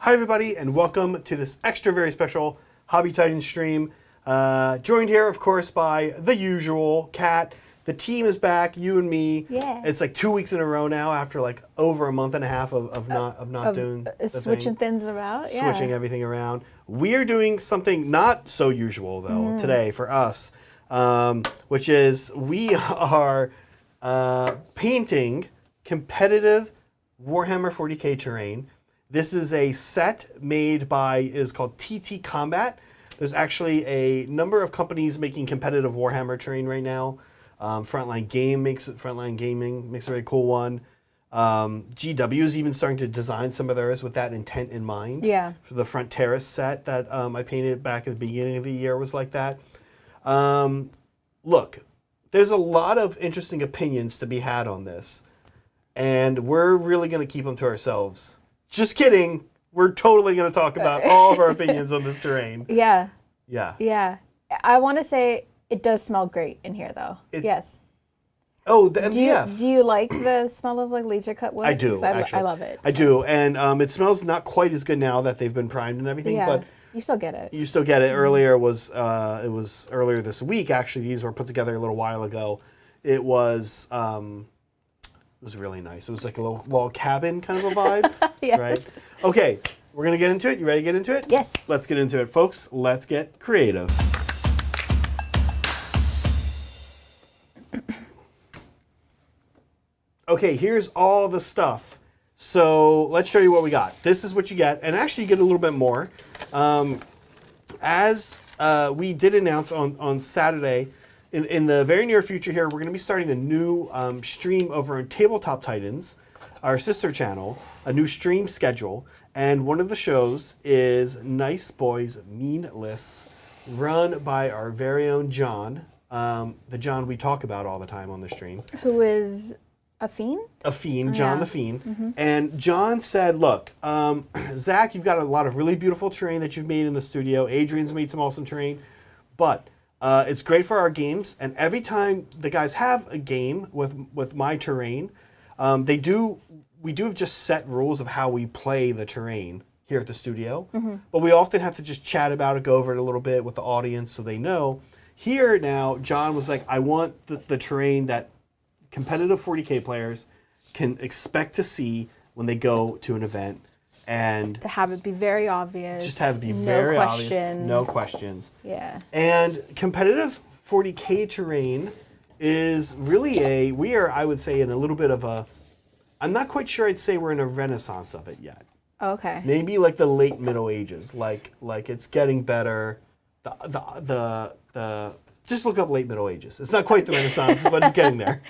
Hi everybody, and welcome to this extra very special Hobby Titan stream. Joined here, of course, by the usual Kat. The team is back, you and me. Yeah. It's like 2 weeks in a row now after like over a month and a half of not doing the switching thing. things around. Switching everything around. We are doing something not so usual though today for us, which is we are painting competitive Warhammer 40k terrain. This is a set made by, is called TT Combat. There's actually a number of companies making competitive Warhammer terrain right now. Frontline Gaming makes a very cool one. GW is even starting to design some of theirs with that intent in mind. Yeah. For the Front Terrace set that I painted back at the beginning of the year was like that. Look, there's a lot of interesting opinions to be had on this, and we're really going to keep them to ourselves. Just kidding. We're totally going to talk about all of our opinions on this terrain. Yeah. Yeah. Yeah. I want to say it does smell great in here, though. Yes. Oh, the MDF. Do you like the smell of like laser cut wood? I do, actually. I love it. I do, and it smells not quite as good now that they've been primed and everything, but you still get it. you still get it. Earlier it was earlier this week, actually. These were put together a little while ago. It was really nice. It was like a little log cabin kind of a vibe. Yes. Right? Okay, we're going to get into it. You ready to get into it? Yes. Let's get into it, folks. Let's get creative. Okay, here's all the stuff. So let's show you what we got. This is what you get, and actually you get a little bit more. As we did announce on Saturday, in the very near future here, we're going to be starting a new stream over on Tabletop Titans, our sister channel, a new stream schedule. And one of the shows is Nice Boys Mean Lists, run by our very own John, the John we talk about all the time on the stream. Who is a fiend? A fiend, John the Fiend. And John said, look, Zach, you've got a lot of really beautiful terrain that you've made in the studio. Adrian's made some awesome terrain. But it's great for our games. And every time the guys have a game with my terrain, we do have just set rules of how we play the terrain here at the studio. But we often have to just chat about it, go over it a little bit with the audience so they know. Here now, John was like, I want the terrain that competitive 40k players can expect to see when they go to an event, and To have it be very obvious. just have it be very obvious, no questions. Yeah. And competitive 40k terrain is really I would say in a little bit of a, I'm not quite sure I'd say we're in a renaissance of it yet. Okay. Maybe like the late Middle Ages, like it's getting better. The just look up late Middle Ages. It's not quite the Renaissance, but it's getting there.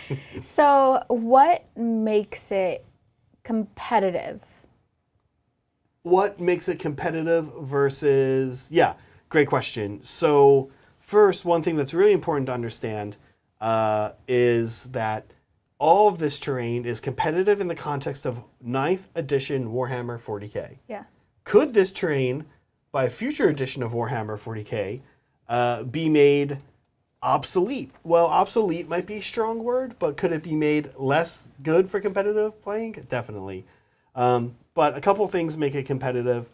So what makes it competitive? What makes it competitive versus, great question. So first, one thing that's really important to understand is that all of this terrain is competitive in the context of 9th edition Warhammer 40k. Yeah. Could this terrain, by a future edition of Warhammer 40k, be made obsolete? Well, obsolete might be a strong word, but could it be made less good for competitive playing? Definitely. But a couple things make it competitive.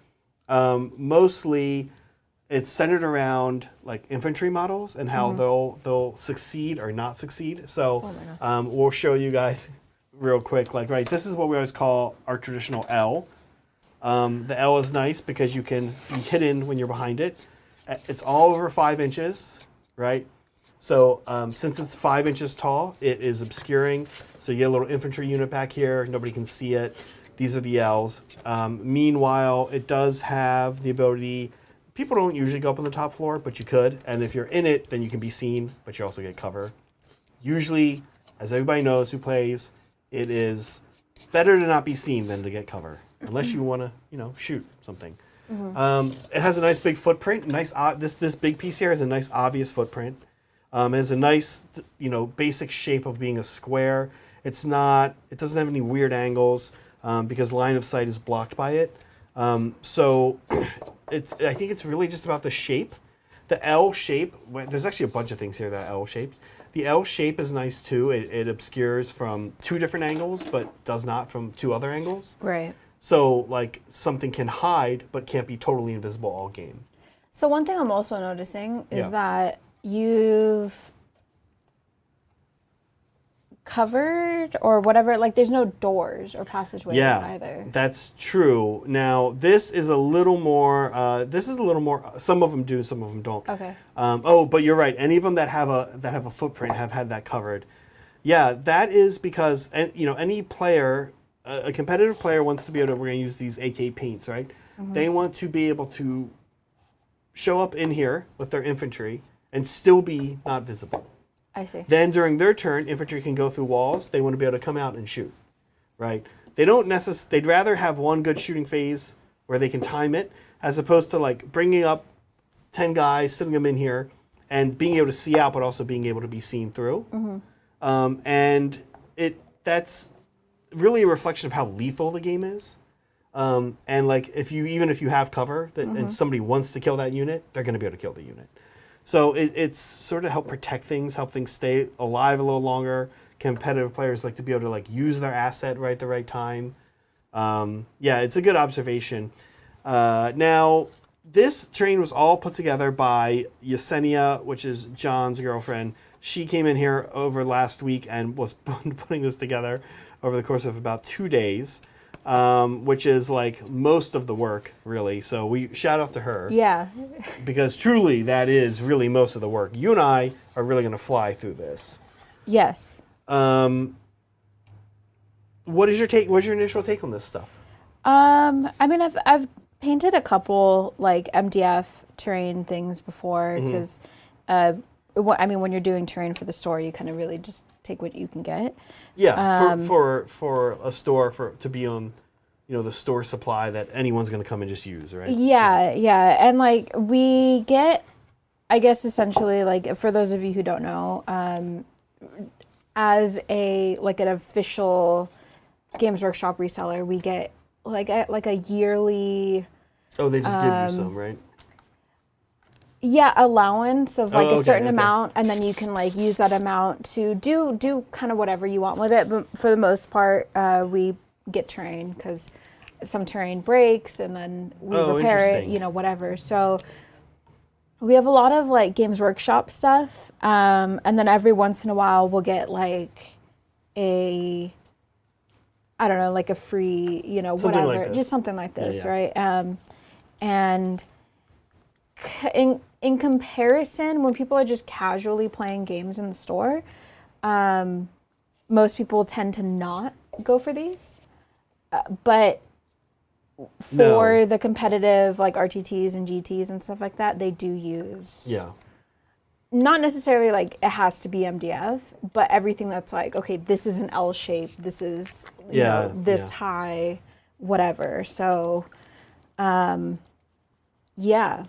Mostly, it's centered around like infantry models and how they'll succeed or not succeed. So we'll show you guys real quick. Like, right, this is what we always call our traditional L. The L is nice because you can be hidden when you're behind it. It's all over 5 inches, right? So since it's 5 inches tall, it is obscuring. So you get a little infantry unit back here. Nobody can see it. These are the L's. Meanwhile, it does have the ability, people don't usually go up on the top floor, but you could. And if you're in it, then you can be seen, but you also get cover. Usually, as everybody knows who plays, it is better to not be seen than to get cover, unless you want to, shoot something. It has a nice big footprint. This big piece here has a nice obvious footprint. It has a nice, basic shape of being a square. It doesn't have any weird angles because line of sight is blocked by it. So I think it's really just about the shape. The L shape, there's actually a bunch of things here that are L shaped. The L shape is nice too. It obscures from 2 different angles, but does not from 2 other angles. Right. So like something can hide but can't be totally invisible all game. So one thing I'm also noticing is Yeah. that you've covered or whatever, like there's no doors or passageways either. That's true. Now this is a little more. Some of them do, some of them don't. Okay. But you're right. Any of them that have a footprint have had that covered. Yeah, that is because any player, a competitive player wants to be able to. We're going to use these AK paints, right? They want to be able to show up in here with their infantry and still be not visible. I see. Then during their turn, infantry can go through walls. They want to be able to come out and shoot, right? They don't they'd rather have one good shooting phase where they can time it, as opposed to like bringing up 10 guys, sitting them in here, and being able to see out, but also being able to be seen through. And that's really a reflection of how lethal the game is. And like even if you have cover and somebody wants to kill that unit, they're going to be able to kill the unit. So it's sort of help protect things, help things stay alive a little longer. Competitive players like to be able to like use their asset right at the right time. It's a good observation. Now, this train was all put together by Yesenia, which is John's girlfriend. She came in here over last week and was putting this together over the course of about 2 days. Which is like most of the work, really. So we shout out to her. Yeah. Because truly, that is really most of the work. You and I are really going to fly through this. Yes. What is your take? What's your initial take on this stuff? I mean, I've painted a couple like MDF terrain things before because, when you're doing terrain for the store, you kind of really just take what you can get. Yeah, for a store to be on, the store supply that anyone's going to come and just use, right? Yeah, and like we get, I guess essentially like for those of you who don't know, as an official Games Workshop reseller, we get like a yearly. Oh, they just give you some, right? Yeah, allowance of like a certain okay. amount, and then you can like use that amount to do kind of whatever you want with it. But for the most part, we get terrain because some terrain breaks, and then we repair it, whatever. So we have a lot of like Games Workshop stuff, and then every once in a while we'll get like a free, Something whatever, like just something like this, Yeah. right? And in comparison, when people are just casually playing games in the store, most people tend to not go for these. But for the competitive, like RTTs and GTs and stuff like that, they do use. Yeah. Not necessarily like it has to be MDF, but everything that's like, okay, this is an L shape, this is this high, whatever. So, yeah.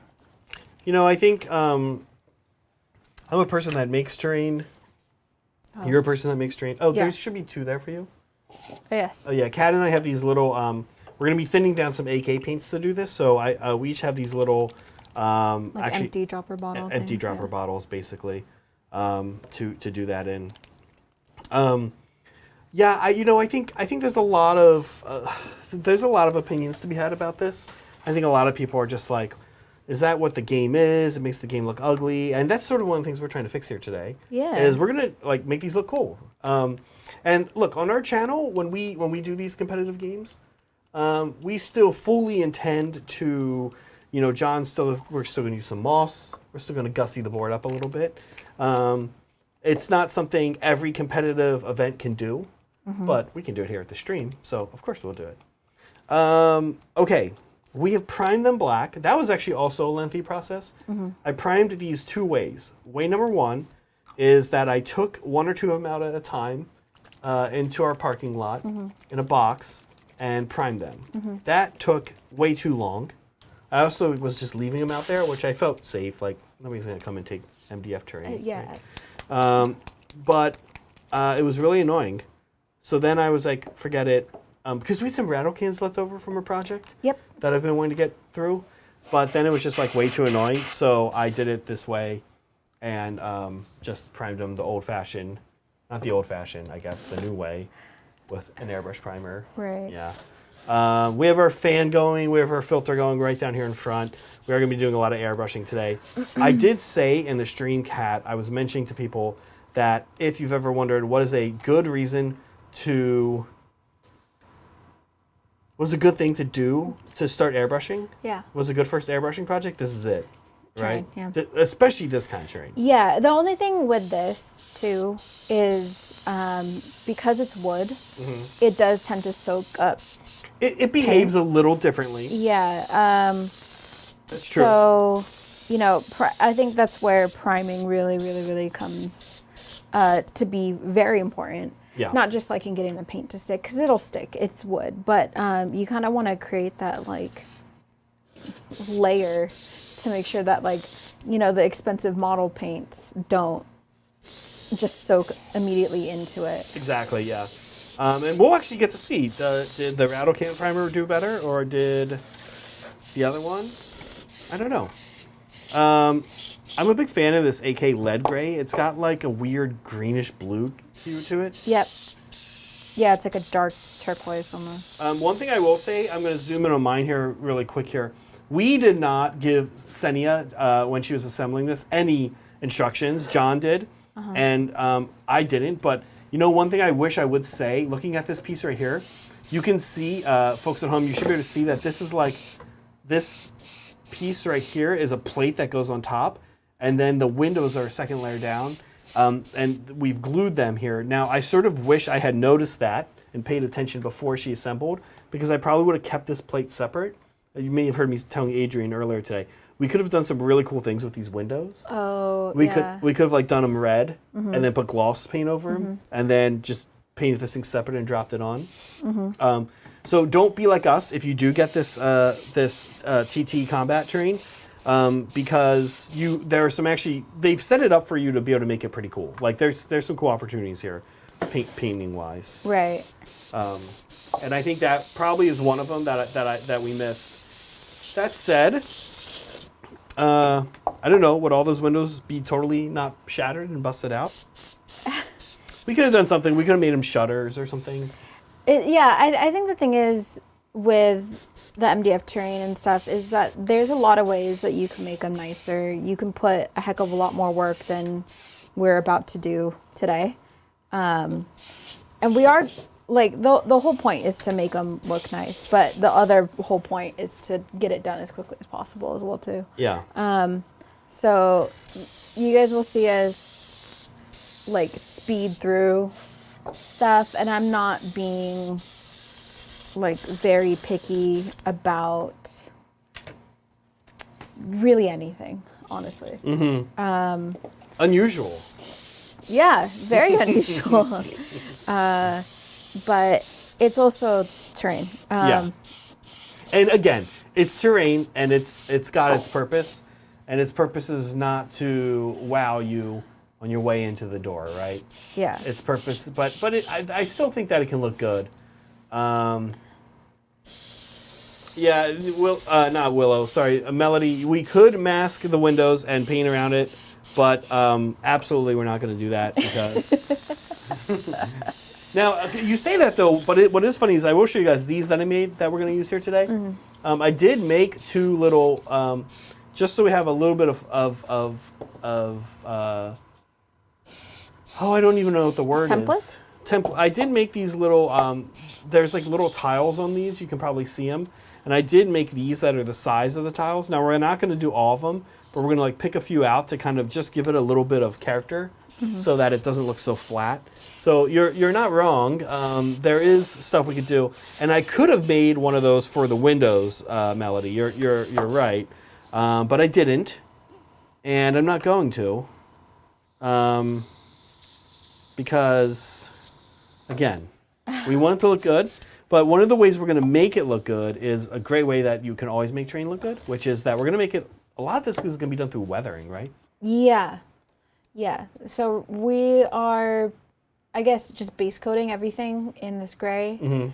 I think I'm a person that makes terrain. Oh. You're a person that makes terrain. Oh, there should be 2 there for you. Yes. Oh yeah, Kat and I have these little. We're gonna be thinning down some AK paints to do this. So we each have these little. Empty dropper bottle. Empty dropper bottles, basically, to do that in. I think there's a lot of opinions to be had about this. I think a lot of people are just like, is that what the game is? It makes the game look ugly, and that's sort of one of the things we're trying to fix here today. Yeah, is we're gonna like make these look cool. And look, on our channel, when we do these competitive games, we still fully intend to, we're still gonna use some moss. We're still gonna gussy the board up a little bit. It's not something every competitive event can do, but we can do it here at the stream. So of course we'll do it. Okay. We have primed them black. That was actually also a lengthy process. I primed these 2 ways. Way number 1 is that I took 1 or 2 of them out at a time into our parking lot in a box and primed them. That took way too long. I also was just leaving them out there, which I felt safe. Like, nobody's going to come and take MDF terrain. Yeah. Right? But it was really annoying. So then I was like, forget it. Because we had some rattle cans left over from a project. Yep. That I've been wanting to get through. But then it was just like way too annoying. So I did it this way and just primed them the not the old fashioned, I guess, the new way with an airbrush primer. Right. Yeah. We have our fan going. We have our filter going right down here in front. We are going to be doing a lot of airbrushing today. I did say in the stream cat, I was mentioning to people that if you've ever wondered what is a good reason to, was a good thing to do to start airbrushing? Yeah. Was a good first airbrushing project? This is it, right? Yeah. Especially this kind of terrain. Yeah. The only thing with this too is because it's wood, it does tend to soak up. It behaves a little differently. Yeah. That's true. So, I think that's where priming really comes to be very important. Yeah. Not just like in getting the paint to stick, because it'll stick. It's wood, but you kind of want to create that like layer to make sure that the expensive model paints don't just soak immediately into it. Exactly. Yeah. And we'll actually get to see. Did the Rattle Can primer do better, or did the other one? I don't know. I'm a big fan of this AK lead gray. It's got like a weird greenish blue hue to it. Yep. Yeah, it's like a dark turquoise almost. One thing I will say, I'm going to zoom in on mine here really quick here. We did not give Senia, when she was assembling this, any instructions. John did, and I didn't. But one thing I wish I would say, looking at this piece right here, you can see, folks at home, you should be able to see that this is like, this piece right here is a plate that goes on top, and then the windows are a second layer down, and we've glued them here. Now, I sort of wish I had noticed that and paid attention before she assembled, because I probably would have kept this plate separate. You may have heard me telling Adrian earlier today, we could have done some really cool things with these windows. Oh, we could have done them red and then put gloss paint over them, and then just painted this thing separate and dropped it on. So don't be like us if you do get this TT combat terrain, because there are some they've set it up for you to be able to make it pretty cool. Like there's some cool opportunities here, painting wise. Right. And I think that probably is one of them that we missed. That said, I don't know, would all those windows be totally not shattered and busted out? We could have done something. We could have made them shutters or something. I think the thing is with the MDF terrain and stuff is that there's a lot of ways that you can make them nicer. You can put a heck of a lot more work than we're about to do today. And we are, the whole point is to make them look nice, but the other whole point is to get it done as quickly as possible as well, too. Yeah. So you guys will see us, speed through stuff, and I'm not being very picky about really anything, honestly. Unusual. Yeah, very unusual. But it's also terrain. Yeah. And again, it's terrain, and it's got its purpose, and its purpose is not to wow you on your way into the door, right? Yeah. Its purpose, but I still think that it can look good. Yeah, not Willow. Sorry, Melody. We could mask the windows and paint around it, but absolutely we're not going to do that because. Now you say that though, but what is funny is I will show you guys these that I made that we're going to use here today. I did make two little, just so we have a little bit of I don't even know what the word is. Template. I did make these little, there's little tiles on these. You can probably see them. And I did make these that are the size of the tiles. Now, we're not going to do all of them, but we're going to pick a few out to kind of just give it a little bit of character so that it doesn't look so flat. So you're not wrong. There is stuff we could do. And I could have made one of those for the windows, Melody. You're right. But I didn't. And I'm not going to. Because, again, we want it to look good, but one of the ways we're going to make it look good is a great way that you can always make terrain look good, which is that we're going to make it, a lot of this is going to be done through weathering, right? Yeah. Yeah. So we are, I guess, just base coating everything in this gray, in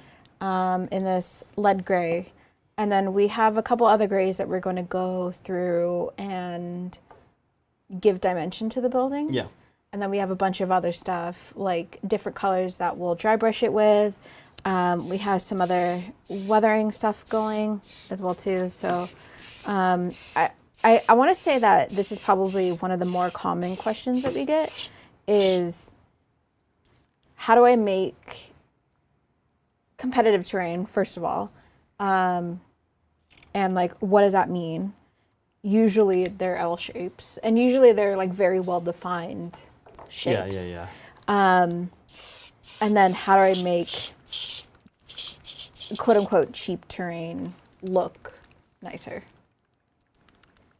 this lead gray. And then we have a couple other grays that we're going to go through and give dimension to the buildings. Yeah. And then we have a bunch of other stuff, like different colors that we'll dry brush it with, We have some other weathering stuff going as well too. So I want to say that this is probably one of the more common questions that we get is, how do I make competitive terrain, first of all? And like, what does that mean? Usually they're L shapes, and usually they're like very well defined shapes. Yeah. And then how do I make quote unquote cheap terrain look nicer?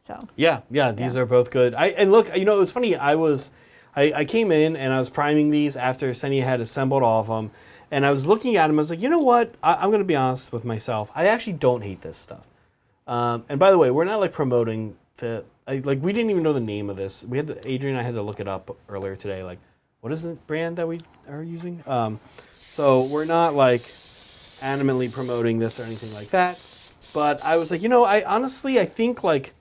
So yeah, these are both good. And look, it was funny. I came in and I was priming these after Sennia had assembled all of them, and I was looking at them. I was like, you know what? I'm going to be honest with myself. I actually don't hate this stuff. And by the way, we're not like promoting we didn't even know the name of this. Adrian and I had to look it up earlier today. Like, what is the brand that we are using? So we're not like animately promoting this or anything like that. But I was like, I think like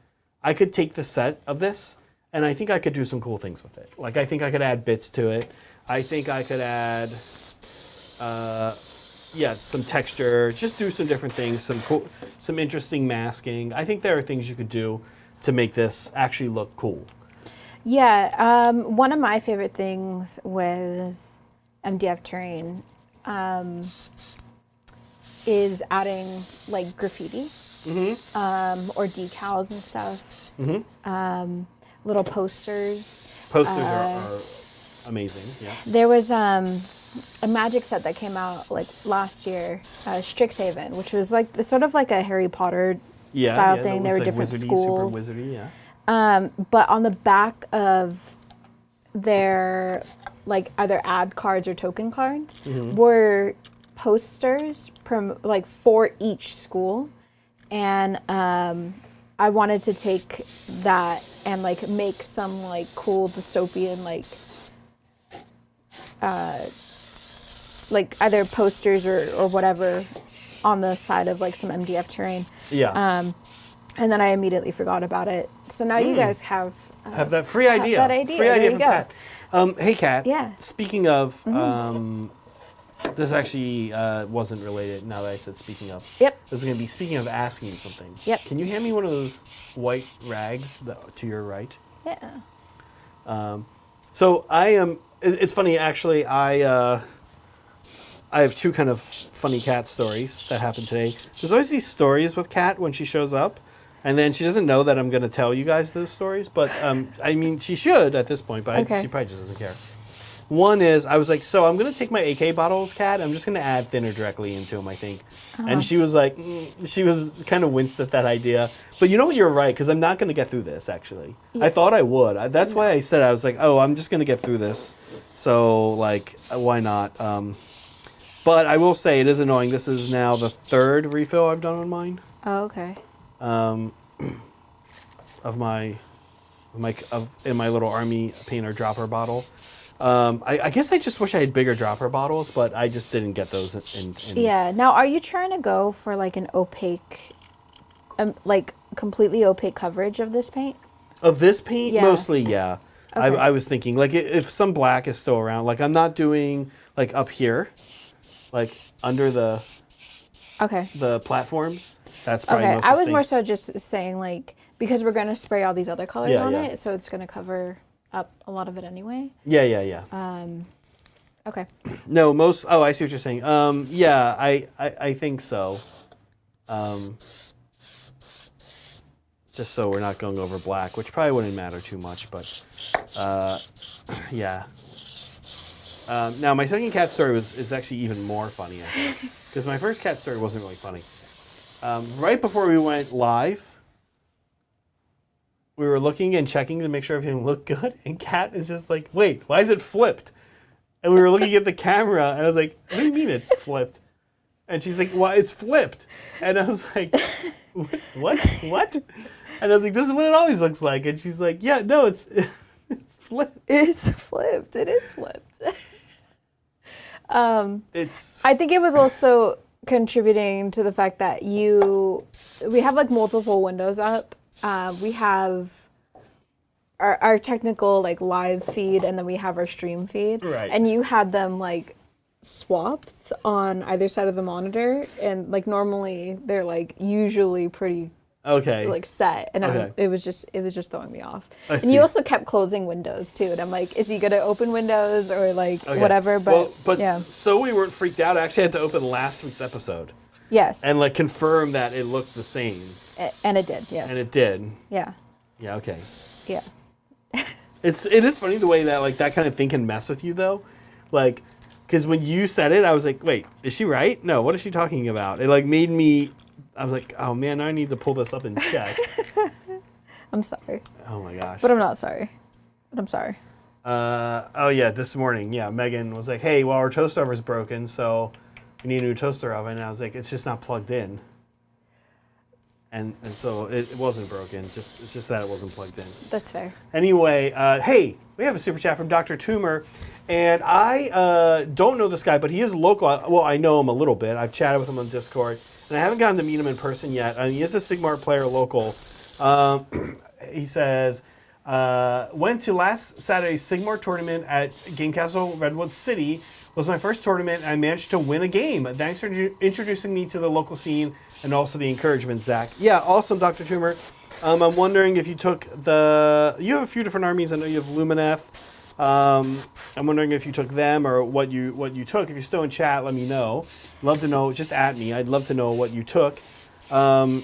I could take the set of this and I think I could do some cool things with it. Like, I think I could add bits to it. I think I could add, some texture, just do some different things, some interesting masking. I think there are things you could do to make this actually look cool. Yeah, one of my favorite things with MDF Turing is adding like graffiti or decals and stuff. Little posters. Posters are amazing. Yeah. There was a magic set that came out like last year, Strixhaven, which was like sort of like a Harry Potter style thing. There were like different schools. Super wizardy, yeah. But on the back of their like either ad cards or token cards were posters for each school, and I wanted to take that and like make some like cool dystopian like either posters or whatever on the side of like some MDF terrain. Yeah. And then I immediately forgot about it. So now you guys have that free idea. That idea. Free idea from Kat. Hey, Kat. Yeah. Speaking of, this actually wasn't related. Now that I said speaking of. Yep. This is going to be speaking of asking something. Yep. Can you hand me one of those white rags to your right? Yeah. So I am. It's funny actually. I have two kind of funny Kat stories that happened today. There's always these stories with Kat when she shows up, and then she doesn't know that I'm going to tell you guys those stories. But I mean, she should at this point, but she probably just doesn't care. One is, I was like, so I'm going to take my AK bottles, Kat. I'm just going to add thinner directly into them, I think. And she was like, she was kind of winced at that idea. But you know what? You're right, because I'm not going to get through this, actually. Yeah. I thought I would. That's why I said, I was like, oh, I'm just going to get through this. So, like, why not? But I will say, it is annoying. This is now the third refill I've done on mine. Oh, okay. In my little army painter dropper bottle. I guess I just wish I had bigger dropper bottles, but I just didn't get those. Yeah. Now, are you trying to go for like an opaque, like completely opaque coverage of this paint? Of this paint? Yeah. Mostly, yeah. Okay. I was thinking, like, if some black is still around, like, I'm not doing, like, up here, like, under the platforms. That's probably most I was more so just saying, like, because we're going to spray all these other colors on it, so it's going to cover up a lot of it anyway. Yeah. Okay. No, I see what you're saying. Yeah, I think so. Just so we're not going over black, which probably wouldn't matter too much, but yeah. Now, my second cat story is actually even more funny, I think, because my first cat story wasn't really funny. Right before we went live, we were looking and checking to make sure everything looked good, and Kat is just like, wait, why is it flipped? And we were looking at the camera, and I was like, what do you mean it's flipped? And she's like, well, it's flipped. And I was like, what? And I was like, this is what it always looks like. And she's like, yeah, no, it's flipped. It's flipped. It is flipped. I think it was also contributing to the fact that we have like multiple windows up. We have our technical like live feed, and then we have our stream feed. Right. And you had them like swapped on either side of the monitor, and like normally they're like usually pretty like set, and it was just throwing me off. And you also kept closing windows too, and I'm like, is he gonna open windows or like whatever? But yeah. So we weren't freaked out. I actually had to open last week's episode. Yes. And like confirm that it looked the same. And it did. Yes. And it did. Yeah. Yeah. Okay. Yeah. It is funny the way that like that kind of thing can mess with you though, like. Because when you said it, I was like, wait, is she right? No, what is she talking about? It like made me, I was like, oh man, I need to pull this up and check. I'm sorry. Oh my gosh. But I'm not sorry. But I'm sorry. Oh yeah, this morning, Megan was like, hey, well, our toaster oven's broken, so we need a new toaster oven. And I was like, it's just not plugged in. And so it wasn't broken, it's just that it wasn't plugged in. That's fair. Anyway, hey, we have a super chat from Dr. Toomer. And I don't know this guy, but he is local. Well, I know him a little bit. I've chatted with him on Discord, and I haven't gotten to meet him in person yet. He is a Sigmar player local. He says, went to last Saturday's Sigmar tournament at Game Castle Redwood City. Was my first tournament, and I managed to win a game. Thanks for introducing me to the local scene and also the encouragement, Zach. Yeah, awesome, Dr. Toomer. I'm wondering if you took you have a few different armies. I know you have Lumineth. I'm wondering if you took them or what you took. If you're still in chat, let me know. Love to know. Just at me. I'd love to know what you took. And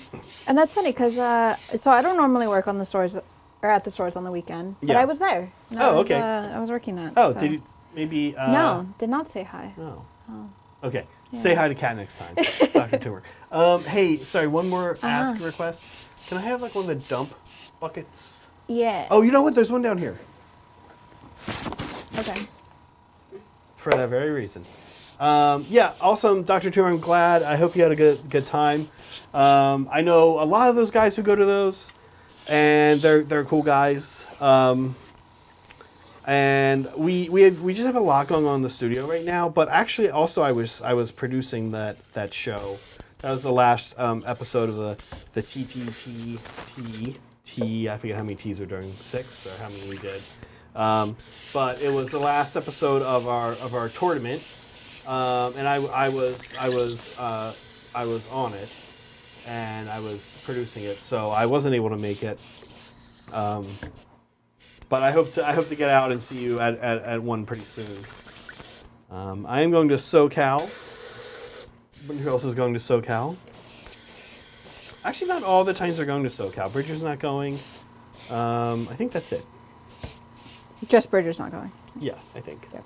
that's funny because so I don't normally work on the stores or at the stores on the weekend, but I was there. Okay. I was working that. Oh, so. did you maybe? No, did not say hi. Oh. Okay. Yeah. Say hi to Kat next time, Dr. Toomer. Hey, sorry. One more ask request. Can I have like one of the dump buckets? Yeah. Oh, you know what? There's one down here. Okay. For that very reason. Yeah, awesome, Dr. Toomer. I'm glad. I hope you had a good time. I know a lot of those guys who go to those, and they're cool guys. And we just have a lot going on in the studio right now. But actually, also I was producing that show. That was the last episode of the TTT. I forget how many T's we're doing, 6 or how many we did. But it was the last episode of our tournament, and I was on it, and I was producing it, so I wasn't able to make it. But I hope to get out and see you at one pretty soon. I am going to SoCal. Who else is going to SoCal? Actually, not all the times they're going to SoCal. Bridger's not going. I think that's it. Just Bridger's not going. Yeah, I think. Yep.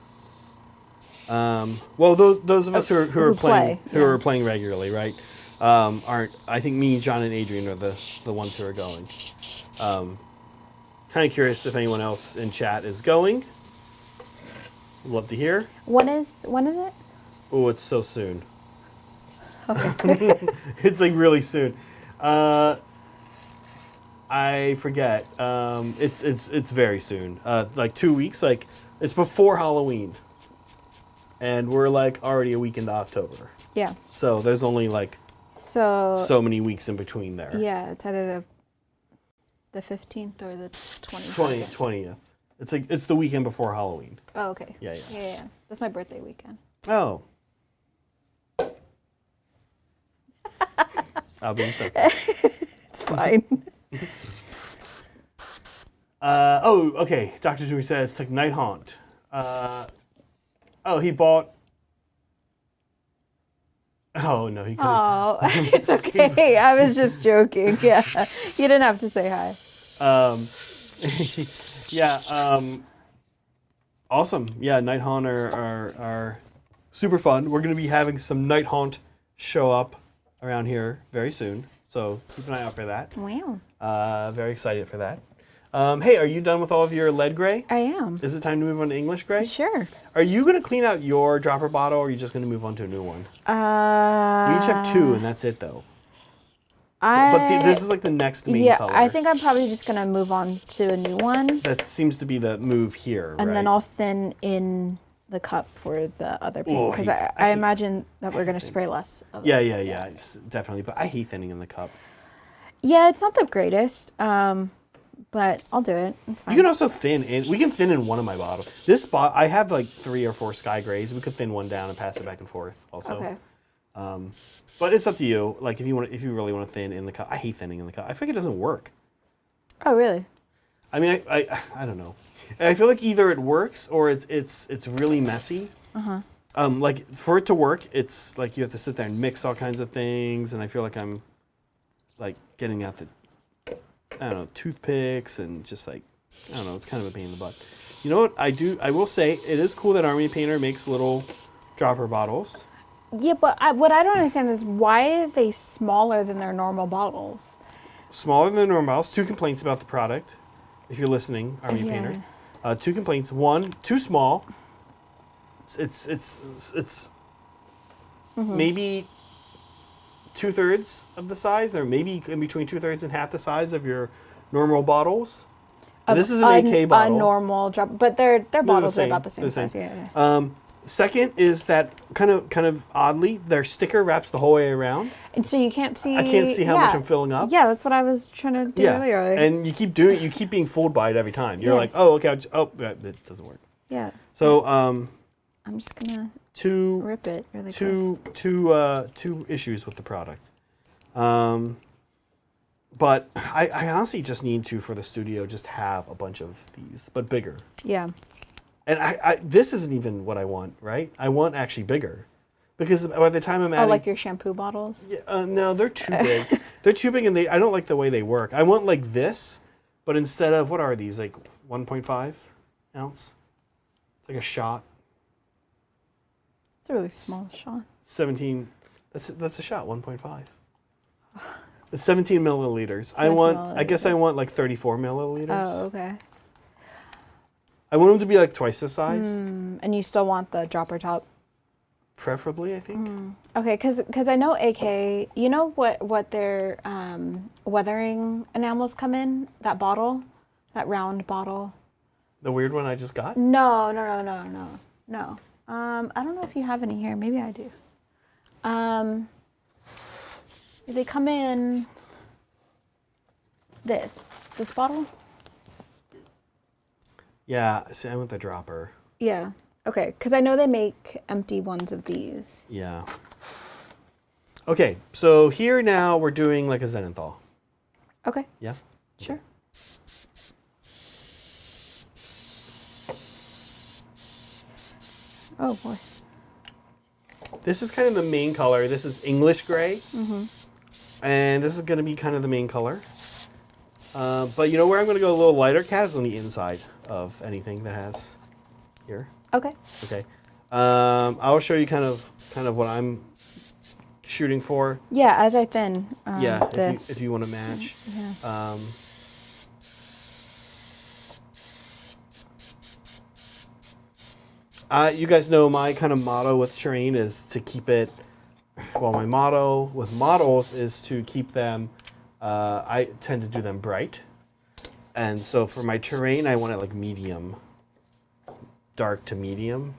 Well, those of us who are playing are playing regularly, right? Aren't. I think me, John, and Adrian are the ones who are going. Kind of curious if anyone else in chat is going. Love to hear. When is it? Oh, it's so soon. Okay. It's like really soon. I forget. It's very soon. Like 2 weeks. Like it's before Halloween, and we're like already a week into October. Yeah. So there's only like so many weeks in between there. Yeah, it's either the 15th or the 20th. 20th. It's like it's the weekend before Halloween. Oh, okay. Yeah. That's my birthday weekend. Oh. I'll be in second. It's fine. Okay. Dr. Dewey says, took Night Haunt. He bought... Oh, no, he couldn't. Oh, it's okay. I was just joking. Yeah. You didn't have to say hi. Awesome. Yeah, Night Haunt are super fun. We're going to be having some Night Haunt show up around here very soon. So keep an eye out for that. Wow. Very excited for that. Hey, are you done with all of your lead gray? I am. Is it time to move on to English gray? Sure. Are you going to clean out your dropper bottle, or are you just going to move on to a new one? We each have 2, and that's it, though. This is like the next main color. Yeah, I think I'm probably just going to move on to a new one. That seems to be the move here, and then I'll thin in the cup for the other paint, because I imagine that we're going to spray less of it. Yeah, definitely. But I hate thinning in the cup. Yeah, it's not the greatest. but I'll do it. It's fine. You can also thin in. We can thin in one of my bottles. This spot, I have like 3 or 4 sky grays. We could thin one down and pass it back and forth. Also, Okay. But it's up to you. Like if you really want to thin in the cup. I hate thinning in the cup. I feel like it doesn't work. Oh, really? I mean, I don't know. I feel like either it works or it's really messy. Like for it to work, it's like you have to sit there and mix all kinds of things, and I feel like I'm like getting out the toothpicks and just like I don't know. It's kind of a pain in the butt. You know what I do? I will say it is cool that Army Painter makes little dropper bottles. Yeah, but what I don't understand is why are they smaller than their normal bottles? Smaller than normal bottles. 2 complaints about the product. If you're listening, Army Painter. 2 complaints. 1, too small. It's maybe 2/3 of the size, or maybe in between 2/3 and half the size of your normal bottles. This is an AK bottle. A normal drop, but their bottles are about the same size. Yeah. Second is that kind of oddly, their sticker wraps the whole way around. And so you can't see. I can't see how much I'm filling up. Yeah, that's what I was trying to do earlier. And you keep being fooled by it every time. You're like, oh, okay, it doesn't work. Yeah. So I'm just gonna rip it really quick. Two issues with the product. But I honestly just need to, for the studio, just have a bunch of these, but bigger. Yeah. And this isn't even what I want, right? I want actually bigger. Because by the time I'm adding... Oh, like your shampoo bottles? Yeah, no, they're too big. They're too big, and I don't like the way they work. I want like this, but instead of, what are these, like 1.5 ounce? It's like a shot. It's a really small shot. 17, that's a shot, 1.5. It's 17 milliliters. 17 I guess I want like 34 milliliters. Oh, okay. I want them to be like twice the size. And you still want the dropper top? Preferably, I think. Okay, because I know AK, you know what their weathering enamels come in? That bottle? That round bottle? The weird one I just got? No. I don't know if you have any here. Maybe I do. They come in this bottle? Yeah, see, I want the dropper. Yeah. Okay, because I know they make empty ones of these. Yeah. Okay, so here now we're doing like a Zenithal. Okay. Yeah? Sure. Oh, boy. This is kind of the main color. This is English gray. And this is going to be kind of the main color. But you know where I'm going to go a little lighter, Kat, is on the inside of anything that has here. Okay. Okay. I'll show you kind of what I'm shooting for. Yeah, as I thin. Yeah, this. if you want to match. Yeah. You guys know my kind of motto with terrain is to keep it. Well, my motto with models is to keep them. I tend to do them bright, and so for my terrain, I want it like medium, dark to medium.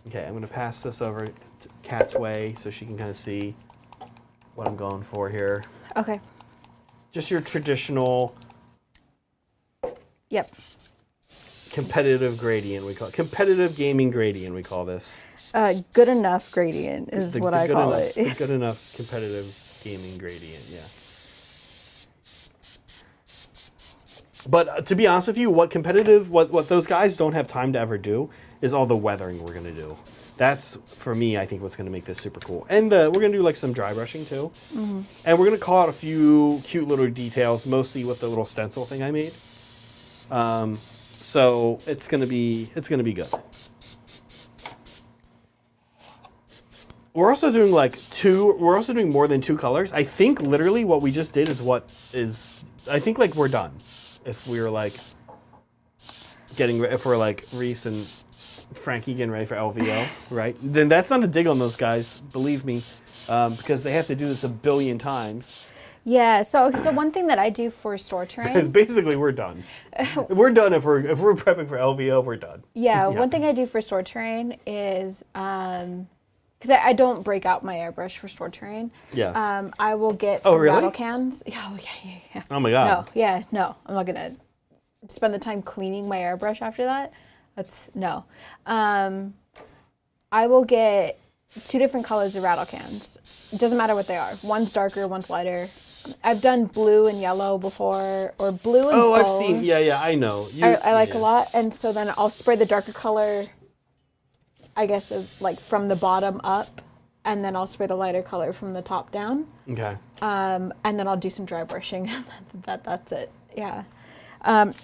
Okay, I'm gonna pass this over to Kat's way so she can kind of see what I'm going for here. Okay. Just your traditional. Yep. Competitive gradient, we call it. Competitive gaming gradient, we call this. Good enough gradient is what I call it. The good enough competitive gaming gradient, yeah. But to be honest with you, what those guys don't have time to ever do is all the weathering we're going to do. That's, for me, I think what's going to make this super cool. And we're going to do like some dry brushing too. And we're going to call out a few cute little details, mostly with the little stencil thing I made. So it's gonna be good. We're also doing we're also doing more than 2 colors. I think literally what we just did is I think like we're done. If we're like Reese and Frankie getting ready for LVO, right? Then that's not a dig on those guys, believe me, because they have to do this a billion times. Yeah, so one thing that I do for store terrain. Basically, we're done. We're done if we're prepping for LVO. We're done. Yeah, one thing I do for store terrain is because I don't break out my airbrush for store terrain. Yeah. I will get Oh, some really? rattle cans. Oh, yeah. Oh my God. No. I'm not gonna spend the time cleaning my airbrush after that. No. I will get 2 different colors of rattle cans. It doesn't matter what they are. One's darker, one's lighter. I've done blue and yellow before, or blue and Oh, bone. I've seen. Yeah, I know. I like a lot, and so then I'll spray the darker color, I guess, like from the bottom up, and then I'll spray the lighter color from the top down. Okay. And then I'll do some dry brushing. That's it. Yeah.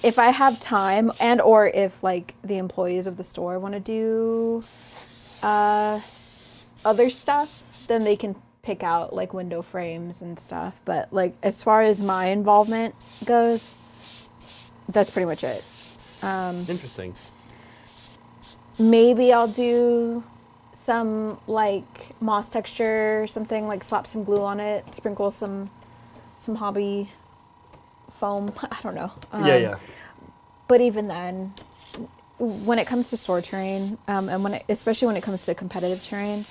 If I have time, and or if like the employees of the store want to do other stuff, then they can pick out like window frames and stuff. But like as far as my involvement goes, that's pretty much it. Interesting. Maybe I'll do some like moss texture or something, like slap some glue on it, sprinkle some hobby foam. I don't know. Yeah. But even then, when it comes to store terrain, and especially when it comes to competitive terrain,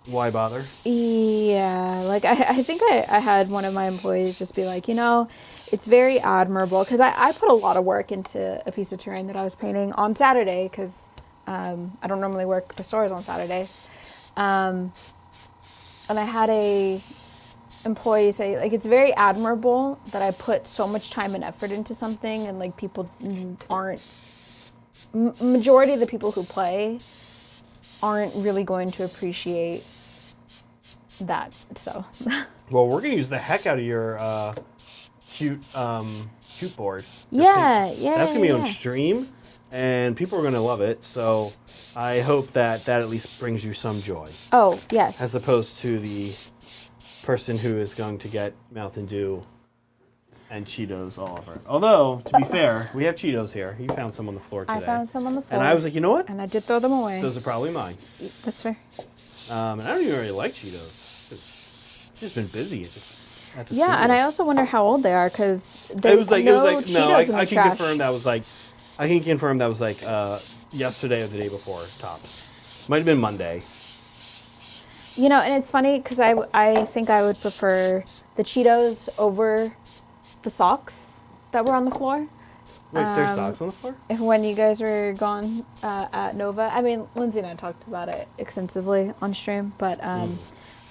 why bother? yeah, like I think I had one of my employees just be like, it's very admirable, because I put a lot of work into a piece of terrain that I was painting on Saturday, because I don't normally work the stores on Saturday. And I had a employee say, like, it's very admirable that I put so much time and effort into something, and like people majority of the people who play aren't really going to appreciate that. So Well, we're gonna use the heck out of your cute board. yeah, That's gonna be on stream, and people are gonna love it. So I hope that at least brings you some joy, Oh yes. as opposed to the person who is going to get Mountain Dew and Cheetos all over. Although, to be fair, we have Cheetos here. You found some on the floor today. I found some on the floor. And I was like, you know what? And I did throw them away. Those are probably mine. That's fair. And I don't even really like Cheetos. It's just been busy at the Yeah, and I studio. also wonder how old they are, because It there's was like no no. Cheetos in I the can trash. confirm that was like. I can confirm that was like yesterday or the day before tops. Might have been Monday. And it's funny because I think I would prefer the Cheetos over the socks that were on the floor. Wait, there's socks on the floor? When you guys were gone at Nova. I mean, Lindsay and I talked about it extensively on stream, but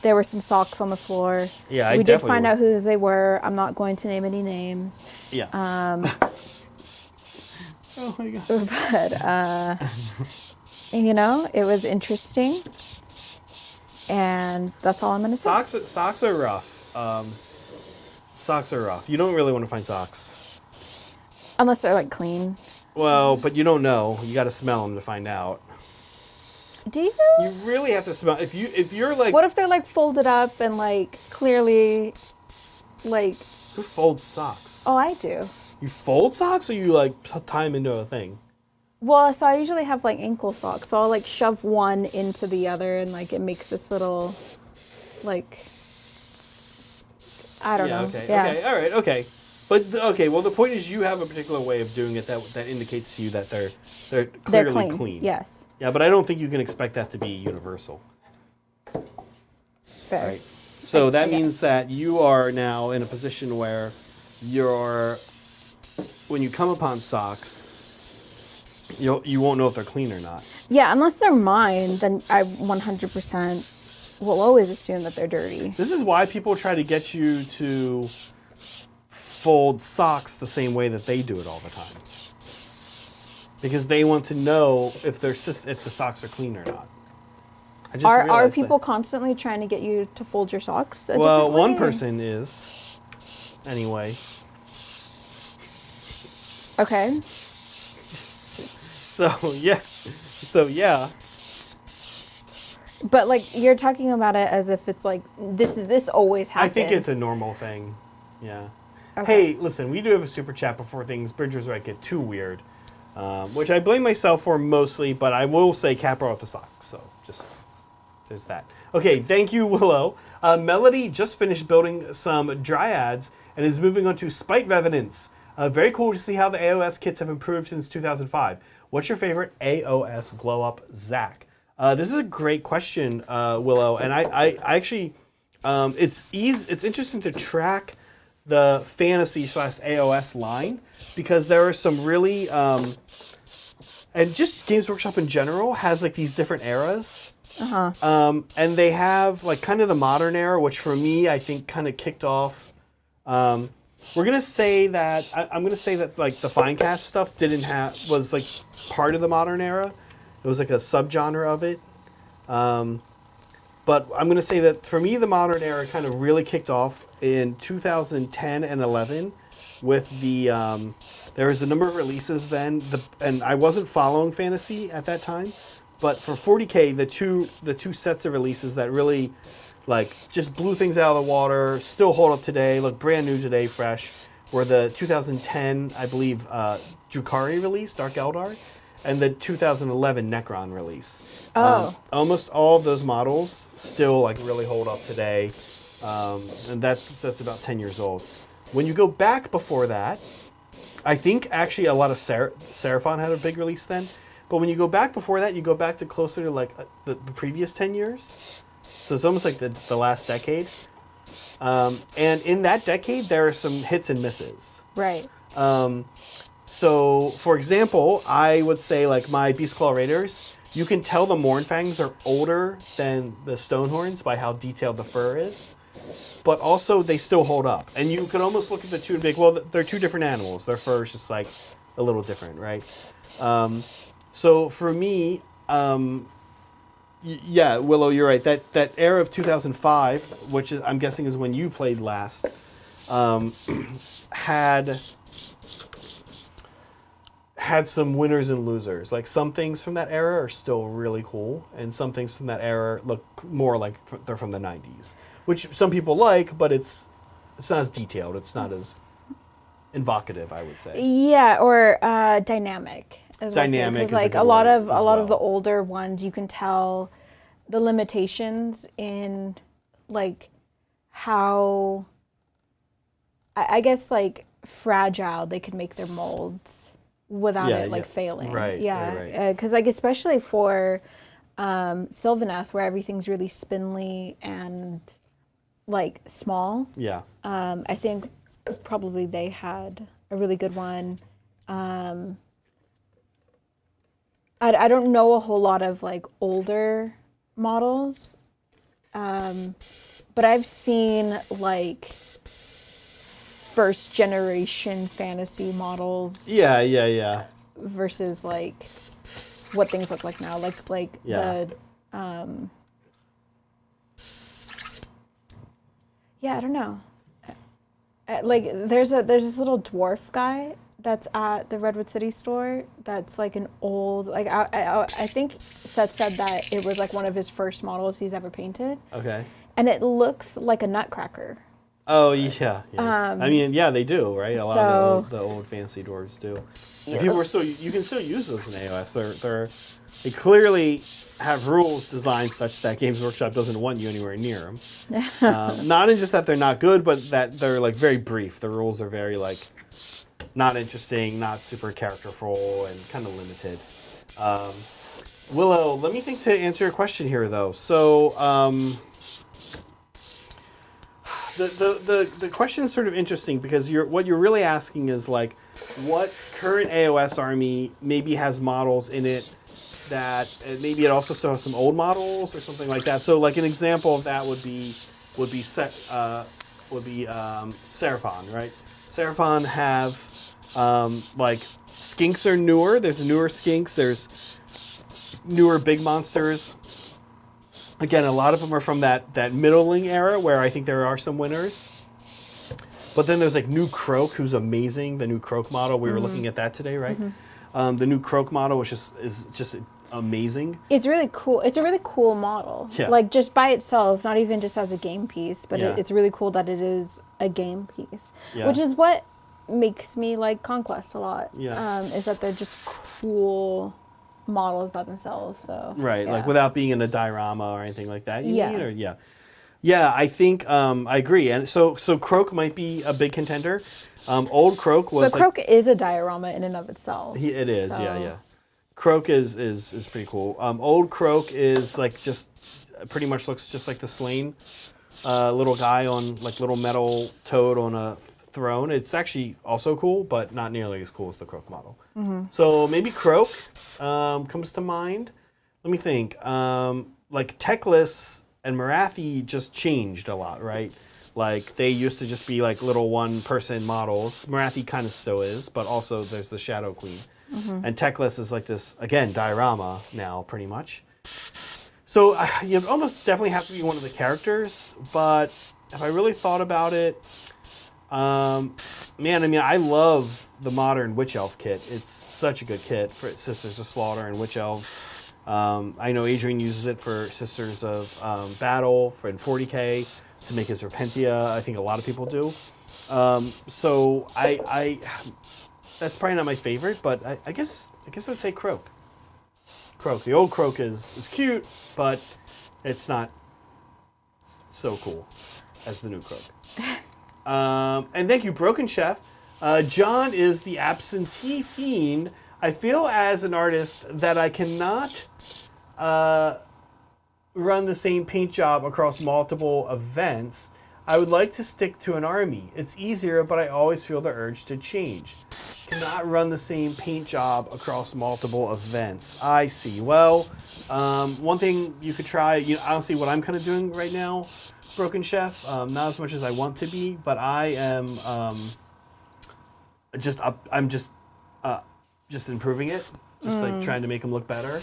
there were some socks on the floor. Yeah, I we did definitely find would. out whose they were. I'm not going to name any names. Yeah. Oh my god. But it was interesting, and that's all I'm going to say. Socks are rough. Socks are rough. You don't really want to find socks. Unless they're like clean. Well, but you don't know. You got to smell them to find out. Do you? You really have to smell. If you're like, What if they're like folded up and like clearly, like? who folds socks? Oh, I do. You fold socks, or you like tie them into a thing? Well, so I usually have like ankle socks, so I'll like shove one into the other, and like it makes this little, like, I don't know. Okay. Yeah. Okay. All right. Okay. But okay. Well, the point is, you have a particular way of doing it that indicates to you that they're They're clearly clean. Yes. Yeah, but I don't think you can expect that to be universal. Fair. Right. So that I guess. means that you are now in a position where when you come upon socks, you won't know if they're clean or not. Yeah, unless they're mine, then I 100% will always assume that they're dirty. This is why people try to get you to fold socks the same way that they do it all the time. Because they want to know if the socks are clean or not. I just Are realized people that. constantly trying to get you to fold your socks? Well, one way? person is. Anyway. Okay. So yeah. But like you're talking about it as if it's like this always happens. I think it's a normal thing. Yeah. Okay. Hey, listen, we do have a super chat before Bridgers right get too weird, which I blame myself for mostly, but I will say cap her off the socks. So just there's that. Okay, thank you, Willow. Melody just finished building some dryads and is moving on to Spite Revenants. Very cool to see how the AOS kits have improved since 2005. What's your favorite AOS glow up, Zach? This is a great question, Willow, and I actually, it's interesting to track the fantasy / AOS line because there are some really, and just Games Workshop in general has like these different eras. And they have like kind of the modern era, which for me I think kind of kicked off. We're gonna say that I'm gonna say that like the Finecast stuff was like part of the modern era. It was like a subgenre of it. But I'm going to say that for me, the modern era kind of really kicked off in 2010 and 11 with the, there was a number of releases then, and I wasn't following fantasy at that time, but for 40K, the two sets of releases that really like just blew things out of the water, still hold up today, look brand new today, fresh, were the 2010, I believe, Drukhari release, Dark Eldar, and the 2011 Necron release. Almost all of those models still like really hold up today, and that's about 10 years old. When you go back before that, I think actually a lot of Seraphon had a big release then, but when you go back before that, you go back to closer to like the previous 10 years. So it's almost like the last decade. And in that decade, there are some hits and misses. Right. So, for example, I would say like my Beastclaw Raiders, you can tell the Mournfangs are older than the Stonehorns by how detailed the fur is, but also they still hold up. And you can almost look at the two and be like, well, they're two different animals. Their fur is just like a little different, right? So for me, yeah, Willow, you're right. That era of 2005, which is, I'm guessing is when you played last, had some winners and losers. Like some things from that era are still really cool, and some things from that era look more like they're from the 90s, which some people like, but it's not as detailed. It's not as evocative, I would say. Yeah, or dynamic. Dynamic, like a lot of the older ones, you can tell the limitations in like how I guess like fragile they could make their molds without it like failing. Right. Yeah, because like especially for Sylvaneth, where everything's really spindly and like small. Yeah. I think probably they had a really good one. I don't know a whole lot of like older models, but I've seen like first generation fantasy models. Yeah. Versus like what things look like now, like the yeah, I don't know. Like there's this little dwarf guy that's at the Redwood City store. That's like an old, like I think Seth said that it was like one of his first models he's ever painted. Okay. And it looks like a nutcracker. Oh yeah. I mean, yeah, they do, right? A lot of the old fancy dwarves do. And people are you can still use those in AOS. They clearly have rules designed such that Games Workshop doesn't want you anywhere near them. Not in just that they're not good, but that they're like very brief. The rules are very like not interesting, not super characterful, and kind of limited. Willow, let me think to answer your question here, though. So, the question is sort of interesting because what you're really asking is like, what current AOS army maybe has models in it that maybe it also still has some old models or something like that. So, like an example of that would be Seraphon, right? Seraphon have like skinks are newer. There's newer skinks. There's newer big monsters. Again, a lot of them are from that middling era where I think there are some winners. But then there's like new Croak, who's amazing. The new Croak model, we were looking at that today, right? The new Croak model, which is just amazing. It's really cool. It's a really cool model. Yeah. Like just by itself, not even just as a game piece, but Yeah. it's really cool that it is a game piece, Yeah. which is what makes me like Conquest a lot. Yeah. Is that they're just cool models by themselves. So Right, yeah. like without being in a diorama or anything like that. Yeah, I think I agree, and so Croak might be a big contender. Old Croak was But Croak is a diorama in and of itself. it is, so. yeah. Croak is pretty cool. Old Croak is like just pretty much looks just like the slain little guy on like little metal toad on a throne. It's actually also cool, but not nearly as cool as the Croak model. So maybe Croak comes to mind. Let me think. Like Teclis and Marathi just changed a lot, right? Like they used to just be like little one-person models. Marathi kind of still is, but also there's the Shadow Queen. And Teclis is like this, again, diorama now, pretty much. So you almost definitely have to be one of the characters, but if I really thought about it, man, I mean, I love the modern Witch Elf kit. It's such a good kit for Sisters of Slaughter and Witch Elves. I know Adrian uses it for Sisters of Battle in 40K to make his Repentia. I think a lot of people do. So I that's probably not my favorite, but I guess I would say Croak. The old Croak is cute, but it's not so cool as the new Croak. And thank you, Broken Chef. John is the absentee fiend. I feel as an artist that I cannot run the same paint job across multiple events. I would like to stick to an army. It's easier, but I always feel the urge to change. Cannot run the same paint job across multiple events. I see. Well, one thing you could try, honestly, what I'm kind of doing right now, Broken Chef, not as much as I want to be, but I am I'm just improving it, just like trying to make them look better.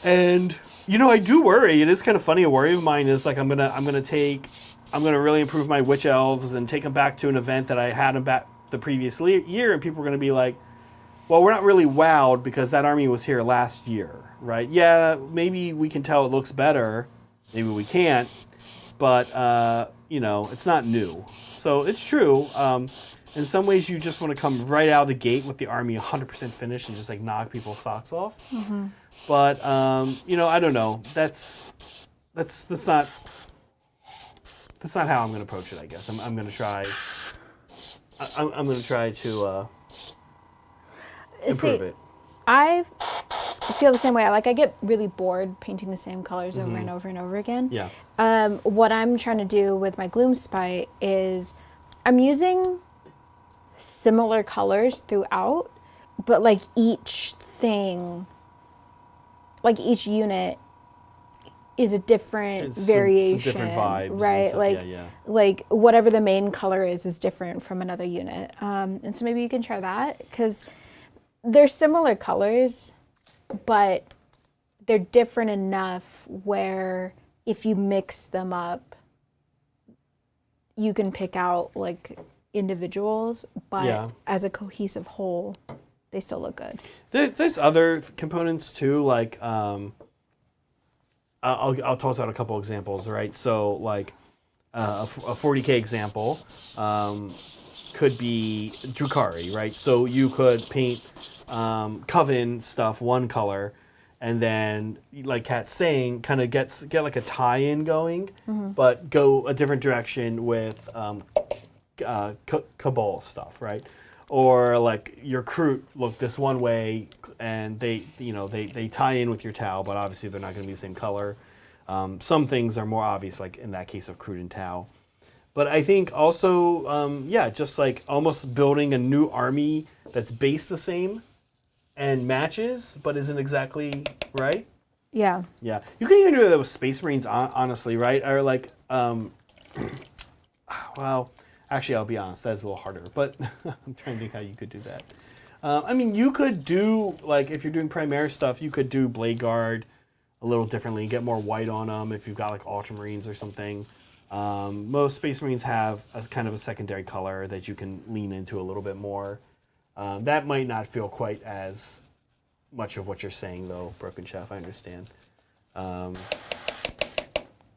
And I do worry. It is kind of funny. A worry of mine is like I'm gonna really improve my witch elves and take them back to an event that I had them back the previous year, and people are gonna be like, well, we're not really wowed because that army was here last year, right? Yeah, maybe we can tell it looks better, maybe we can't, but it's not new. So it's true. In some ways, you just want to come right out of the gate with the army 100% finished and just like knock people's socks off. Mm-hmm. But I don't know. That's not how I'm going to approach it. I guess I'm going to try. I'm going to try to improve it. I feel the same way. I get really bored painting the same colors over and over and over again. Yeah. What I'm trying to do with my Gloom Spite is I'm using similar colors throughout, but like each thing, like each unit is a different variation, some different vibes, right? Like whatever the main color is different from another unit. And so maybe you can try that because they're similar colors, but they're different enough where if you mix them up, you can pick out like individuals, but as a cohesive whole, they still look good. There's other components too, like I'll toss out a couple examples, right? So like a 40K example could be Drukhari, right? So you could paint Coven stuff one color, and then like Kat's saying, kind of get like a tie-in going, but go a different direction with Cabal stuff, right? Or like your Kroot look this one way, and they tie in with your Tau, but obviously they're not going to be the same color. Some things are more obvious, like in that case of Kroot and Tau. But I think also, just like almost building a new army that's based the same and matches, but isn't exactly right. Yeah. Yeah. You can even do that with Space Marines, honestly, right? Or like, well, actually, I'll be honest, that's a little harder, but I'm trying to think how you could do that. I mean, you could do, like, if you're doing Primaris stuff, you could do Blade Guard a little differently, get more white on them if you've got, like, Ultramarines or something. Most Space Marines have a kind of a secondary color that you can lean into a little bit more. That might not feel quite as much of what you're saying, though, Broken Chef, I understand.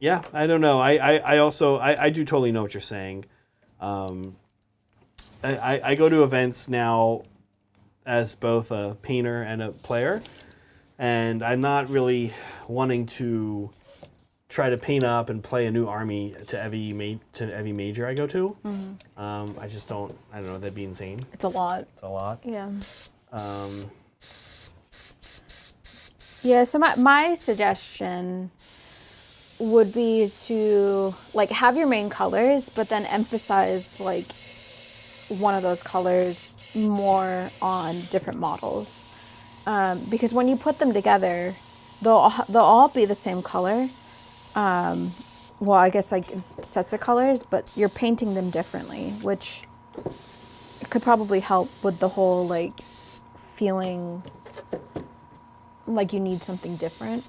Yeah, I don't know. I also do totally know what you're saying. I go to events now as both a painter and a player, and I'm not really wanting to try to paint up and play a new army to every major I go to. I just don't. I don't know. That'd be insane. It's a lot. It's a lot. Yeah. Yeah. So my suggestion would be to like have your main colors, but then emphasize like one of those colors more on different models, because when you put them together, they'll all be the same color. Well, I guess like sets of colors, but you're painting them differently, which could probably help with the whole like feeling like you need something different.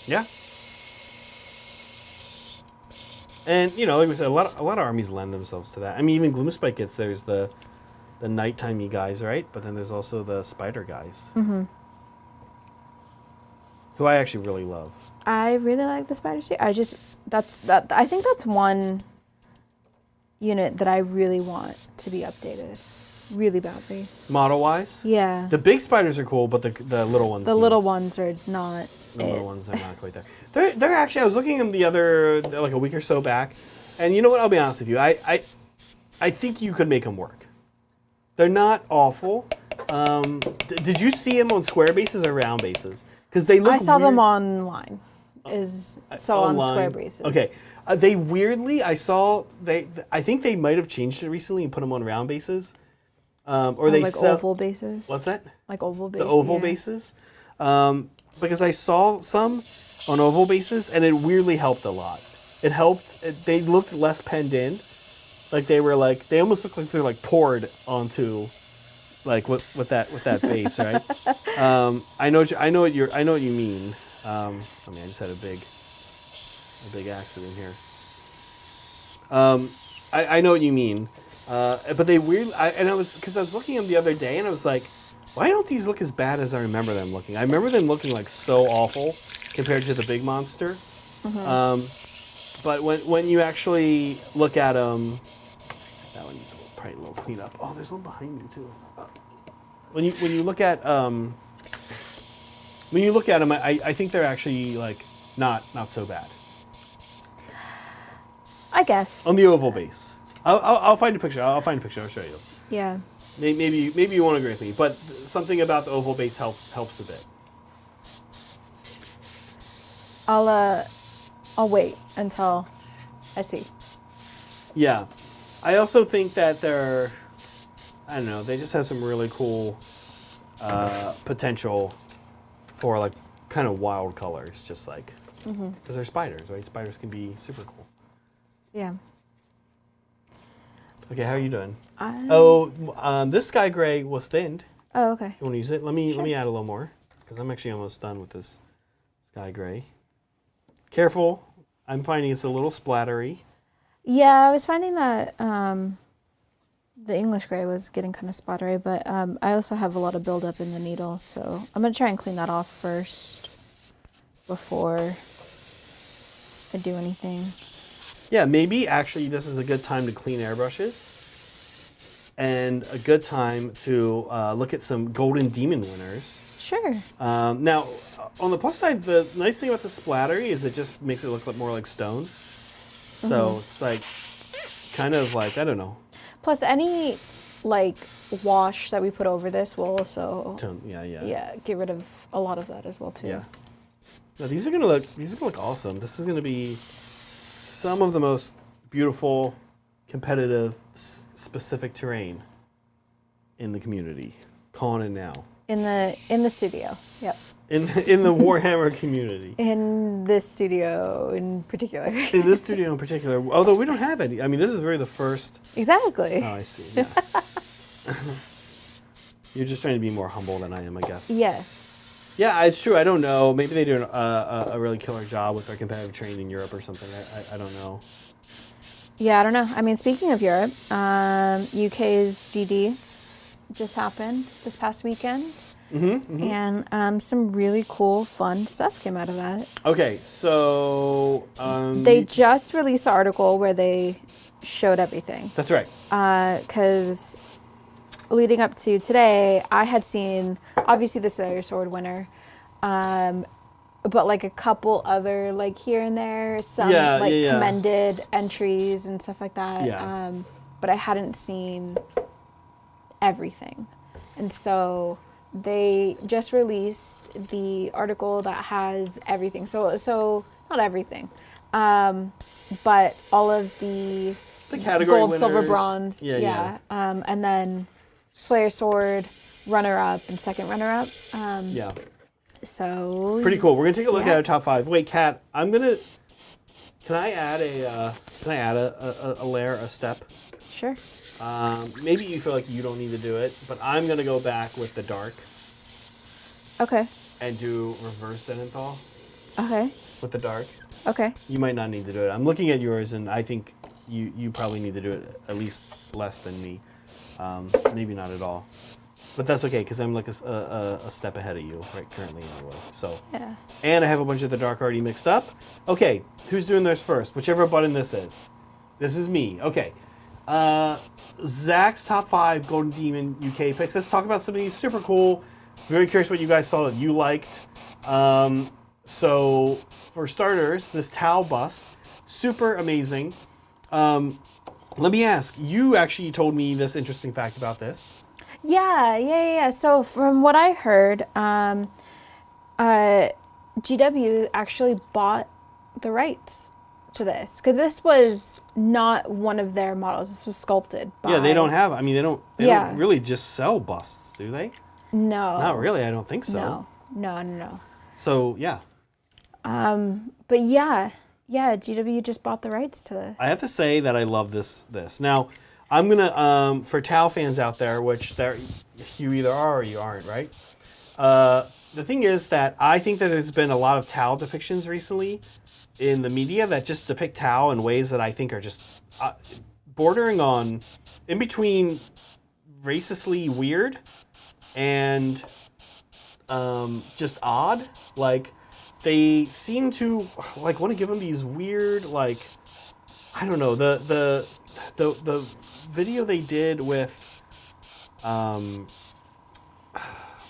Yeah. And you know, like we said, a lot of armies lend themselves to that. I mean, even Gloomspike gets there's the nighttimey guys, right? But then there's also the spider guys, who I actually really love. I really like the spider suit. I think that's one unit that I really want to be updated, really badly. Model wise, yeah. The big spiders are cool, but the little ones. The little ones are not. The little ones are not quite there. They're actually. I was looking at them like a week or so back, and you know what? I'll be honest with you. I think you could make them work. They're not awful. Did you see them on square bases or round bases? Because they look. I saw weird. them online. On square bases. Okay. They weirdly, I saw I think they might have changed it recently and put them on round bases. Or they like oval bases. What's that? Like oval bases. The oval bases. Because I saw some on oval bases and it weirdly helped a lot. It helped. They looked less penned in. Like they almost looked like they were like poured onto, like with that base, right? I know what you mean. I mean, I just had a big accident here. I know what you mean. But they I was looking at them the other day and I was like, why don't these look as bad as I remember them looking? I remember them looking like so awful compared to the big monster. But when you actually look at them, that one needs probably a little cleanup. Oh, there's one behind me too. When you look at them, I think they're actually like not so bad. I guess. On the oval base, I'll find a picture. I'll show you. Yeah. Maybe you won't agree with me, but something about the oval base helps a bit. I'll wait until I see. Yeah, I also think that I don't know, they just have some really cool potential for like kind of wild colors, just like because they're spiders, right? Spiders can be super cool. Yeah. Okay, how are you doing? This sky gray was thinned. Oh, okay. You want to use it? Let me add a little more because I'm actually almost done with this sky gray. Careful, I'm finding it's a little splattery. Yeah, I was finding that the English gray was getting kind of splattery, but I also have a lot of buildup in the needle, so I'm going to try and clean that off first before I do anything. Yeah, maybe actually this is a good time to clean airbrushes and a good time to look at some Golden Demon winners. Sure. Now, on the plus side, the nice thing about the splattery is it just makes it look more like stone. So it's like kind of like, I don't know. Plus any like wash that we put over this will also get rid of a lot of that as well too. Yeah. Now these are gonna look awesome. This is gonna be some of the most beautiful, competitive, specific terrain in the community. Calling it now. In the studio. Yep. In the Warhammer community. In this studio in particular. In this studio in particular, although we don't have any. I mean, this is really the first. Exactly. Oh, I see. Yeah. You're just trying to be more humble than I am, I guess. Yes. Yeah, it's true. I don't know. Maybe they do a really killer job with their competitive training in Europe or something. I don't know. Yeah, I don't know. I mean, speaking of Europe, UK's GD just happened this past weekend. And some really cool, fun stuff came out of that. Okay, so... they just released an article where they showed everything. That's right. Because leading up to today, I had seen, obviously, the Slayer Sword winner. but like a couple other like here and there, some commended entries and stuff like that. Yeah. But I hadn't seen everything. And so they just released the article that has everything. So not everything, but all of the category gold, winners. silver, bronze. And then Slayer Sword, runner-up, and second runner-up. So pretty cool. We're gonna take a look at our top 5. Wait, Kat, can I add a layer, a step? Sure. Maybe you feel like you don't need to do it, but I'm gonna go back with the dark. Okay. And do reverse Zenithal. Okay. With the dark. Okay. You might not need to do it. I'm looking at yours, and I think you probably need to do it at least less than me. Maybe not at all. But that's okay, because I'm like a step ahead of you right currently anyway. So. Yeah. And I have a bunch of the dark already mixed up. Okay, who's doing theirs first? Whichever button this is. This is me. Okay. Zach's top 5 Golden Demon UK picks. Let's talk about some of these. Super cool. Very curious what you guys saw that you liked. So for starters, this Tau bust, super amazing. Let me ask, you actually told me this interesting fact about this. Yeah. So from what I heard, GW actually bought the rights to this, because this was not one of their models. This was sculpted by... Yeah, they don't really just sell busts, do they? No. Not really, I don't think so. No. So, yeah. But yeah, GW just bought the rights to this. I have to say that I love this. Now, I'm going to, for Tau fans out there, which you either are or you aren't, right? The thing is that I think that there's been a lot of Tau depictions recently in the media that just depict Tau in ways that I think are just bordering on, in between racistly weird and just odd. Like, they seem to want to give them these weird, like, I don't know, the video they did with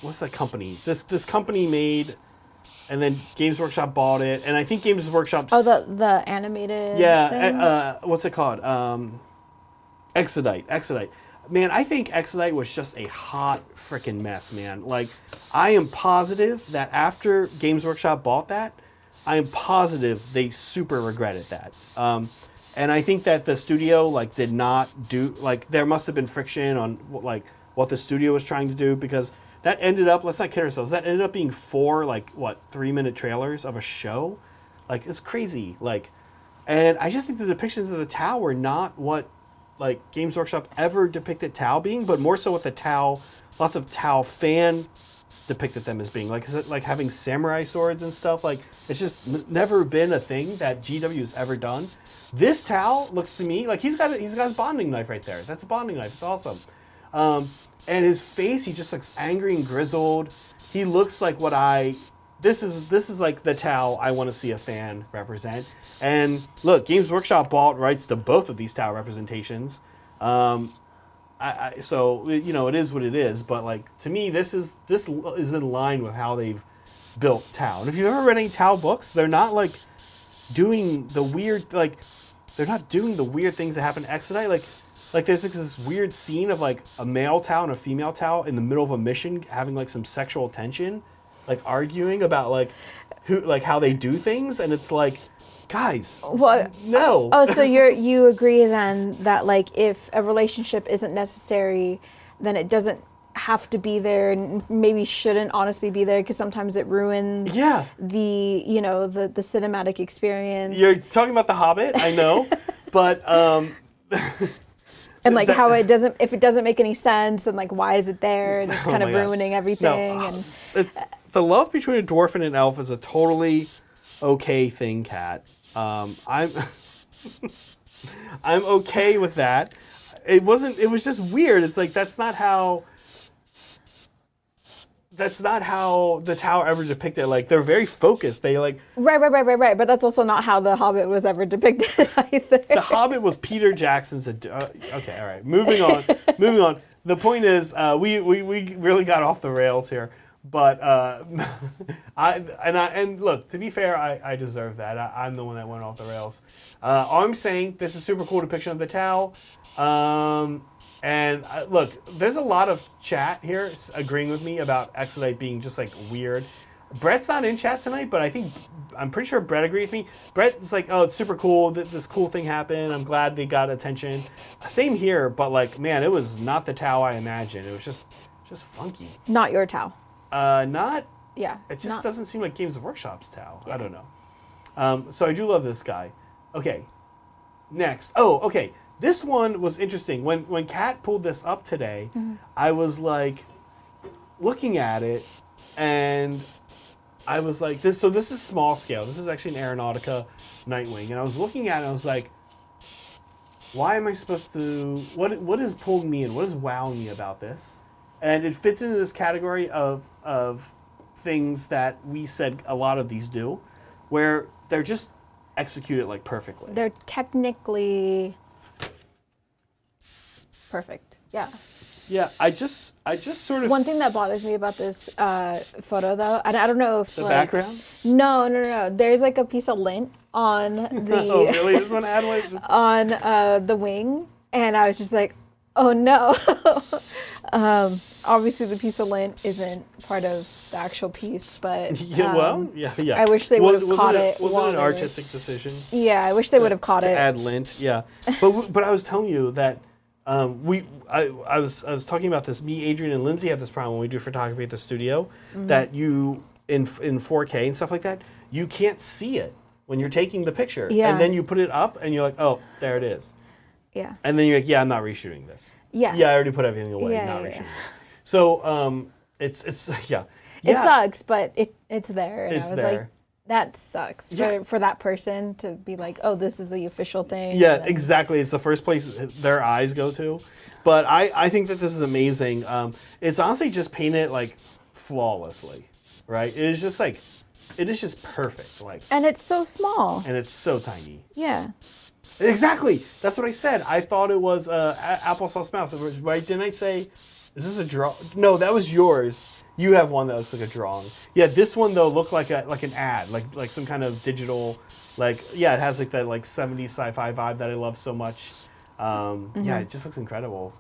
what's that company? This company made, and then Games Workshop bought it, and I think Games Workshop. Oh, the animated. Yeah, what's it called? Exodite. Man, I think Exodite was just a hot freaking mess, man. Like, I am positive that after Games Workshop bought that, I am positive they super regretted that. And I think that the studio did not do, there must have been friction on what the studio was trying to do, because that ended up, let's not kid ourselves, that ended up being 4 3-minute trailers of a show. It's crazy. And I just think the depictions of the Tau were not what Games Workshop ever depicted Tau being, but more so what the Tau, lots of Tau fans depicted them as being. Having samurai swords and stuff. It's just never been a thing that GW has ever done. This Tau looks to me like he's got his bonding knife right there. That's a bonding knife. It's awesome. And his face, he just looks angry and grizzled. He looks like this is like the Tau I want to see a fan represent. And look, Games Workshop bought rights to both of these Tau representations. So it is what it is. But to me, this is in line with how they've built Tau. And if you've ever read any Tau books, they're not doing the weird they're not doing the weird things that happen to Exodite. There's this weird scene of a male Tau and a female Tau in the middle of a mission having some sexual tension. Arguing about how they do things, and it's guys, no. Oh, so you agree then that if a relationship isn't necessary, then it doesn't have to be there, and maybe shouldn't honestly be there, because sometimes it ruins the cinematic experience. You're talking about The Hobbit, I know, but and how it doesn't, if it doesn't make any sense, then why is it there? And it's kind of ruining everything. No, and the love between a dwarf and an elf is a totally okay thing, Kat. I'm I'm okay with that. It was just weird. It's that's not how the Tau ever depicted. They're very focused. They Right. But that's also not how The Hobbit was ever depicted either. The Hobbit was Peter Jackson's. Okay, all right. Moving on. The point is, we really got off the rails here. But and look, to be fair, I deserve that. I'm the one that went off the rails. All I'm saying, this is super cool depiction of the towel. Look, there's a lot of chat here agreeing with me about Exodite being just like weird. Brett's not in chat tonight, but I'm pretty sure Brett agreed with me. Brett's like, oh, it's super cool. This cool thing happened. I'm glad they got attention. Same here, but like, man, it was not the towel I imagined. It was just funky. Not your towel. Not. Yeah. It just doesn't seem like Games Workshop's towel. Yeah. I don't know. So I do love this guy. Okay. Next. Oh, okay. This one was interesting. When Kat pulled this up today, I was like looking at it, and I was like, this is small scale. This is actually an Aeronautica Nightwing. And I was looking at it, and I was like, why am I supposed to, what is pulling me in? What is wowing me about this? And it fits into this category of things that we said a lot of these do, where they're just executed like perfectly. They're technically perfect. Yeah. Yeah, I just sort of... One thing that bothers me about this photo, though, and I don't know if... The background? No. There's like a piece of lint on the... Oh, really? This one had like... on the wing, and I was just like, oh, no. Obviously, the piece of lint isn't part of the actual piece, but... yeah. I wish they would have caught it. Was it an artistic decision? Yeah, I wish they would have caught it. To add lint, yeah. But I was telling you that... I was talking about this. Me, Adrian, and Lindsay had this problem when we do photography at the studio. That you in 4K and stuff like that, you can't see it when you're taking the picture. Yeah. And then you put it up, and you're like, oh, there it is. Yeah. And then you're like, yeah, I'm not reshooting this. Yeah. Yeah, I already put everything away. Not reshooting. So it's yeah. It sucks, but it's there. And It's I was there. like, that sucks for that person to be like, oh, this is the official thing. Yeah, exactly. It's the first place their eyes go to. But I think that this is amazing. It's honestly just painted like flawlessly, right? It is just perfect. Like, and it's so small. And it's so tiny. Yeah. Exactly. That's what I said. I thought it was applesauce mouth. Right? Didn't I say, is this a draw? No, that was yours. You have one that looks like a drawing. Yeah, this one though looked like an ad, like some kind of digital, it has like that like 70s sci-fi vibe that I love so much. Yeah, it just looks incredible.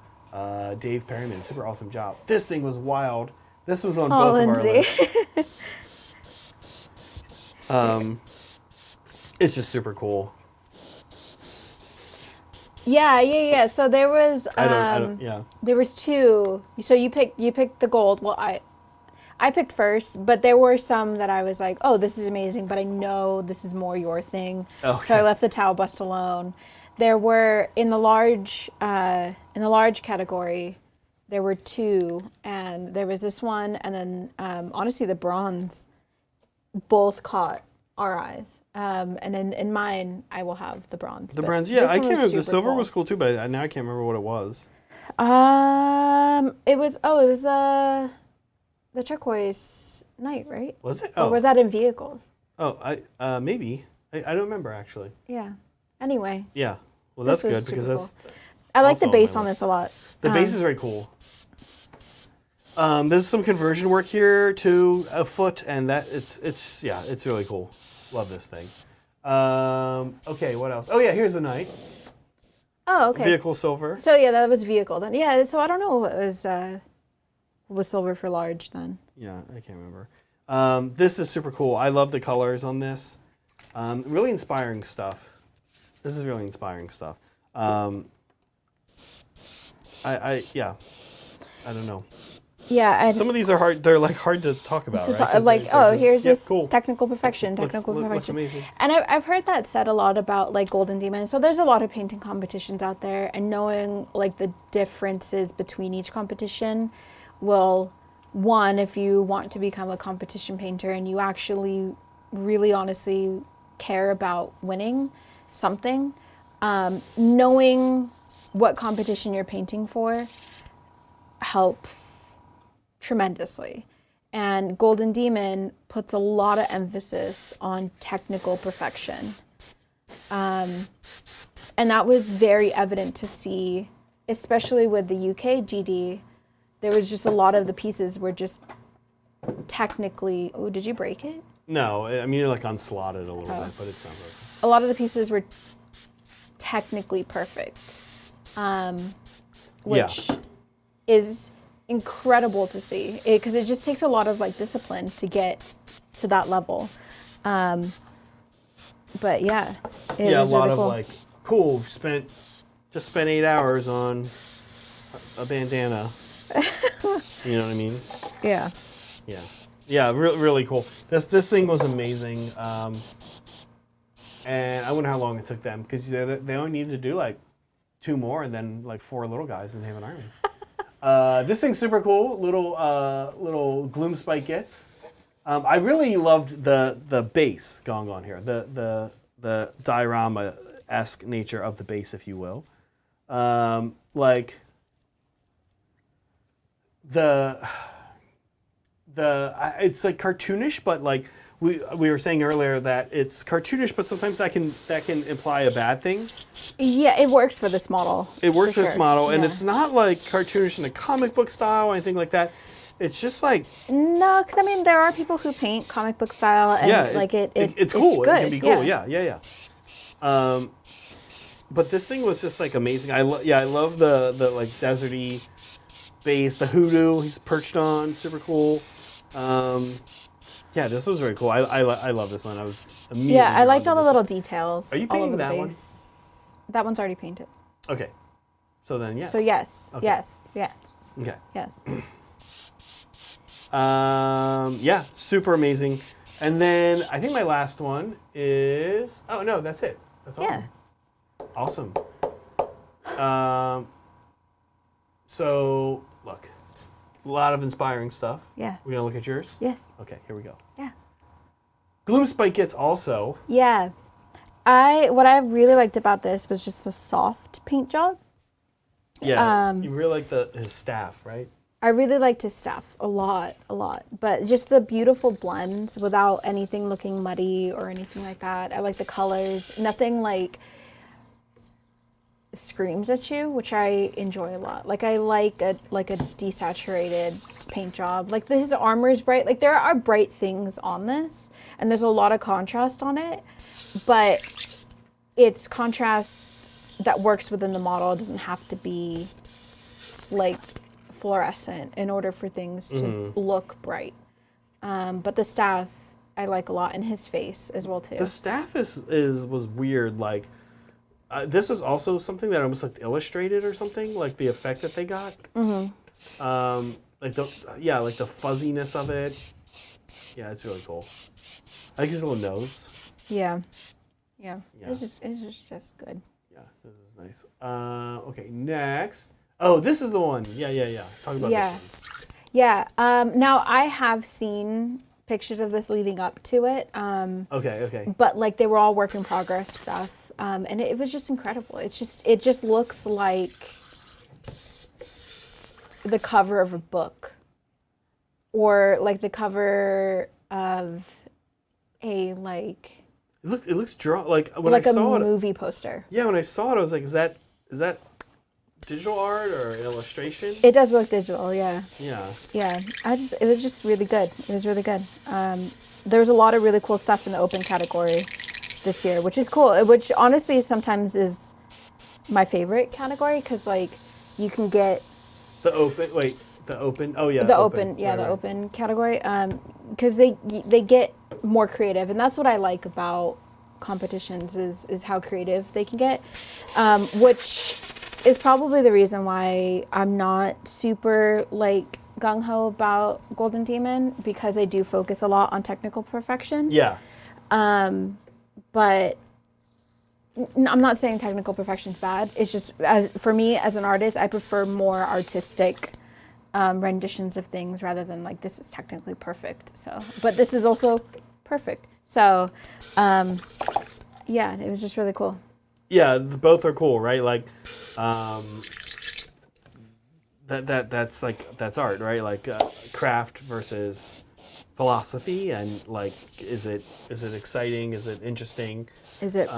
Dave Perryman, super awesome job. This thing was wild. This was on both Lindsay. of our lists. It's just super cool. Yeah. So there was there was two. So you picked the gold. Well, I picked first, but there were some that I was like, oh, this is amazing, but I know this is more your thing. Okay. So I left the towel bust alone. There were in the large category, there were two, and there was this one, and then honestly the bronze both caught our eyes. And in mine, I will have the bronze. The bronze, yeah, I can't remember. The silver was cool too, but now I can't remember what it was. It was the turquoise night, right? Was it? Or was that in vehicles? Oh, maybe. I don't remember actually. Yeah. Anyway. Yeah. Well, that's good because that's. Cool. I like the base on this a lot. The base is very cool. There's some conversion work here to a foot, and that it's really cool. Love this thing. Okay, what else? Oh yeah, here's the night. Oh, okay. Vehicle silver. So yeah, that was vehicle then. Yeah, so I don't know if it was silver for large then. Yeah, I can't remember. This is super cool. I love the colors on this. Really inspiring stuff. This is really inspiring stuff. I don't know. Yeah, some of these are hard. They're like hard to talk about, right? Here's this cool. technical perfection. Looks amazing. And I've heard that said a lot about like Golden Demon. So there's a lot of painting competitions out there, and knowing like the differences between each competition will, one, if you want to become a competition painter and you actually really honestly care about winning something, knowing what competition you're painting for helps tremendously. And Golden Demon puts a lot of emphasis on technical perfection. And that was very evident to see, especially with the UK GD. There was just a lot of the pieces were just technically. Oh, did you break it? No, I mean, like unslotted a little bit, but it's not broken. A lot of the pieces were technically perfect, which is incredible to see, because it just takes a lot of like discipline to get to that level. But yeah, it was a lot really of cool. like, cool. Just spent 8 hours on a bandana. You know what I mean? Yeah. Yeah. Really cool. This thing was amazing. And I wonder how long it took them, because they only needed to do like 2 more and then like 4 little guys and they have an army. This thing's super cool. Little gloom spike gets. I really loved the base going on here. The diorama-esque nature of the base, if you will. Like it's like cartoonish, but like we were saying earlier that it's cartoonish, but sometimes that can imply a bad thing. Yeah, it works for this model. It works for this model, and Yeah. it's not like cartoonish in a comic book style or anything like that. It's just like, No, because I mean there are people who paint comic book style, and it's cool. Good. It can be cool. Yeah. But this thing was just like amazing. I love the like deserty base, the hoodoo he's perched on, super cool. Yeah, this was very cool. I love this one. I was immediately. Yeah, I liked drawn all to the this. little details. Are you all painting over the that one? base. That one's already painted. Okay, so then yes. So yes, Okay. yes. Okay. Yes. Yeah, super amazing. And then I think my last one is. Oh no, that's it. That's all. Yeah. Awesome. So look, a lot of inspiring stuff. Yeah. We're gonna look at yours. Yes. Okay, here we go. Yeah. Gloom Spike gets also. Yeah. What I really liked about this was just the soft paint job. Yeah, you really like his staff, right? I really liked his staff a lot. But just the beautiful blends without anything looking muddy or anything like that. I like the colors. Nothing like screams at you, which I enjoy a lot. Like I like a desaturated paint job. Like his armor is bright. Like there are bright things on this, and there's a lot of contrast on it, but it's contrast that works within the model. It doesn't have to be like fluorescent in order for things to look bright. But the staff I like a lot, and his face as well too. The staff was weird. Like this was also something that almost looked illustrated or something. Like the effect that they got. Like the fuzziness of it. Yeah, it's really cool. I like his little nose. Yeah. It's just good. Yeah, this is nice. Okay, next. Oh, this is the one. Yeah. Talk about this one. Yeah. Now I have seen pictures of this leading up to it. Okay. But like they were all work in progress stuff, and it was just incredible. It just looks like the cover of a book, or like the cover of a like. It looks drawn like when like I saw a it. movie poster. Yeah, when I saw it, I was like, is that digital art or an illustration? It does look digital, yeah. Yeah. Yeah, it was just really good. It was really good. There was a lot of really cool stuff in the open category this year, which is cool. Which honestly sometimes is my favorite category, because like you can get The open. Wait, the open. Oh yeah. the open category, because they get more creative, and that's what I like about competitions is how creative they can get, which is probably the reason why I'm not super like gung-ho about Golden Demon, because I do focus a lot on technical perfection. Yeah. But I'm not saying technical perfection's bad. It's just, for me as an artist, I prefer more artistic renditions of things rather than like this is technically perfect. So, but this is also perfect. So, yeah, it was just really cool. Yeah, both are cool, right? Like, that's art, right? Like craft versus philosophy, and like, is it exciting? Is it interesting? Is it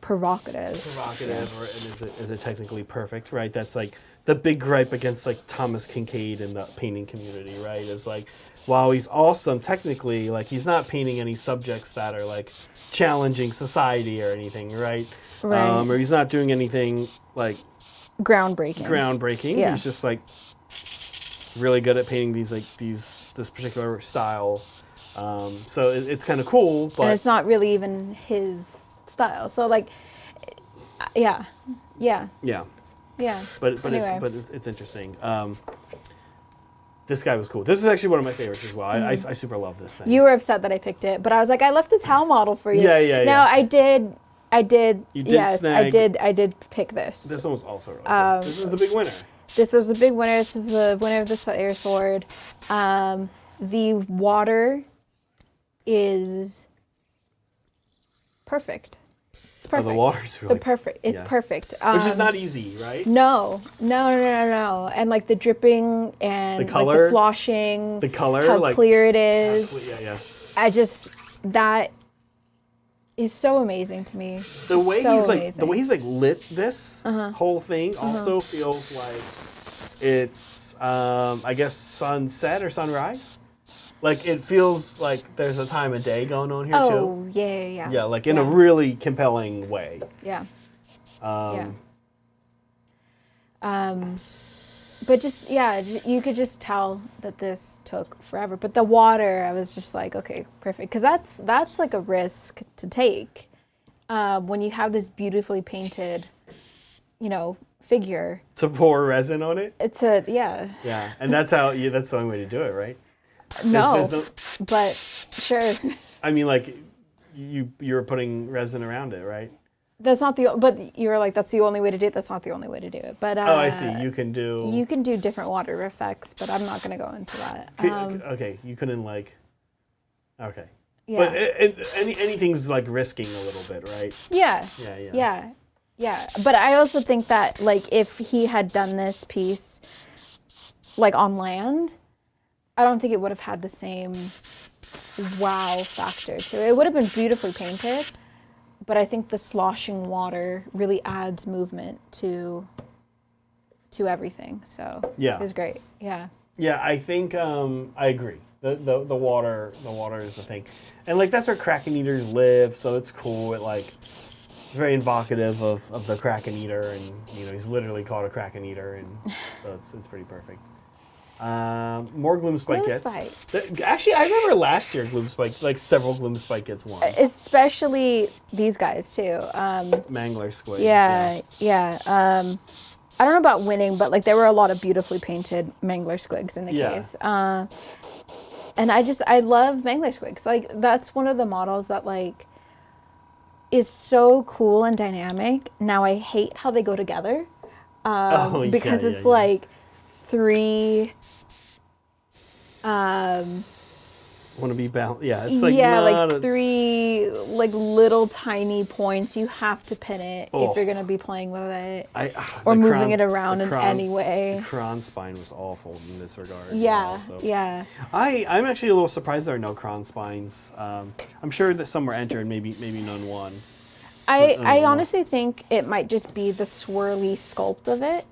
provocative? Provocative, or and is it technically perfect? Right? That's like the big gripe against like Thomas Kincaid in the painting community, right? Is like, while he's awesome technically, like he's not painting any subjects that are like challenging society or anything, right? Right. Or he's not doing anything like groundbreaking. Yeah. He's just like really good at painting this particular style. So it's kind of cool, but and it's not really even his style. So like, yeah. But anyway. it's interesting. This guy was cool. This is actually one of my favorites as well. I super love this thing. You were upset that I picked it, but I was like, I left a towel model for you. Yeah. No, I did. You did yes, snag. I did pick this. This one was also really good. This is the big winner. This was the big winner. This is the winner of the Slayer Sword. The water is perfect. It's perfect. Oh, the water's really It's perfect. Which is not easy, right? No. And like the dripping and the color, like the sloshing, the color, how like, clear it is. Yeah. That is so amazing to me. The way so he's like lit this whole thing also feels like it's I guess sunset or sunrise. Like it feels like there's a time of day going on here too. Oh yeah. Yeah, like in a really compelling way. Yeah. But just you could just tell that this took forever. But the water, I was just like, okay, perfect, because that's like a risk to take when you have this beautifully painted, figure. To pour resin on it. Yeah, and that's how that's the only way to do it, right? No, but sure. I mean, like you're putting resin around it, right? But you were like, that's the only way to do it. That's not the only way to do it. But I see. You can do different water effects, but I'm not going to go into that. Okay, you couldn't like. Okay. Yeah. But anything's like risking a little bit, right? Yeah. But I also think that like if he had done this piece like on land, I don't think it would have had the same wow factor to it. It would have been beautifully painted. But I think the sloshing water really adds movement to everything. So it was great. Yeah. Yeah, I think I agree. The water is the thing, and like that's where Kraken eaters live. So it's cool. It's very evocative of the Kraken eater, and he's literally called a Kraken eater, and so it's pretty perfect. More Gloomspike gets. Actually, I remember last year Gloomspike, like several Gloomspike gets won. Especially these guys too. Mangler squids. Yeah. I don't know about winning, but like there were a lot of beautifully painted Mangler squigs in the case. And I love Mangler squigs. Like that's one of the models that like is so cool and dynamic. Now I hate how they go together. Because it's like three want to be balanced. Yeah, it's like like three like little tiny points. You have to pin it if you're gonna be playing with it or moving it around in any way. The Kron spine was awful in this regard. Yeah, yeah. I'm actually a little surprised there are no Kron spines. I'm sure that some were entered, maybe none won. I honestly think it might just be the swirly sculpt of it.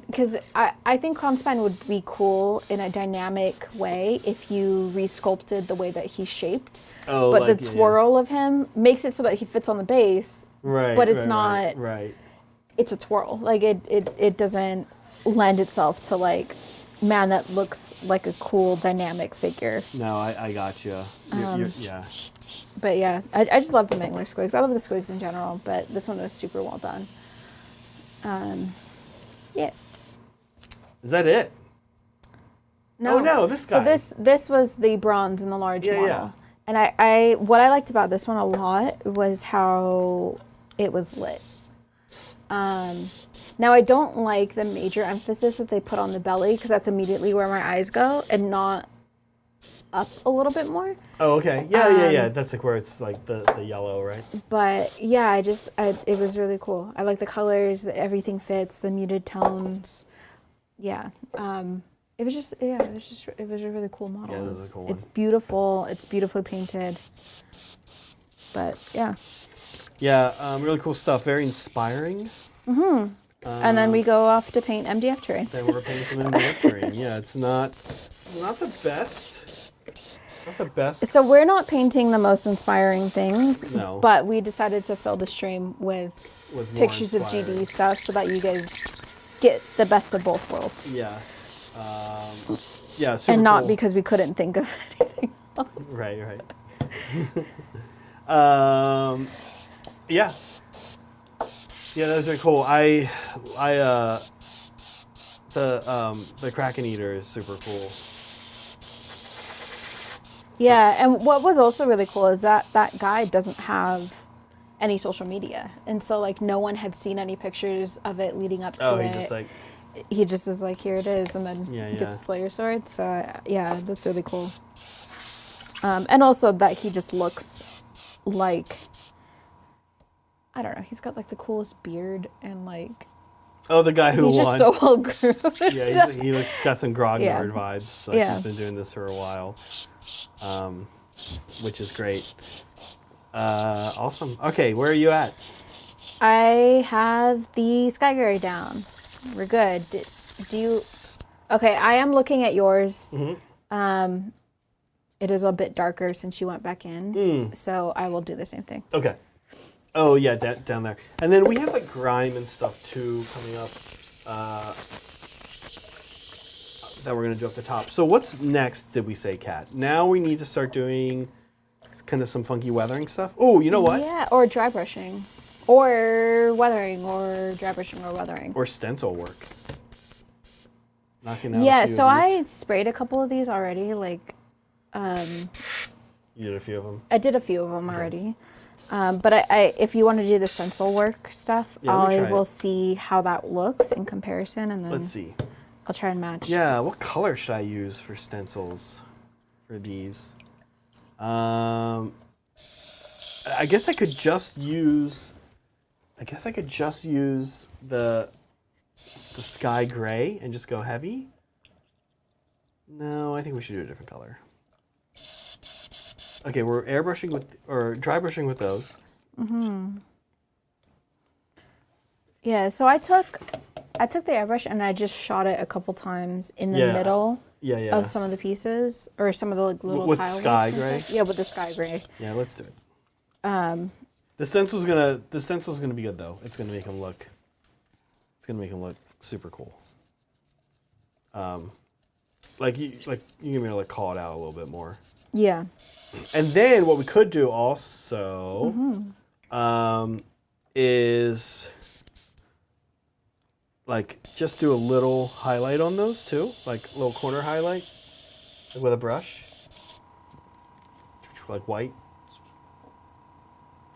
Because I think Kronspine would be cool in a dynamic way if you resculpted the way that he's shaped. But like, the twirl of him makes it so that he fits on the base. Right. But it's not. Right. It's a twirl. Like it doesn't lend itself to like, man, that looks like a cool dynamic figure. No, I got you. Yeah. But yeah, I just love the Mangler squigs. I love the squigs in general, but this one was super well done. Yeah. Is that it? No. Oh no, this guy. So this was the bronze and the large model. Yeah. And I what I liked about this one a lot was how it was lit. Now I don't like the major emphasis that they put on the belly because that's immediately where my eyes go and not up a little bit more. Oh, okay. Yeah. That's like where it's like the yellow, right? But yeah, it was really cool. I like the colors, everything fits, the muted tones. Yeah. It was a really cool model. Yeah, it was a cool one. It's beautiful. It's beautifully painted. But yeah. Yeah, really cool stuff. Very inspiring. And then we go off to paint MDF Turing. Then we're painting some MDF Turing. Yeah, it's not the best. Not the best. So we're not painting the most inspiring things. No. But we decided to fill the stream with more pictures of inspiring. GD stuff so that you guys get the best of both worlds. Yeah. Yeah, super And not cool. because we couldn't think of anything else. Right. Yeah. Yeah, those are cool. The Kraken Eater is super cool. Yeah, and what was also really cool is that guy doesn't have any social media. And so, like, no one had seen any pictures of it leading up to it. He just is like, here it is, and then gets the Slayer sword. So, yeah, that's really cool. And also that he just looks like, I don't know, he's got, like, the coolest beard and, like... Oh, the guy who won. He's just so well groomed. Yeah, he looks got some grognard vibes. Like he's been doing this for a while, which is great. Awesome. Okay, where are you at? I have the Sky Gray down. We're good. Do you... Okay, I am looking at yours. Mm-hmm. It is a bit darker since you went back in, so I will do the same thing. Okay. Oh, yeah, down there. And then we have, like, grime and stuff, too, coming up that we're going to do up the top. So what's next, did we say, Kat? Now we need to start doing kind of some funky weathering stuff. Oh, you know what? Yeah, or dry brushing. Or weathering, or dry brushing, or weathering. Or stencil work. Knocking out Yeah, a few so of these. I sprayed a couple of these already, like... You did a few of them? I did a few of them already. But I if you want to do the stencil work stuff, I will see how that looks in comparison, and then Let's see. I'll try and match. Yeah, what color should I use for stencils for these? I guess I could just use the sky gray and just go heavy. No, I think we should do a different color. Okay, we're airbrushing or dry brushing with those. Mm-hmm. Yeah, so I took the airbrush and I just shot it a couple times in the middle of some of the pieces, or some of the, like, little with tile sky gray. Yeah, with the sky gray. Yeah, let's do it. The stencil's gonna be good though. It's gonna make him look super cool. Like you're gonna be able to, like, call it out a little bit more. Yeah. And then what we could do also is, like, just do a little highlight on those too, like a little corner highlight, like with a brush, like white.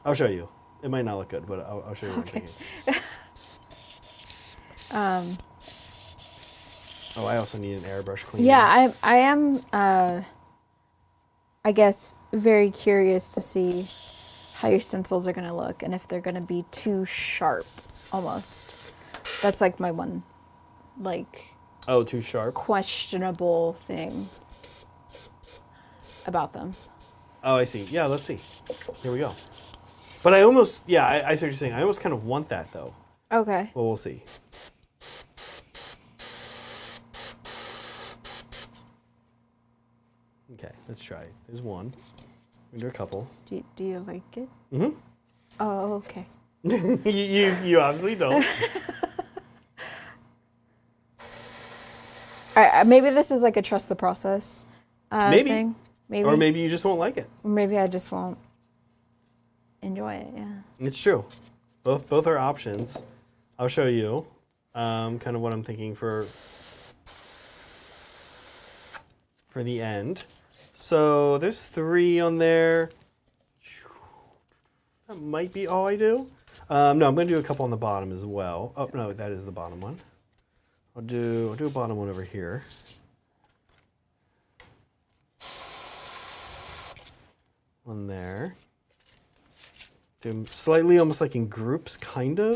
I'll show you. It might not look good, but I'll show you what I'm thinking. Oh, I also need an airbrush cleaner. Yeah, I am. I guess very curious to see how your stencils are going to look, and if they're going to be too sharp, almost. That's, like, my one, like... Oh, too sharp? Questionable thing about them. Oh, I see. Yeah, let's see. Here we go. But I almost... Yeah, I see what you're saying. I almost kind of want that, though. Okay. Well, we'll see. Okay, let's try it. There's one. We do a couple. Do you like it? Mm-hmm. Oh, okay. you obviously don't. Maybe this is like a trust the process Maybe. thing. Maybe. Or maybe you just won't like it. Maybe I just won't enjoy it, yeah. It's true. Both are options. I'll show you kind of what I'm thinking for the end. So there's 3 on there. That might be all I do. No, I'm going to do a couple on the bottom as well. Oh, no, that is the bottom one. I'll do a bottom one over here. One there. Do them slightly almost like in groups, kind of.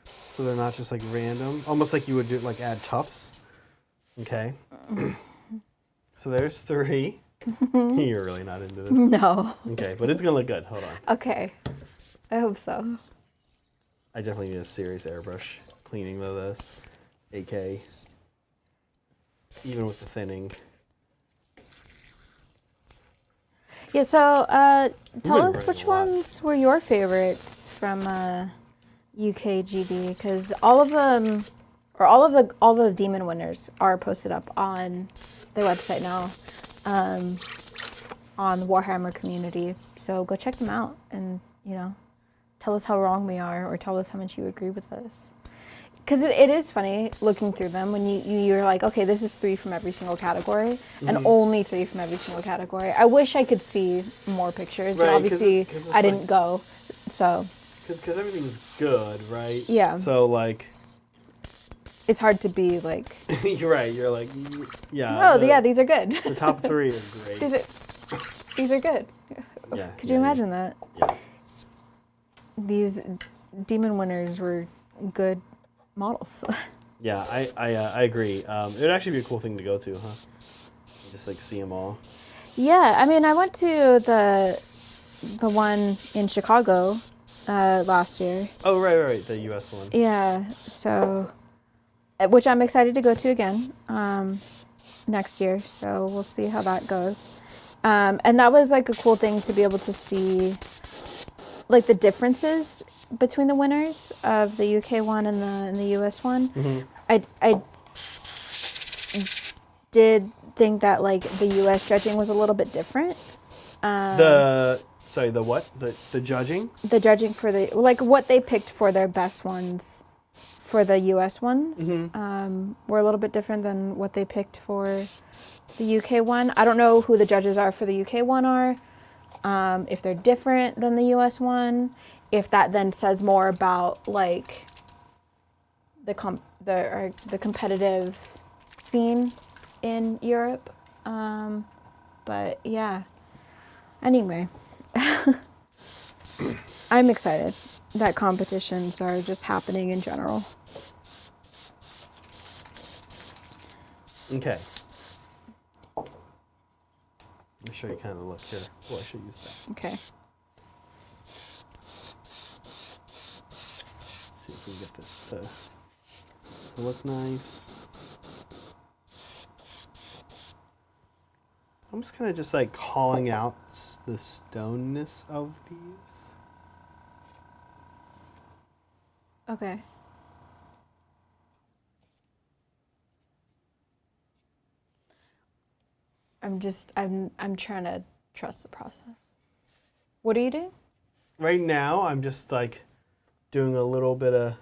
So they're not just like random. Almost like you would do, like, add tufts. Okay. So there's 3. You're really not into this. No. Okay, but it's going to look good. Hold on. Okay. I hope so. I definitely need a serious airbrush cleaning of this. AK. Even with the thinning. Yeah, so tell us which ones were your favorites from UKGD, because all of them, or all the demon winners are posted up on their website now, on the Warhammer community. So go check them out and, you know, tell us how wrong we are, or tell us how much you agree with us. Because it is funny looking through them when you're like, okay, this is 3 from every single category, and only 3 from every single category. I wish I could see more pictures, but obviously I didn't go, so. Because everything's good, right? Yeah. So, like. It's hard to be like. You're right. You're like, yeah. Oh, yeah, these are good. The top 3 are great. These are good. Yeah. Could you imagine that? Yeah. These demon winners were good models. Yeah, I agree. It would actually be a cool thing to go to, huh? Just like see them all. Yeah, I mean, I went to the one in Chicago last year. Oh, right, the U.S. one. Yeah, so, which I'm excited to go to again next year. So we'll see how that goes. And that was like a cool thing to be able to see, like the differences between the winners of the UK one and the US one. Mm-hmm. I did think that like the US judging was a little bit different. The what? The judging? The judging for the, like what they picked for their best ones for the US ones were a little bit different than what they picked for the UK one. I don't know who the judges are for the UK one are, if they're different than the US one. If that then says more about like the competitive scene in Europe, but yeah. Anyway, I'm excited that competitions are just happening in general. Okay. Let me show you kind of the look here. Oh, I should use that. Okay. See if we can get this to look nice. I'm just kind of just like calling out the stoneness of these. Okay. I'm trying to trust the process. What do you do? Right now, I'm just like doing a little bit of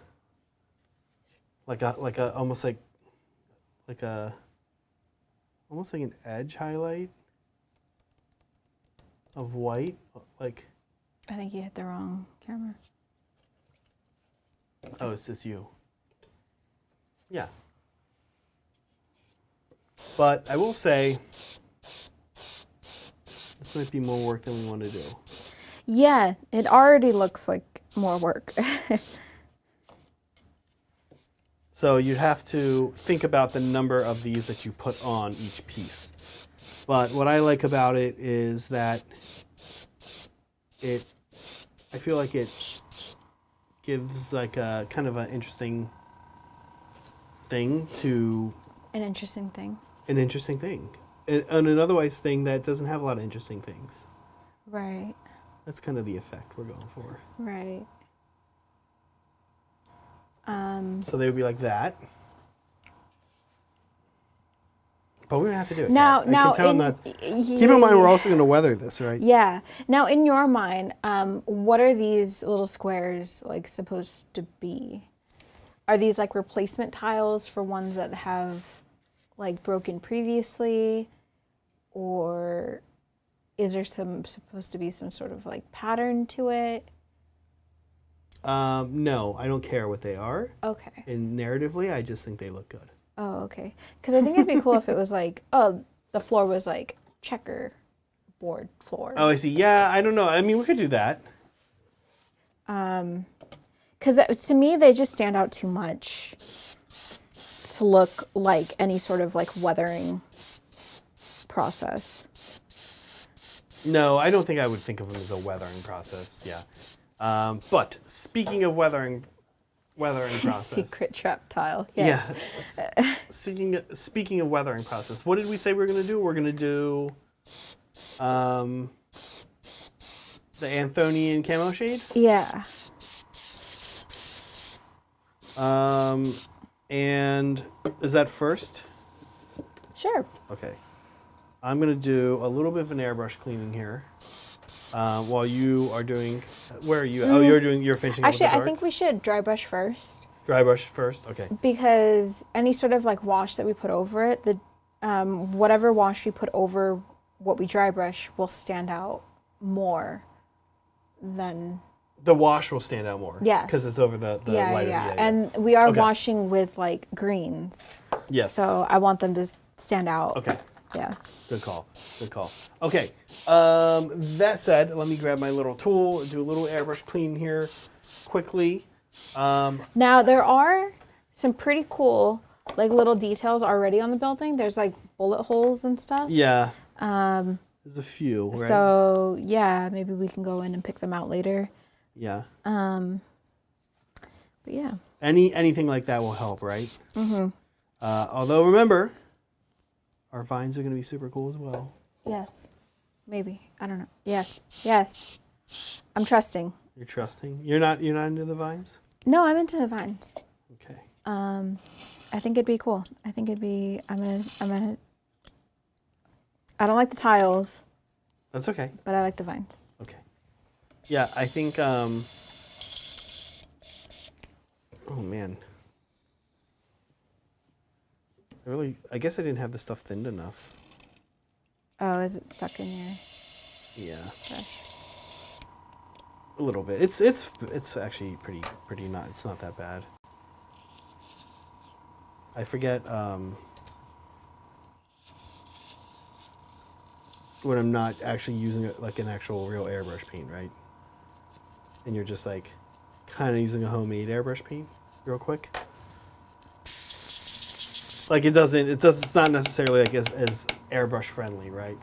almost like an edge highlight of white, like. I think you hit the wrong camera. Oh, it's just you. Yeah. But I will say, this might be more work than we want to do. Yeah, it already looks like more work. So you'd have to think about the number of these that you put on each piece. But what I like about it is that I feel like it gives like a kind of an interesting thing to... An interesting thing. An interesting thing. And an otherwise thing that doesn't have a lot of interesting things. Right. That's kind of the effect we're going for. Right. So they would be like that. But we don't have to do it. Now, keep in mind we're also going to weather this, right? Yeah. Now, in your mind, what are these little squares like supposed to be? Are these like replacement tiles for ones that have like broken previously, or is there supposed to be some sort of like pattern to it? No, I don't care what they are. Okay. And narratively, I just think they look good. Oh, okay. Because I think it'd be cool if it was like, oh, the floor was like checker board floor. Oh, I see. Yeah, I don't know. I mean, we could do that. Because to me, they just stand out too much to look like any sort of like weathering process. No, I don't think I would think of them as a weathering process. Yeah. But speaking of weathering, weathering process. Secret trap tile. Yes. Yeah. Speaking of weathering process, what did we say we were going to do? We're going to do the Anthonian camo shade. Yeah. And is that first? Sure. Okay. I'm going to do a little bit of an airbrush cleaning here. While you are doing, where are you? Oh, you're finishing up with the dark? Actually, I think we should dry brush first. Dry brush first? Okay. Because any sort of like wash that we put over it, whatever wash we put over what we dry brush will stand out more than... The wash will stand out more. Yes. Because it's over the lighter. Yeah. And we are washing with like greens. Yes. So I want them to stand out. Okay. Yeah. Good call. Okay. That said, let me grab my little tool and do a little airbrush clean here quickly. Now there are some pretty cool like little details already on the building. There's like bullet holes and stuff. Yeah. There's a few, right? So yeah, maybe we can go in and pick them out later. Yeah. But yeah. Anything like that will help, right? Mm-hmm. Although remember, our vines are going to be super cool as well. Yes. Maybe. I don't know. Yes. I'm trusting. You're trusting? You're not into the vines? No, I'm into the vines. Okay. I think it'd be cool. I don't like the tiles. That's okay. But I like the vines. Okay. Yeah, I think oh man. I guess I didn't have the stuff thinned enough. Oh, is it stuck in your... Yeah. brush? A little bit. It's actually pretty not. It's not that bad. I forget when I'm not actually using it like an actual real airbrush paint, right? And you're just like kind of using a homemade airbrush paint real quick. Like it's not necessarily like as airbrush friendly, right?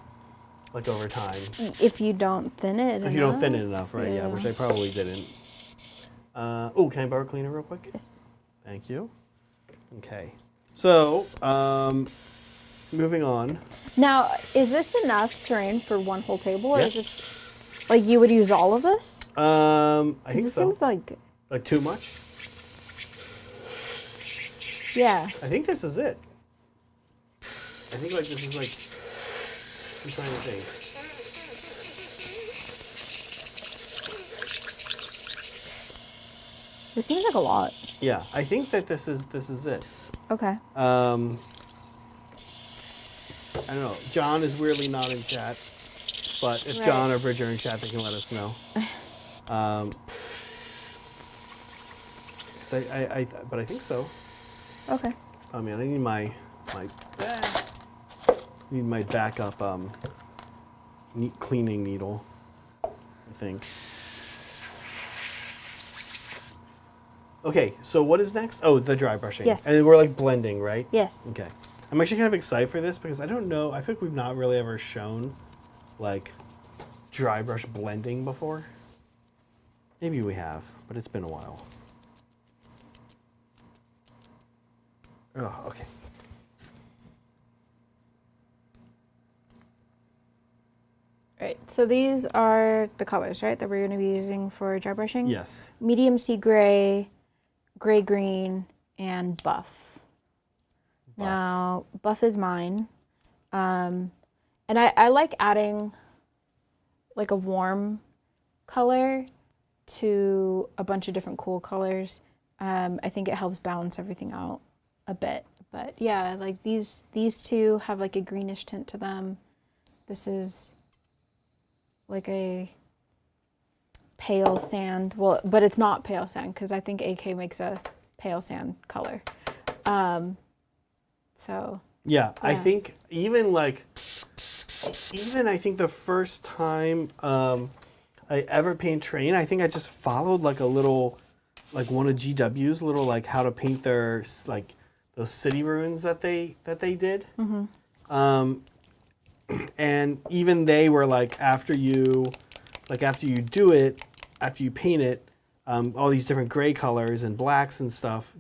Like over time. If you don't thin it enough. If you don't thin it enough, right? Yeah, which I probably didn't. Oh, can I borrow a cleaner real quick? Yes. Thank you. Okay. So, moving on. Now, is this enough terrain for one whole table, or Yeah. is this like you would use all of this? I think It so. seems like Too much? yeah. I think this is it. I think this is like, I'm trying to think. It seems like a lot. Yeah, I think that this is it. Okay. I don't know. John is weirdly not in chat, but if Right. John or Bridget are in chat, they can let us know. But I think so. Okay. I mean, I need my backup cleaning needle, I think. Okay, so what is next? Oh, the dry brushing. Yes. And we're like blending, right? Yes. Okay. I'm actually kind of excited for this because I don't know. I think we've not really ever shown like dry brush blending before. Maybe we have, but it's been a while. Oh, okay. Right. So these are the colors, right, that we're going to be using for dry brushing? Yes. Medium sea gray, gray green, and buff. Now, buff is mine. And I like adding like a warm color to a bunch of different cool colors. I think it helps balance everything out a bit. But yeah, like these two have like a greenish tint to them. This is like a pale sand. Well, but it's not pale sand because I think AK makes a pale sand color. So yeah, I think even I think the first time I ever paint terrain, I think I just followed like a little, like one of GW's little like how to paint their like those city ruins that they did. Mm-hmm. And even they were like after you do it, after you paint it, all these different gray colors and blacks and stuff,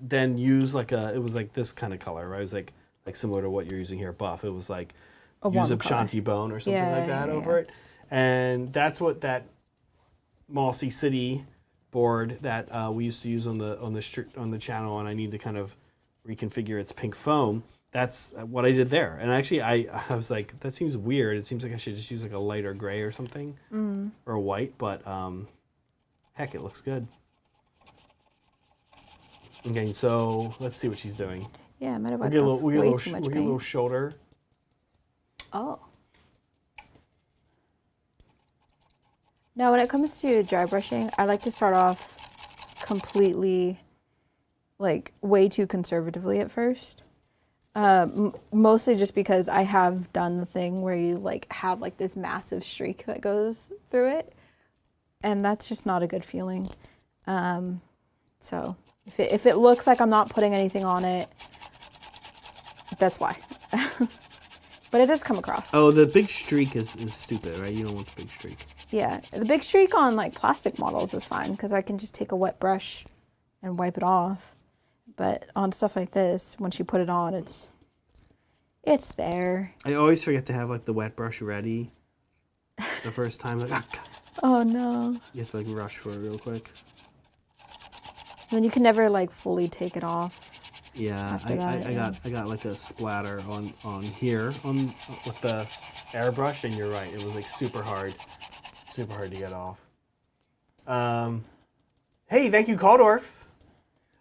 then use it was like this kind of color, right? It was like similar to what you're using here, buff. It was like use a Shanti bone or something like that over it. And that's what that Mossy City board that we used to use on the channel, and I need to kind of reconfigure its pink foam. That's what I did there. And actually, I was like, that seems weird. It seems like I should just use like a lighter gray or something, or a white. But heck, it looks good. Okay, so let's see what she's doing. Yeah, I might have wiped off way too much paint. We'll get a little shoulder. Oh. Now, when it comes to dry brushing, I like to start off completely, like, way too conservatively at first. Mostly just because I have done the thing where you, like, have, like, this massive streak that goes through it. And that's just not a good feeling. So, if it looks like I'm not putting anything on it, that's why. But it does come across. Oh, the big streak is stupid, right? You don't want the big streak. Yeah, the big streak on like plastic models is fine because I can just take a wet brush and wipe it off. But on stuff like this, once you put it on, it's there. I always forget to have like the wet brush ready the first time. Like, oh no! You have to like rush for it real quick. And then you can never like fully take it off. Yeah, I got like a splatter on here with the airbrush, and you're right. It was like super hard to get off. Hey, thank you, Caldorf.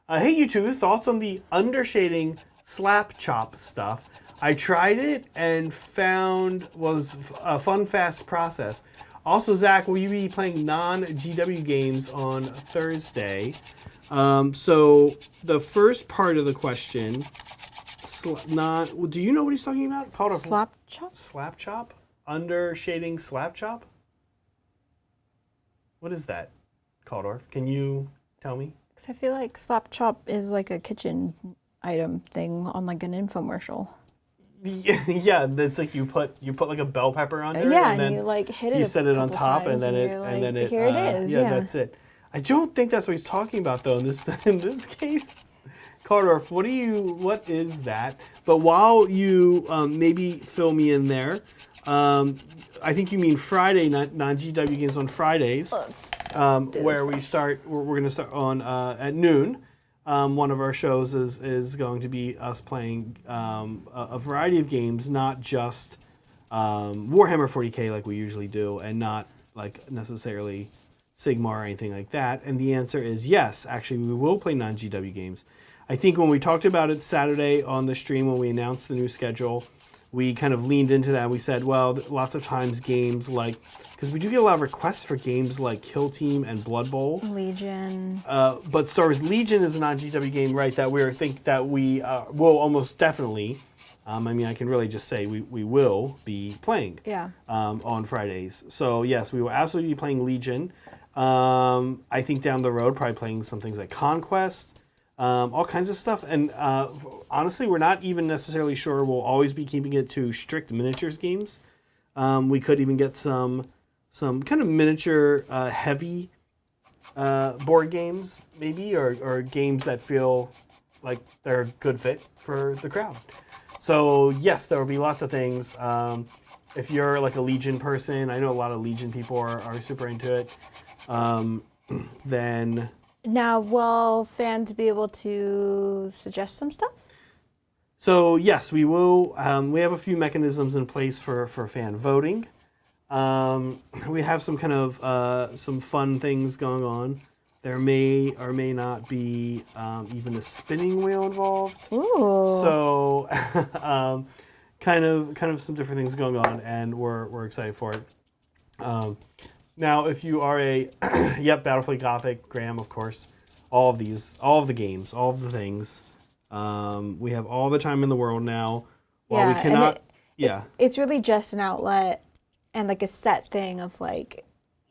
Hey, you two, thoughts on the undershading slap chop stuff? I tried it and found was a fun, fast process. Also, Zach, will you be playing non-GW games on Thursday? So the first part of the question, do you know what he's talking about? Slap chop? Slap chop? Undershading slap chop? What is that, Caldorf? Can you tell me? Because I feel like slap chop is like a kitchen item thing on like an infomercial. Yeah, it's like you put like a bell pepper under it, and then you like hit it. You set it on top, and then it here it is. Yeah, that's it. I don't think that's what he's talking about though in this case. Caldorf, what is that? But while you maybe fill me in there, I think you mean Friday, non-GW games on Fridays, where we're going to start on at noon. One of our shows is going to be us playing a variety of games, not just Warhammer 40K like we usually do, and not like necessarily Sigmar or anything like that. And the answer is yes, actually we will play non-GW games. I think when we talked about it Saturday on the stream when we announced the new schedule, we kind of leaned into that. We said, well, lots of times games like, because we do get a lot of requests for games like Kill Team and Blood Bowl. Legion. But Star Wars Legion is a non-GW game, right, that we will almost definitely, I mean, I can really just say we will be playing on Fridays. So yes, we will absolutely be playing Legion. I think down the road, probably playing some things like Conquest. All kinds of stuff, and honestly, we're not even necessarily sure we'll always be keeping it to strict miniatures games. We could even get some kind of miniature heavy board games, maybe, or games that feel like they're a good fit for the crowd. So yes, there will be lots of things. If you're like a Legion person, I know a lot of Legion people are super into it. Then. Now, will fans be able to suggest some stuff? So yes, we will. We have a few mechanisms in place for fan voting. We have some kind of some fun things going on. There may or may not be even a spinning wheel involved. Ooh. So kind of some different things going on, and we're excited for it. Now, if you are a Battlefleet Gothic, Graham, of course, all of the games, all of the things, we have all the time in the world now. While we cannot, it's really just an outlet and like a set thing of like,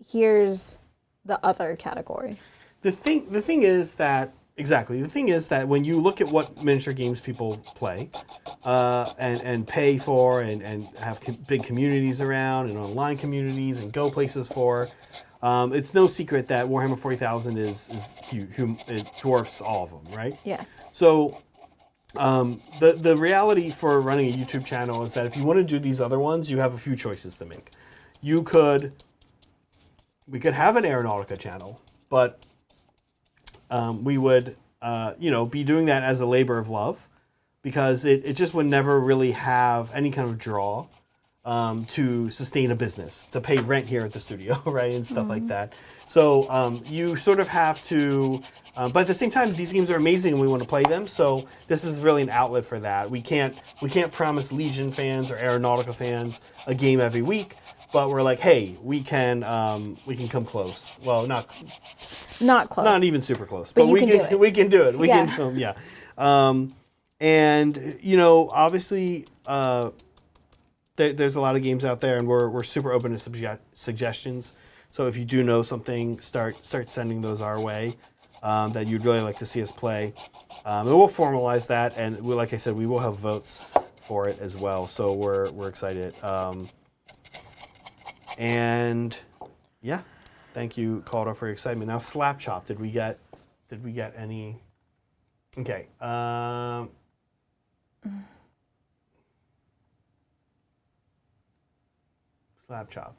here's the other category. The thing is that when you look at what miniature games people play and pay for and have big communities around and online communities and go places for, It's no secret that Warhammer 40,000 is huge. It dwarfs all of them, right? Yes. So the reality for running a YouTube channel is that if you want to do these other ones, you have a few choices to make. We could have an Aeronautica channel, but we would be doing that as a labor of love, because it just would never really have any kind of draw to sustain a business, to pay rent here at the studio, right, and stuff like that. So you sort of have to, but at the same time, these games are amazing and we want to play them. So this is really an outlet for that. We can't promise Legion fans or Aeronautica fans a game every week, but we're like, hey, we can come close. Well, not close, not even super close, but we can do it. We can do it. We can film, yeah. And obviously. There's a lot of games out there, and we're super open to suggestions. So if you do know something, start sending those our way that you'd really like to see us play. And we'll formalize that, and like I said, we will have votes for it as well. So we're excited. And yeah, thank you, Calder, for your excitement. Now, Slap Chop, did we get any? Okay. Slap Chop.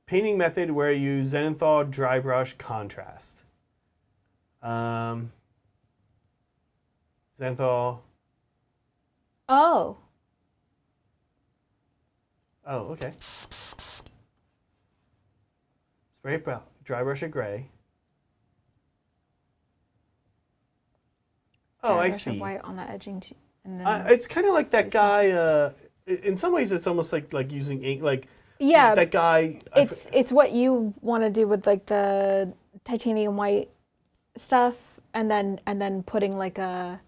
Painting method where you use Zenithal dry brush contrast. Zenithal. Oh. Oh, okay. Spray dry brush of gray. Oh, I see. White on the edging too, and then it's kind of like that guy. In some ways, it's almost like using ink, like. Yeah, that guy. It's what you want to do with like the titanium white stuff, and then putting like a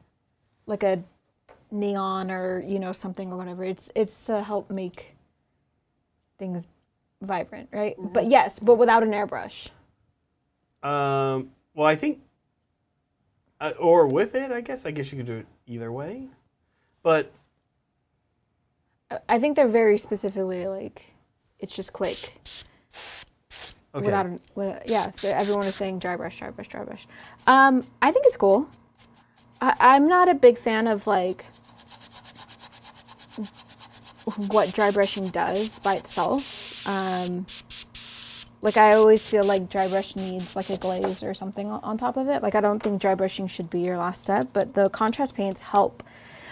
neon or something or whatever. It's to help make things vibrant, right? Mm-hmm. But yes, but without an airbrush. Well, I think, or with it, I guess you could do it either way, but I think they're very specifically like. It's just quick. Okay. Everyone is saying dry brush. I think it's cool. I'm not a big fan of like what dry brushing does by itself. Like I always feel like dry brush needs like a glaze or something on top of it. Like I don't think dry brushing should be your last step, but the contrast paints help.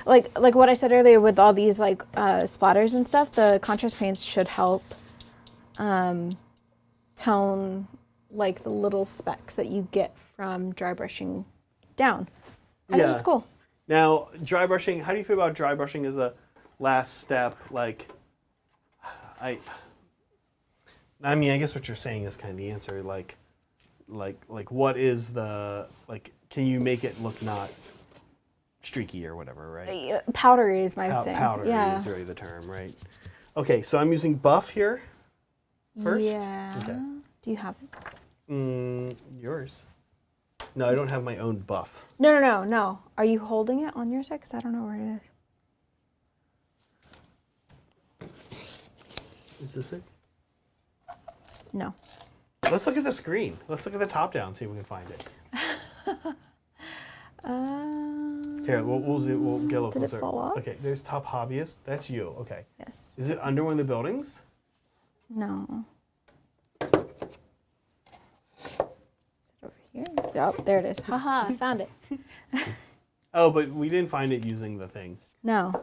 Like what I said earlier with all these like splatters and stuff, the contrast paints should help tone like the little specks that you get from dry brushing down. I think it's cool. Now, dry brushing, how do you feel about dry brushing as a last step? Like, I mean, I guess what you're saying is kind of the answer. Like what is the, like, can you make it look not streaky or whatever, right? Powdery is my thing. Powdery is really the term, right? Okay, so I'm using buff here first. Yeah. Okay. Do you have it? Yours. No, I don't have my own buff. No. Are you holding it on your side? Because I don't know where it is. Is this it? No. Let's look at the screen. Let's look at the top down, see if we can find it. Here, we'll get a little closer. Did it fall off? Okay, there's top hobbyist. That's you. Okay. Yes. Is it under one of the buildings? No. Is it over here? Oh, there it is. Haha, I found it. Oh, but we didn't find it using the thing. No.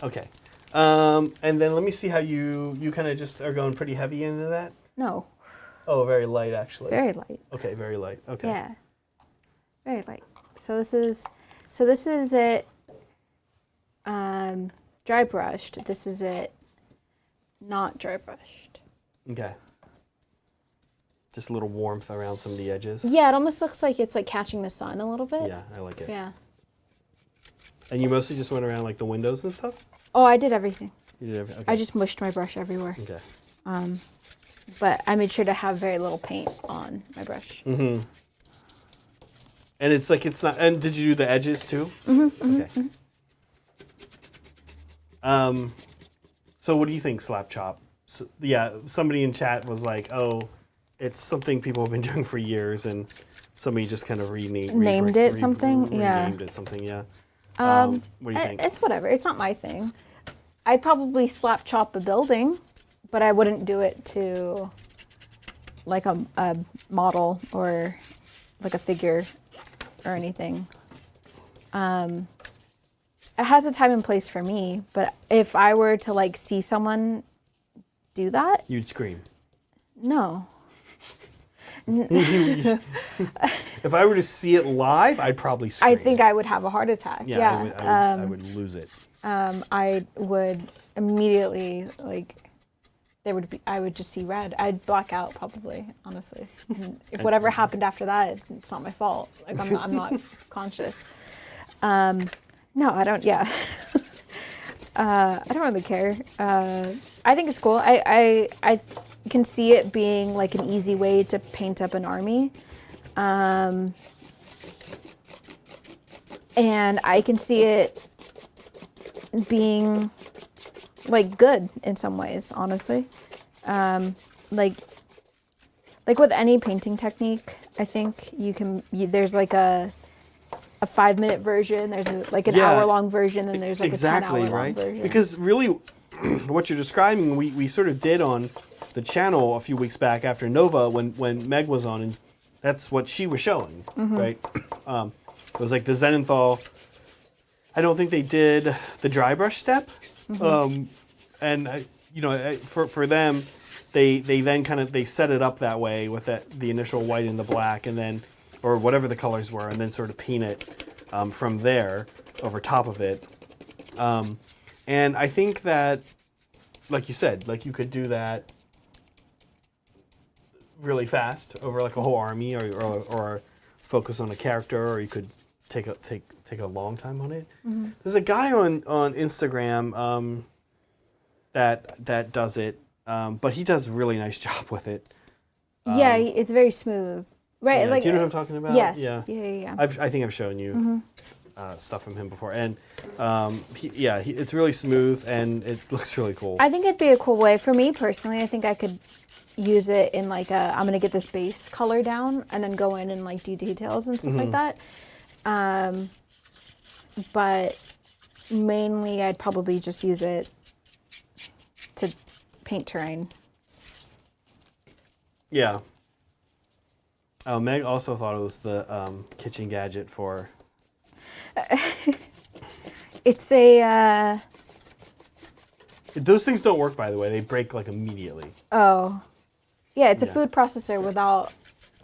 Okay. And then let me see how you kind of just are going pretty heavy into that. No. Oh, very light actually. Very light. Okay, very light. Okay. Yeah. Very light. So this is it dry brushed. This is it not dry brushed. Okay. Just a little warmth around some of the edges. Yeah, it almost looks like it's like catching the sun a little bit. Yeah, I like it. Yeah. And you mostly just went around like the windows and stuff? Oh, I did everything. You did everything? Okay. I just mushed my brush everywhere. Okay. But I made sure to have very little paint on my brush. Mm-hmm. And it's like it's not. And did you do the edges too? Mm-hmm. Okay. Mm-hmm. So what do you think, Slap Chop? So, yeah, somebody in chat was like, "Oh, It's something people have been doing for years, and somebody just kind of named it something. Renamed it something. Yeah. What do you think? It's whatever. It's not my thing. I'd probably slap chop a building, but I wouldn't do it to like a model or like a figure or anything. It has a time and place for me, but if I were to like see someone do that, You'd scream. no. If I were to see it live, I'd probably scream. I think I would have a heart attack. Yeah. I would lose it. I would immediately I would just see red. I'd black out probably, honestly. If whatever happened after that, it's not my fault. Like I'm not conscious. No, I don't. Yeah. I don't really care. I think it's cool. I can see it being like an easy way to paint up an army. And I can see it being like good in some ways, honestly. Like with any painting technique, I think there's like a 5-minute version, there's like an hour-long version, and there's like a 10-hour-long version. Because really, what you're describing, we sort of did on the channel a few weeks back after Nova when Meg was on, and that's what she was showing, right? It was like the Zenenthal. I don't think they did the dry brush step, and for them, they then they set it up that way with the initial white and the black, and then or whatever the colors were, and then sort of paint it from there over top of it. And I think that, like you said, like you could do that really fast over like a whole army, or focus on a character, or you could take a long time on it. There's a guy on Instagram that does it, but he does a really nice job with it. Yeah, it's very smooth. Right, yeah. like, do you know what I'm talking about? Yes. Yeah. I think I've shown you stuff from him before, and it's really smooth and it looks really cool. I think it'd be a cool way for me personally. I think I could use it in like I'm gonna get this base color down and then go in and like do details and stuff like that. But mainly, I'd probably just use it to paint terrain. Yeah. Oh, Meg also thought it was the kitchen gadget for... It's a... Those things don't work, by the way. They break, like, immediately. Oh. Yeah, it's a food processor without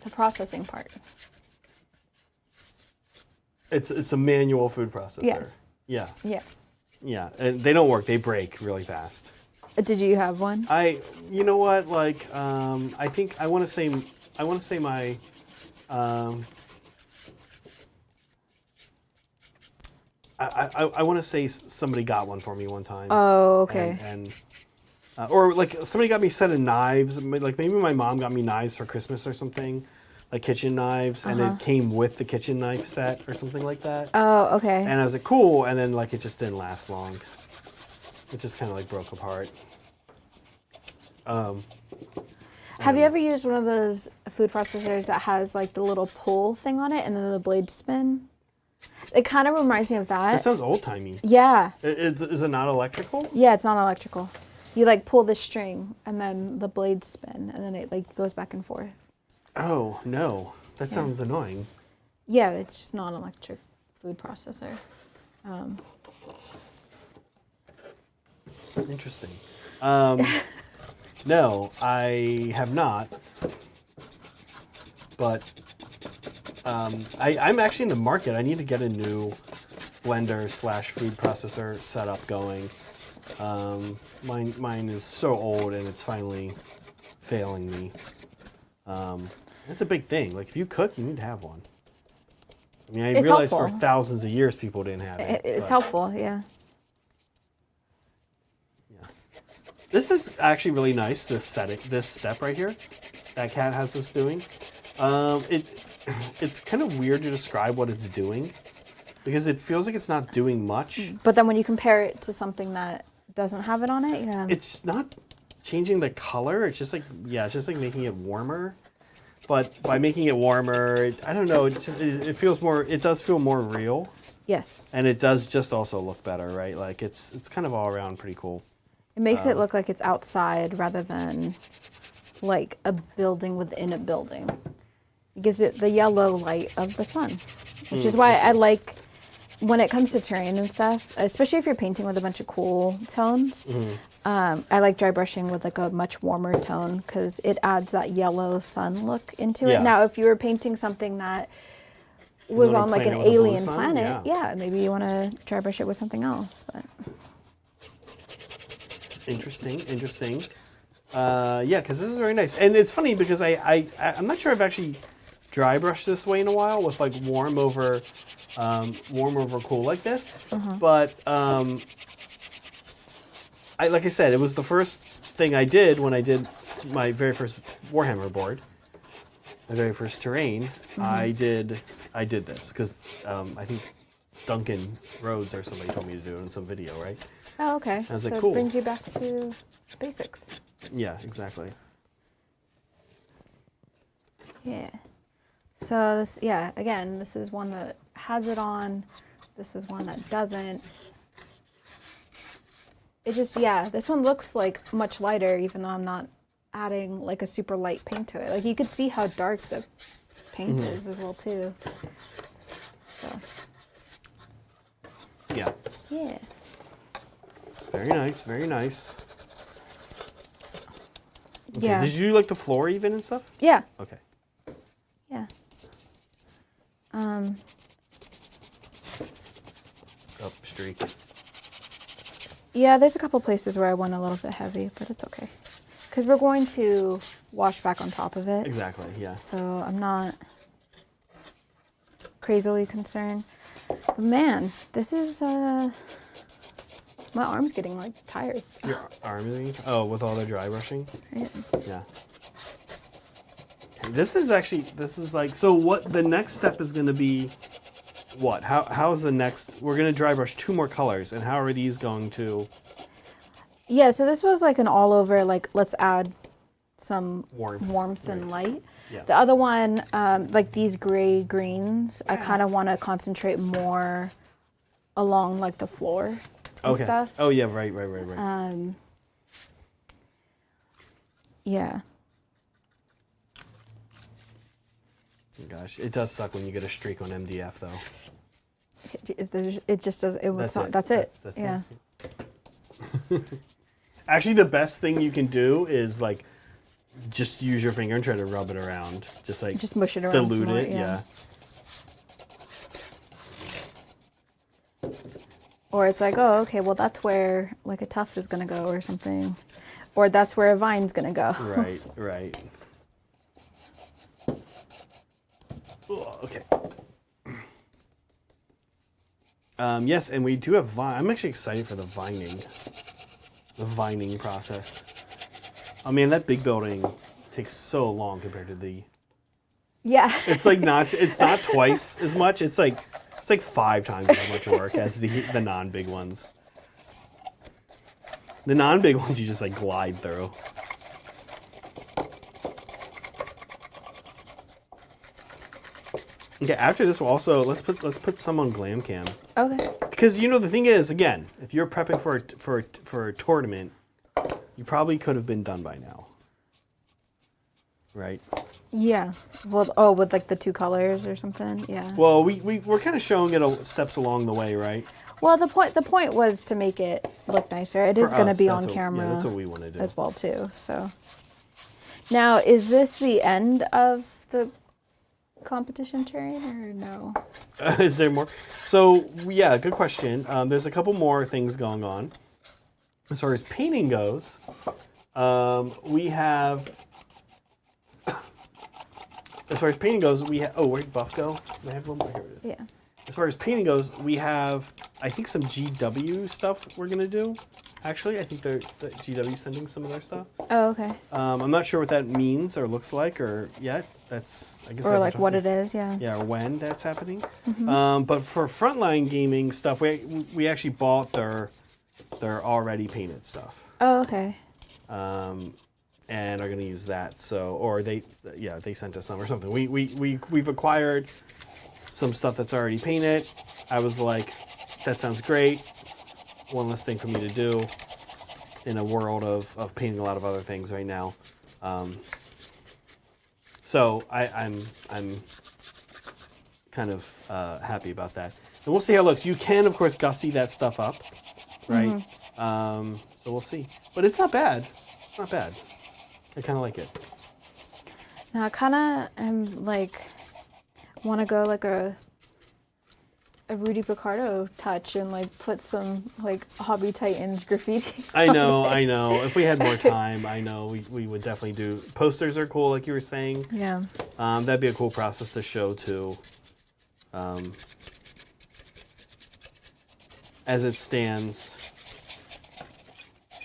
the processing part. It's a manual food processor. Yes. Yeah. Yeah. Yeah, and they don't work. They break really fast. Did you have one? You know what? Like, I think I want to say my. I want to say somebody got one for me one time. Oh, okay. And or like somebody got me a set of knives. Like maybe my mom got me knives for Christmas or something, like kitchen knives, and it came with the kitchen knife set or something like that. Oh, okay. And I was like, cool. And then like it just didn't last long. It just kind of like broke apart. Have you ever used one of those food processors that has like the little pull thing on it and then the blades spin? It kind of reminds me of that. That sounds old-timey. Yeah. Is it not electrical? Yeah, it's not electrical. You like pull the string and then the blades spin and then it like goes back and forth. Oh, no. That sounds annoying. Yeah, it's just not an electric food processor. Interesting. No, I have not. But I'm actually in the market. I need to get a new blender / food processor setup going. Mine is so old and it's finally failing me. That's a big thing. Like if you cook, you need to have one. I mean, I realized for thousands of years people didn't have it. It's helpful, yeah. This is actually really nice, this step right here that Kat has us doing. It's kind of weird to describe what it's doing because it feels like it's not doing much. But then when you compare it to something that doesn't have it on it, yeah. It's not changing the color. It's just like, it's just like making it warmer. but by making it warmer, I don't know, it feels more, it does feel more real. Yes. And it does just also look better, right? Like it's kind of all around pretty cool. It makes it look like it's outside rather than like a building within a building. It gives it the yellow light of the sun, which is why I like when it comes to terrain and stuff, especially if you're painting with a bunch of cool tones. I like dry brushing with like a much warmer tone because it adds that yellow sun look into it. Now, if you were painting something that was on like an alien planet, yeah, maybe you want to dry brush it with something else. But interesting. Yeah, because this is very nice, and it's funny because I'm not sure I've actually dry brushed this way in a while with like warm over cool like this, but like I said, it was the first thing I did when I did my very first Warhammer board, my very first terrain. I did this because I think Duncan Rhodes or somebody told me to do it in some video, right? Oh, okay. I was so like, cool. It brings you back to basics. Yeah, exactly. Yeah. So this, again, this is one that has it on. This is one that doesn't. It just, this one looks like much lighter, even though I'm not adding like a super light paint to it. Like you could see how dark the paint is as well too. So. Yeah. Yeah. Very nice, very nice. Okay. Yeah. Did you do like the floor even and stuff? Yeah. Okay. Yeah. Up streak. Yeah, there's a couple places where I went a little bit heavy, but it's okay. Because we're going to wash back on top of it. Exactly, yeah. So I'm not crazily concerned. But man, this is, my arm's getting like tired. Your arm is with all the dry brushing? Right. Yeah. This is like, so what the next step is going to be, what? How is the next, we're going to dry brush 2 more colors, and how are these going to? Yeah, so this was like an all over, like let's add some warmth and light. Yeah. The other one, like these gray greens, I kind of want to concentrate more along like the floor and stuff. Oh yeah, right. Yeah. Gosh, it does suck when you get a streak on MDF though. It just does. That's it. Yeah. Actually, the best thing you can do is like just use your finger and try to rub it around. Just mush it around. Dilute more, it. Yeah. Or it's like, oh, okay, well that's where like a tuft is gonna go or something, or that's where a vine's gonna go. Right. Oh, okay. Yes, and we do have vine. I'm actually excited for the vining process. I mean, that big building takes so long compared to the. Yeah. It's like it's not twice as much. It's like 5 times as much work as the non-big ones. The non-big ones you just like glide through. Okay, after this we'll also let's put some on Glam Cam. Okay. Because the thing is, again, if you're prepping for a tournament, you probably could have been done by now. Right? Yeah. Well, with like the 2 colors or something. Yeah. Well, we're kind of showing it steps along the way, right? Well, the point was to make it look nicer. It is going to be on camera. Yeah, that's what we want to do as well too. So now, is this the end of the competition terrain or no? Is there more? So yeah, good question. There's a couple more things going on. As far as painting goes, we have. As far as painting goes, we have. Oh, where'd Buff go? I have one more. Here it is. Yeah. As far as painting goes, we have, I think, some GW stuff we're gonna do. Actually, I think the GW sending some of their stuff. Oh, okay. I'm not sure what that means or looks like or yet. That's I guess. Or like what it is, yeah. Yeah, or when that's happening. But for Frontline gaming stuff, we actually bought their already painted stuff. Oh, okay. and are going to use that. So, or they sent us some or something. We've acquired some stuff that's already painted. I was like, that sounds great. One less thing for me to do in a world of painting a lot of other things right now. So I'm kind of happy about that. And we'll see how it looks. You can, of course, gussy that stuff up, right? Mm-hmm. So we'll see. But it's not bad. It's not bad. I kind of like it. Now I kind of am like, want to go like a Rudy Picardo touch and like put some like Hobby Titans graffiti. I know. If we had more time, I know we would definitely do. Posters are cool, like you were saying. Yeah. That'd be a cool process to show too. As it stands,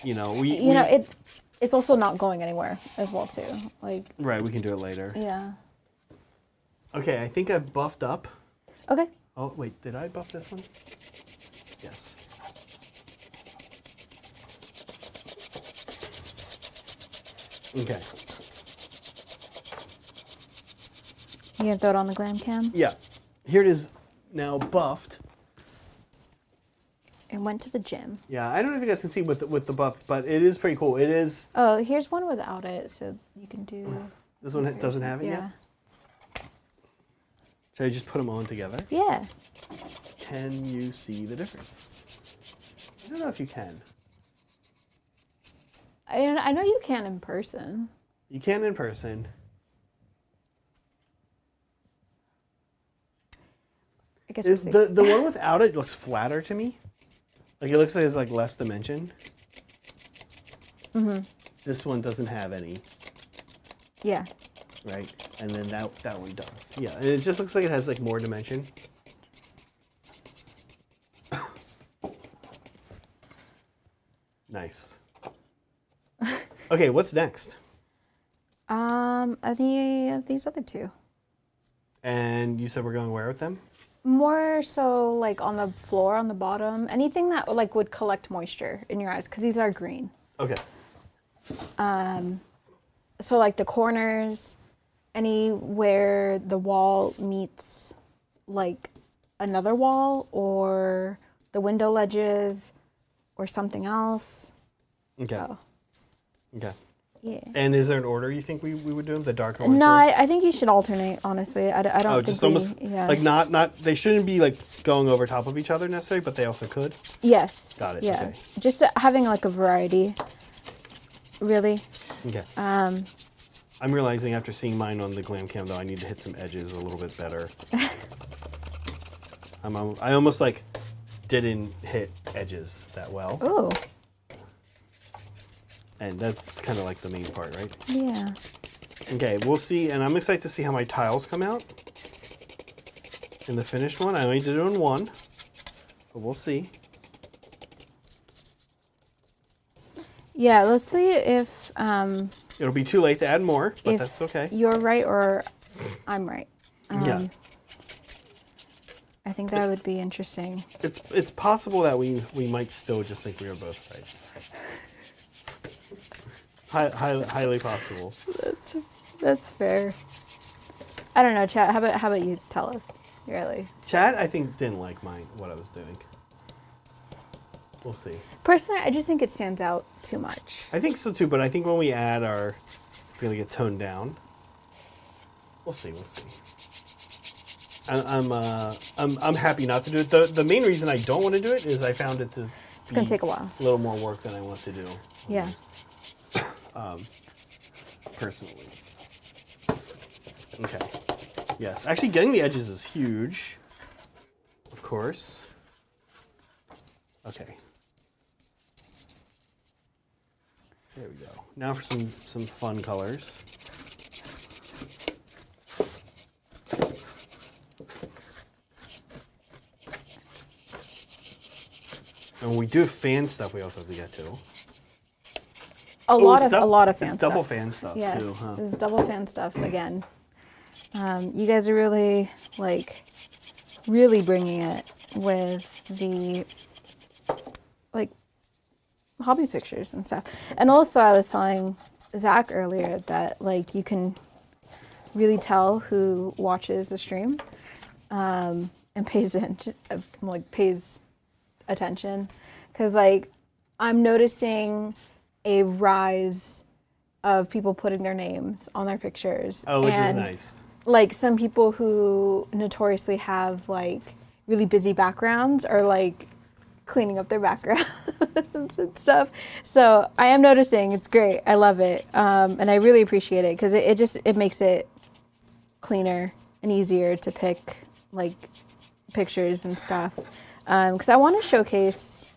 it's also not going anywhere as well too. Like. Right, we can do it later. Yeah. Okay, I think I've buffed up. Okay. Oh, wait, did I buff this one? Yes. Okay. You gonna throw it on the glam cam? Yeah. Here it is now buffed. It went to the gym. Yeah, I don't know if you guys can see with the buff, but it is pretty cool. It is... Oh, here's one without it, so you can do... This one doesn't have it yet? Should I just put them on together? Yeah. Can you see the difference? I don't know if you can. I know you can in person. You can in person. I guess we'll see. The one without it looks flatter to me. Like it looks like it's like less dimension. Mm-hmm. This one doesn't have any. Yeah. Right? And then that one does. Yeah, and it just looks like it has like more dimension. Nice. Okay, what's next? Any of these other two. And you said we're going where with them? More so like on the floor, on the bottom. Anything that like would collect moisture in your eyes, because these are green. Okay. So like the corners, anywhere the wall meets like another wall or the window ledges or something else. Okay. So, okay. yeah. And is there an order you think we would do them? The darker No, ones? I think you should alternate, honestly. I don't think just almost yeah. like not they shouldn't be like going over top of each other necessarily, but they also could. Yes. Got it. Yeah. Okay. Just having like a variety, really. Okay. I'm realizing after seeing mine on the glam cam though, I need to hit some edges a little bit better. I almost like didn't hit edges that well. Ooh. And that's kind of like the main part, right? Yeah. Okay, we'll see, and I'm excited to see how my tiles come out in the finished one. I only did it on one, but we'll see. Yeah, let's see if It'll be too late to add more, but that's okay. You're right or I'm right. Yeah. I think that would be interesting. It's possible that we might still just think we were both right. Highly possible. That's fair. I don't know, chat. How about you tell us? Really. Chad, I think didn't like what I was doing. We'll see. Personally, I just think it stands out too much. I think so too, but I think when we add it's gonna get toned down. We'll see. We'll see. I'm happy not to do it. The main reason I don't want to do it is I found it to. It's gonna take a while. A little more work than I want to do. Yeah. Personally. Okay. Yes. Actually, getting the edges is huge. Of course. Okay. There we go. Now for some fun colors. And when we do fan stuff, we also have to get to. A lot of fan stuff. It's double fan stuff yes, too, huh? It's double fan stuff again. You guys are really bringing it with the hobby pictures and stuff. And also, I was telling Zach earlier that like you can really tell who watches the stream and pays attention, because like I'm noticing a rise of people putting their names on their pictures. Oh, which is nice. Like some people who notoriously have like really busy backgrounds are like cleaning up their backgrounds and stuff. So I am noticing, it's great. I love it. And I really appreciate it because it makes it cleaner and easier to pick like pictures and stuff. Because I want to showcase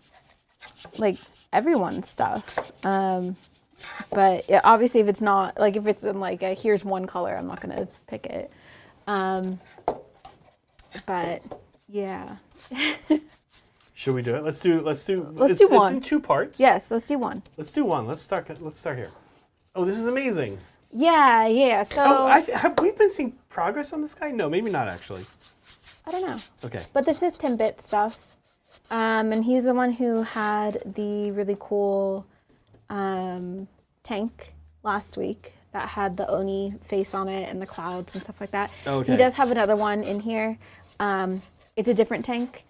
like everyone's stuff. But yeah, obviously if it's not, like if it's in like a here's one color, I'm not going to pick it. But yeah. Should we do it? Let's do one. It's in 2 parts. Yes, let's do one. Let's do one. Let's start here. Oh, this is amazing. Yeah. So have we been seeing progress on this guy? No, maybe not actually. I don't know. Okay. But this is Timbit stuff. And he's the one who had the really cool tank last week that had the Oni face on it and the clouds and stuff like that. Okay. He does have another one in here. It's a different tank,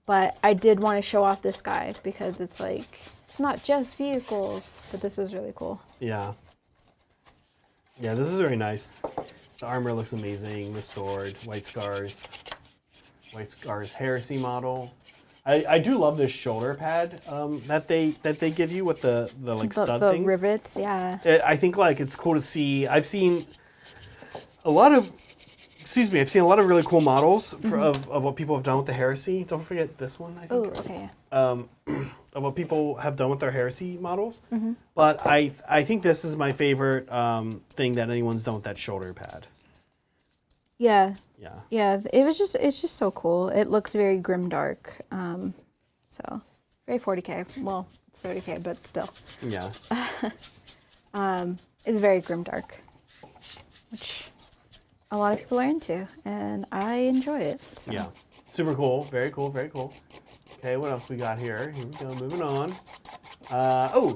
but I did want to show off this guy because it's like, it's not just vehicles, but this is really cool. Yeah. Yeah, this is very nice. The armor looks amazing. The sword, White Scars Heresy model. I do love this shoulder pad that they give you with the like stud things. The rivets, yeah. I think like it's cool to see. I've seen a lot of really cool models of what people have done with the Heresy. Don't forget this one, I think. Oh, okay. Of what people have done with their Heresy models. Mm-hmm. But I think this is my favorite thing that anyone's done with that shoulder pad. Yeah. Yeah. Yeah, it's just so cool. It looks very grimdark. So very 40K. Well, it's 30K, but still. Yeah. It's very grimdark, which a lot of people are into, and I enjoy it. So. Yeah. Super cool. Very cool. Very cool. Okay, what else we got here? Here we go. Moving on.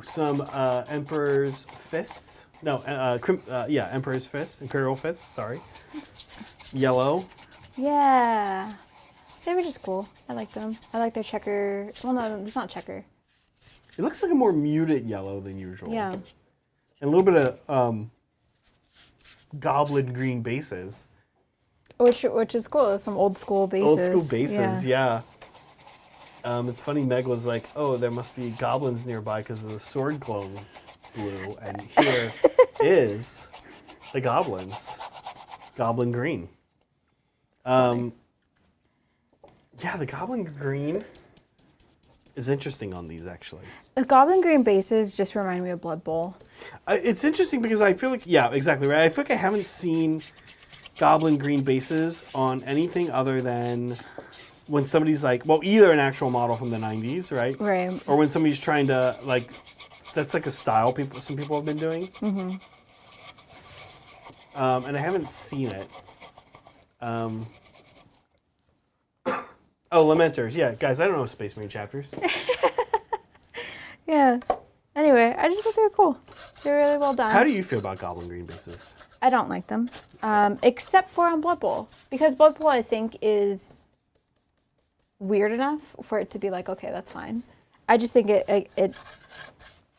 Some Emperor's Fists. No, Emperor's Fists. Imperial Fists. Sorry. Yellow. Yeah. They were just cool. I like them. I like their checker. Well, no, it's not checker. It looks like a more muted yellow than usual. Yeah. And a little bit of goblin green bases. Which is cool. Some old school bases. Old school bases, yeah. It's funny, Meg was like, oh, there must be goblins nearby because of the sword glowing blue. And here is the goblins. Goblin green. Yeah, the goblin green is interesting on these, actually. The goblin green bases just remind me of Blood Bowl. It's interesting because I feel like, yeah, exactly right. I feel like I haven't seen goblin green bases on anything other than when somebody's like, well, either an actual model from the 90s, right? Right. Or when somebody's trying to, like, that's like a style some people have been doing. Mm-hmm. And I haven't seen it. Lamenters. Yeah, guys, I don't know Space Marine chapters. Yeah. Anyway, I just thought they were cool. They're really well done. How do you feel about goblin green bases? I don't like them. Except for on Blood Bowl. Because Blood Bowl, I think, is weird enough for it to be like, okay, that's fine. I just think it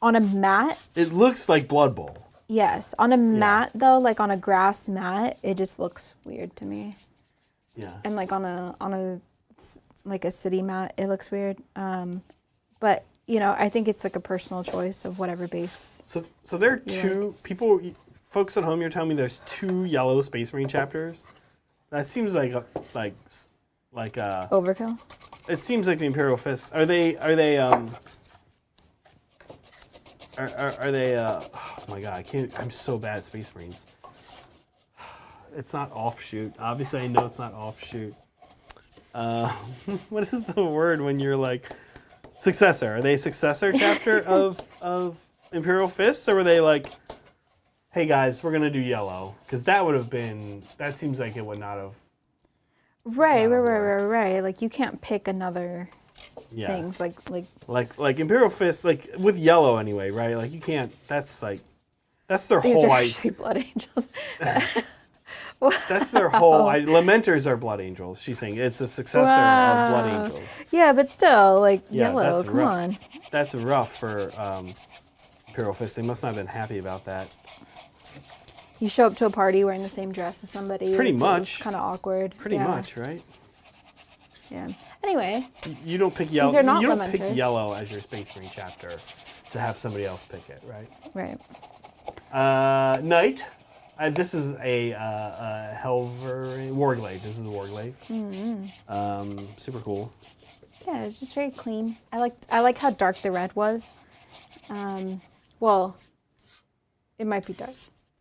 on a mat. It looks like Blood Bowl. Yes. On a mat, though, like on a grass mat, it just looks weird to me. Yeah. And like on a like a city mat, it looks weird. But you know, I think it's like a personal choice of whatever base. So there are two people, folks at home. You're telling me there's 2 yellow Space Marine chapters. That seems like Overkill. It seems like the Imperial Fist. Are they? Oh my god, I can't. I'm so bad at Space Marines. It's not offshoot. Obviously, I know it's not offshoot. What is the word when you're like successor? Are they a successor chapter of Imperial Fists, or were they like, hey guys, we're gonna do yellow? Because that would have been. That seems like it would not have. Right. Like you can't pick another things like Imperial Fist, like with yellow anyway, right? Like you can't. That's like That's their These whole are idea. actually blood angels. That's their whole idea. Lamenters are blood angels. She's saying it's a successor of blood angels. Yeah, but still, like, Yeah, yellow, that's come rough. on. That's rough for Imperial Fist. They must not have been happy about that. You show up to a party wearing the same dress as somebody. Pretty much. It's kind of awkward. Pretty much, right? Yeah. Anyway. You don't pick yellow. These are not you don't Lamenters. pick yellow as your Space Marine chapter to have somebody else pick it, right? Right. Knight. This is a Warglaive. This is a Warglaive. Super cool. Yeah, it's just very clean. I like how dark the red was. Well, it might be dark.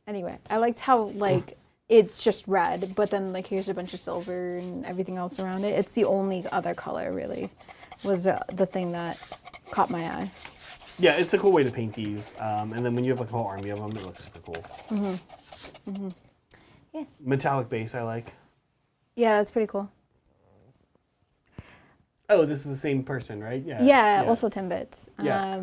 Anyway, I liked how like it's just red, but then like here's a bunch of silver and everything else around it. It's the only other color really was the thing that caught my eye. Yeah, it's a cool way to paint these. And then when you have like a whole army of them, it looks super cool. Yeah. Metallic base, I like. Yeah, that's pretty cool. Oh, this is the same person, right? Yeah. Also Timbits. Yeah.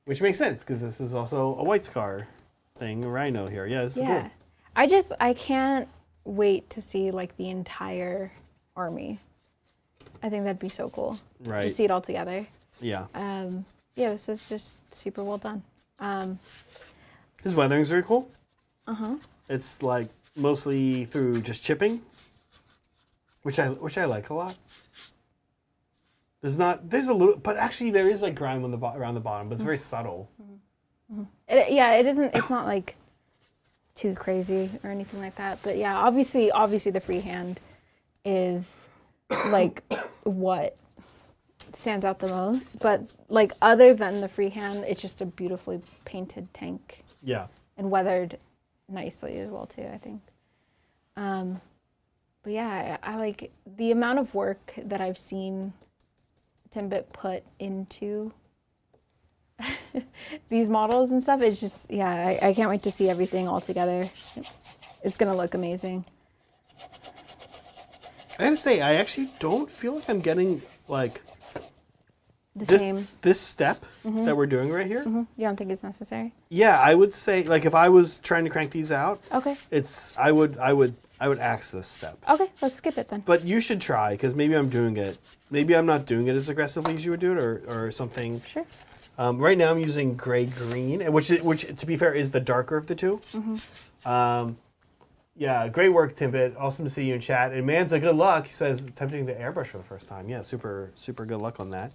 Which makes sense because this is also a White Scar thing, a rhino here. Yeah, this is cool. I can't wait to see like the entire army. I think that'd be so cool. Right. To see it all together. Yeah. Yeah, this is just super well done. His weathering's very cool. Uh-huh. It's like mostly through just chipping, which I like a lot. There's a little, but actually there is like grime on around the bottom, but it's very subtle. It's not like too crazy or anything like that. But yeah, obviously the freehand is like what stands out the most. But like other than the freehand, it's just a beautifully painted tank. Yeah. And weathered nicely as well too, I think. But yeah, I like the amount of work that I've seen Timbit put into these models and stuff. It's just, yeah, I can't wait to see everything all together. It's gonna look amazing. I gotta say, I actually don't feel like I'm getting like Same. This step that we're doing right here. You don't think it's necessary? Yeah, I would say like if I was trying to crank these out, Okay. I would axe this step. Okay, let's skip it then. But you should try because maybe I'm doing it. Maybe I'm not doing it as aggressively as you would do it, or something. Sure. Right now I'm using gray green, which to be fair is the darker of the two. Yeah, great work, Timbit. Awesome to see you in chat. And Manza, good luck. He says attempting the airbrush for the first time. Yeah, super good luck on that.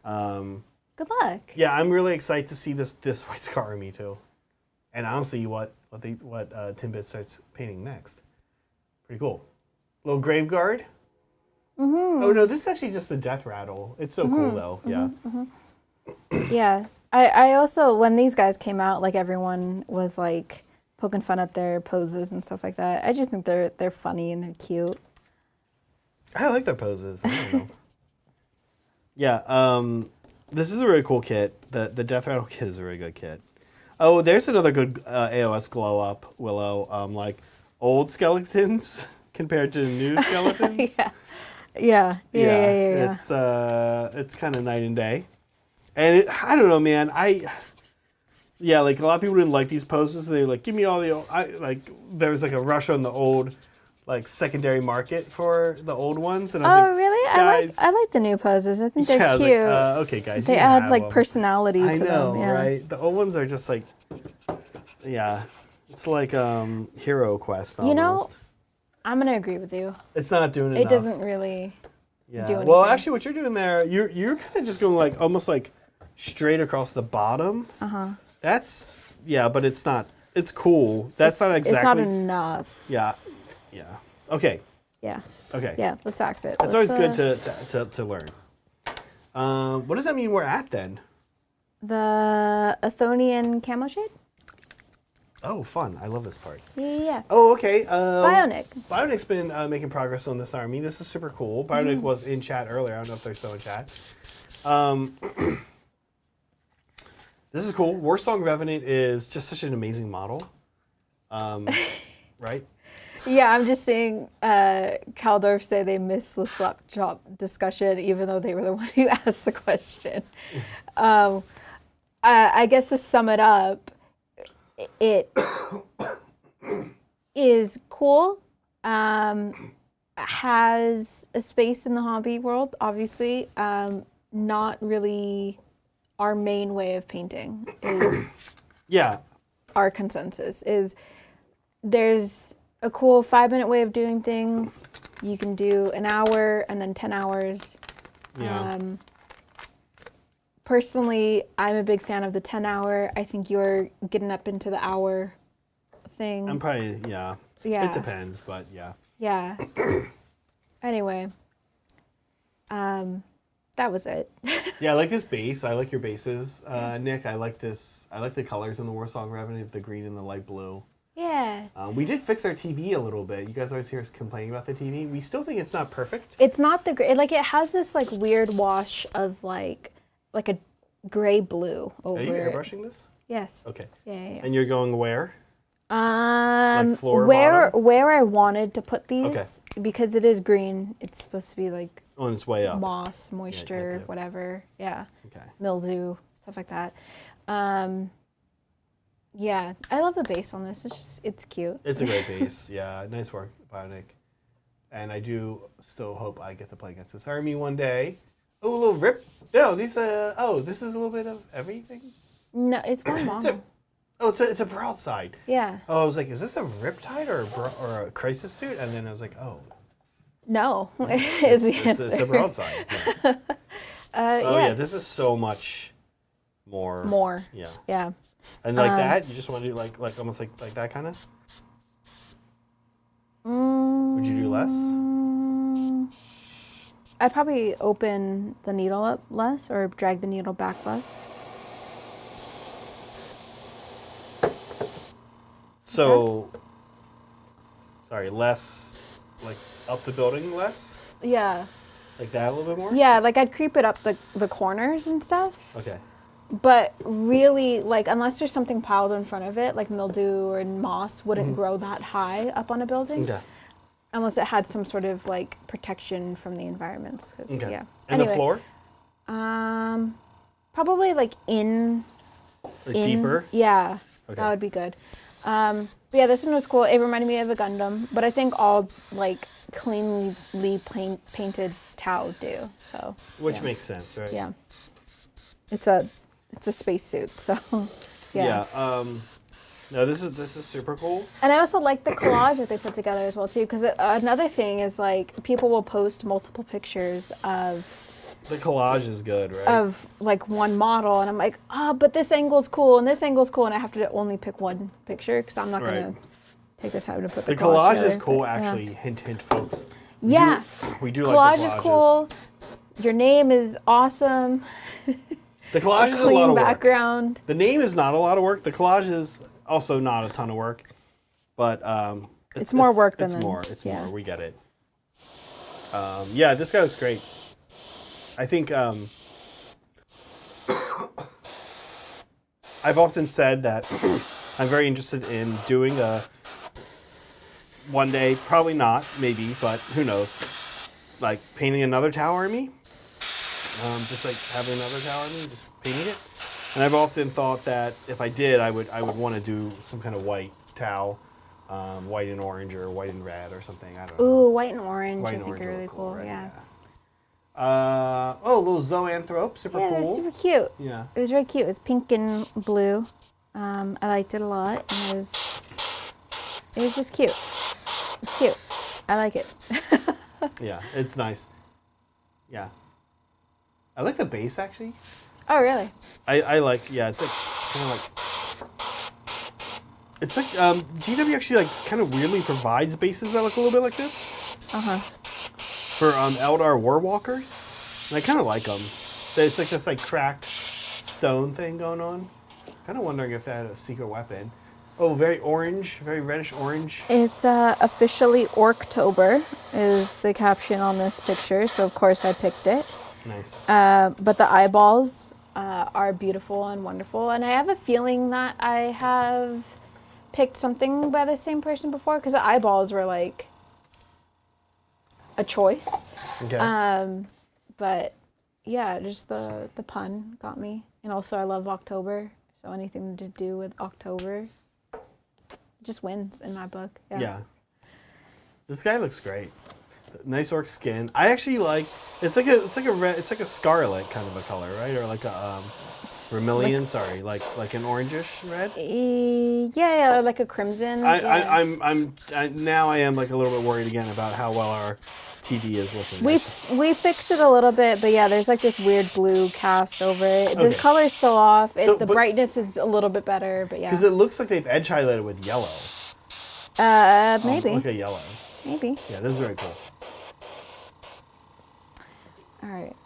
Good luck. Yeah, I'm really excited to see this White Scar army too, and honestly, what Timbit starts painting next. Pretty cool. Little grave guard. Oh no, this is actually just a death rattle. It's so cool though. Yeah. Yeah. I also, when these guys came out, like everyone was like poking fun at their poses and stuff like that. I just think they're funny and they're cute. I like their poses. I don't know. Yeah. This is a really cool kit. The death rattle kit is a really good kit. Oh, there's another good AOS glow up Willow. Like old skeletons compared to new skeletons. Yeah. It's kind of night and day. And I don't know, man. Like a lot of people didn't like these poses. They were like, give me all the old. There was like a rush on the old, like secondary market for the old ones. And I was like, really? guys, I like the new poses. I think they're I was cute. like, okay, guys. They add like personality to them. I know, them. Yeah. right? The old ones are just like, yeah, it's like Hero Quest almost. You know, I'm gonna agree with you. It's not doing enough. It doesn't really do anything. Well, actually, what you're doing there, you're kind of just going like almost like straight across the bottom. That's but it's not. It's cool. That's not exactly. It's not enough. Yeah. Okay. Yeah. Okay. Yeah. Let's axe it. It's always good to learn. What does that mean we're at then? The Athonian camo shade. Oh, fun! I love this part. Yeah. Oh, okay. Bionic. Bionic's been making progress on this army. This is super cool. Bionic was in chat earlier. I don't know if they're still in chat. This is cool. Warsong Revenant is just such an amazing model. Right? Yeah, I'm just seeing Caldorf say they missed the slap chop discussion, even though they were the one who asked the question. I guess to sum it up, it is cool. Has a space in the hobby world, obviously. Not really our main way of painting is Yeah. our consensus is there's a cool 5-minute way of doing things. You can do an hour and then 10 hours. Yeah. Personally, I'm a big fan of the 10-hour. I think you're getting up into the hour thing. I'm probably, yeah. Yeah. It depends, but yeah. Yeah. Anyway, that was it. Yeah, I like this base. I like your bases, Nick. I like this. I like the colors in the Warsaw Revenant, the green and the light blue. Yeah. We did fix our TV a little bit. You guys always hear us complaining about the TV. We still think it's not perfect. It's not the gray. Like, it has this, like, weird wash of, like a gray blue over it. Are you airbrushing this? Yes. Okay. Yeah. And you're going where? Like floor, where bottom? where I wanted to put these, Okay. because it is green. It's supposed to be like On its way up. moss, moisture, yeah. whatever. Yeah. Okay. Mildew, stuff like that. Yeah, I love the base on this. It's cute. It's a great base. Yeah, nice work, Bionic. And I do still hope I get to play against this army one day. Oh, a little rip. No, these. This is a little bit of everything. No, it's more mono. It's a broadside. Yeah. Oh, I was like, is this a riptide or a crisis suit? And then I was like, oh, No, is the it's answer. a broadside. Yeah. Yeah. This is so much more. More. Yeah. Yeah. And like that, you just want to do like almost like that kind of. Would you do less? I'd probably open the needle up less or drag the needle back less. So, sorry, less, like up the building less? Yeah. Like that a little bit more? Yeah, like I'd creep it up the corners and stuff. Okay. But really, like, unless there's something piled in front of it, like mildew or moss wouldn't grow that high up on a building. Okay. Unless it had some sort of, like, protection from the environments. Okay. Yeah. And the floor? Probably, like, in... deeper? Yeah. Okay. That would be good. But yeah, this one was cool. It reminded me of a Gundam, but I think all, like, cleanly painted Tau do. So. Which makes sense, right? Yeah. It's a spacesuit, so yeah. No, this is super cool. And I also like the collage that they put together as well too, because another thing is like people will post multiple pictures of The collage is good, right? of like one model, and I'm like, but this angle's cool and this angle's cool, and I have to only pick one picture because I'm not gonna take the time to put the collage together, is cool, but, actually. Hint, folks. Yeah. We do Collage like the collages. is cool. Your name is awesome. The collage is a Clean lot of background. work. The name is not a lot of work. The collage is also not a ton of work, but it's more work than it's more. It's yeah. more. We get it. Yeah, this guy looks great. I think I've often said that I'm very interested in doing a one day, probably not, maybe, but who knows, like painting another Tau army. Just like having another Tau army, just painting it. And I've often thought that if I did, I would want to do some kind of white Tau, white and orange or white and red or something. I don't know. Ooh, white and orange. White I and think orange are really cool. right? Yeah. A little zoanthrope, super Yeah, cool. it was super cute. Yeah. It was very cute. It was pink and blue. I liked it a lot, and it was just cute. It's cute. I like it. Yeah, it's nice. Yeah. I like the base, actually. Oh, really? I like, yeah, it's like, kind of like, it's like, GW actually, like, kind of weirdly provides bases that look a little bit like this. Uh-huh. For Eldar Warwalkers. And I kind of like them. It's like this, like, cracked stone thing going on. Kind of wondering if they had a secret weapon. Oh, very orange, very reddish orange. It's officially Orktober is the caption on this picture, so of course I picked it. Nice. But the eyeballs are beautiful and wonderful, and I have a feeling that I have picked something by the same person before, because the eyeballs were like a choice. Okay. But yeah, just the pun got me, and also I love October, so anything to do with October just wins in my book. Yeah. This guy looks great. Nice orc skin. I actually like. It's like a red. It's like a scarlet kind of a color, right? Or like a vermilion. Like an orangish red. Yeah, like a crimson. Now I am like a little bit worried again about how well our TD is looking. We fixed it a little bit, but yeah, there's like this weird blue cast over it. The color's still off. The brightness is a little bit better, but yeah. Because it looks like they've edge highlighted with yellow. Maybe. Like a yellow. Maybe. Yeah, this is very cool. All right.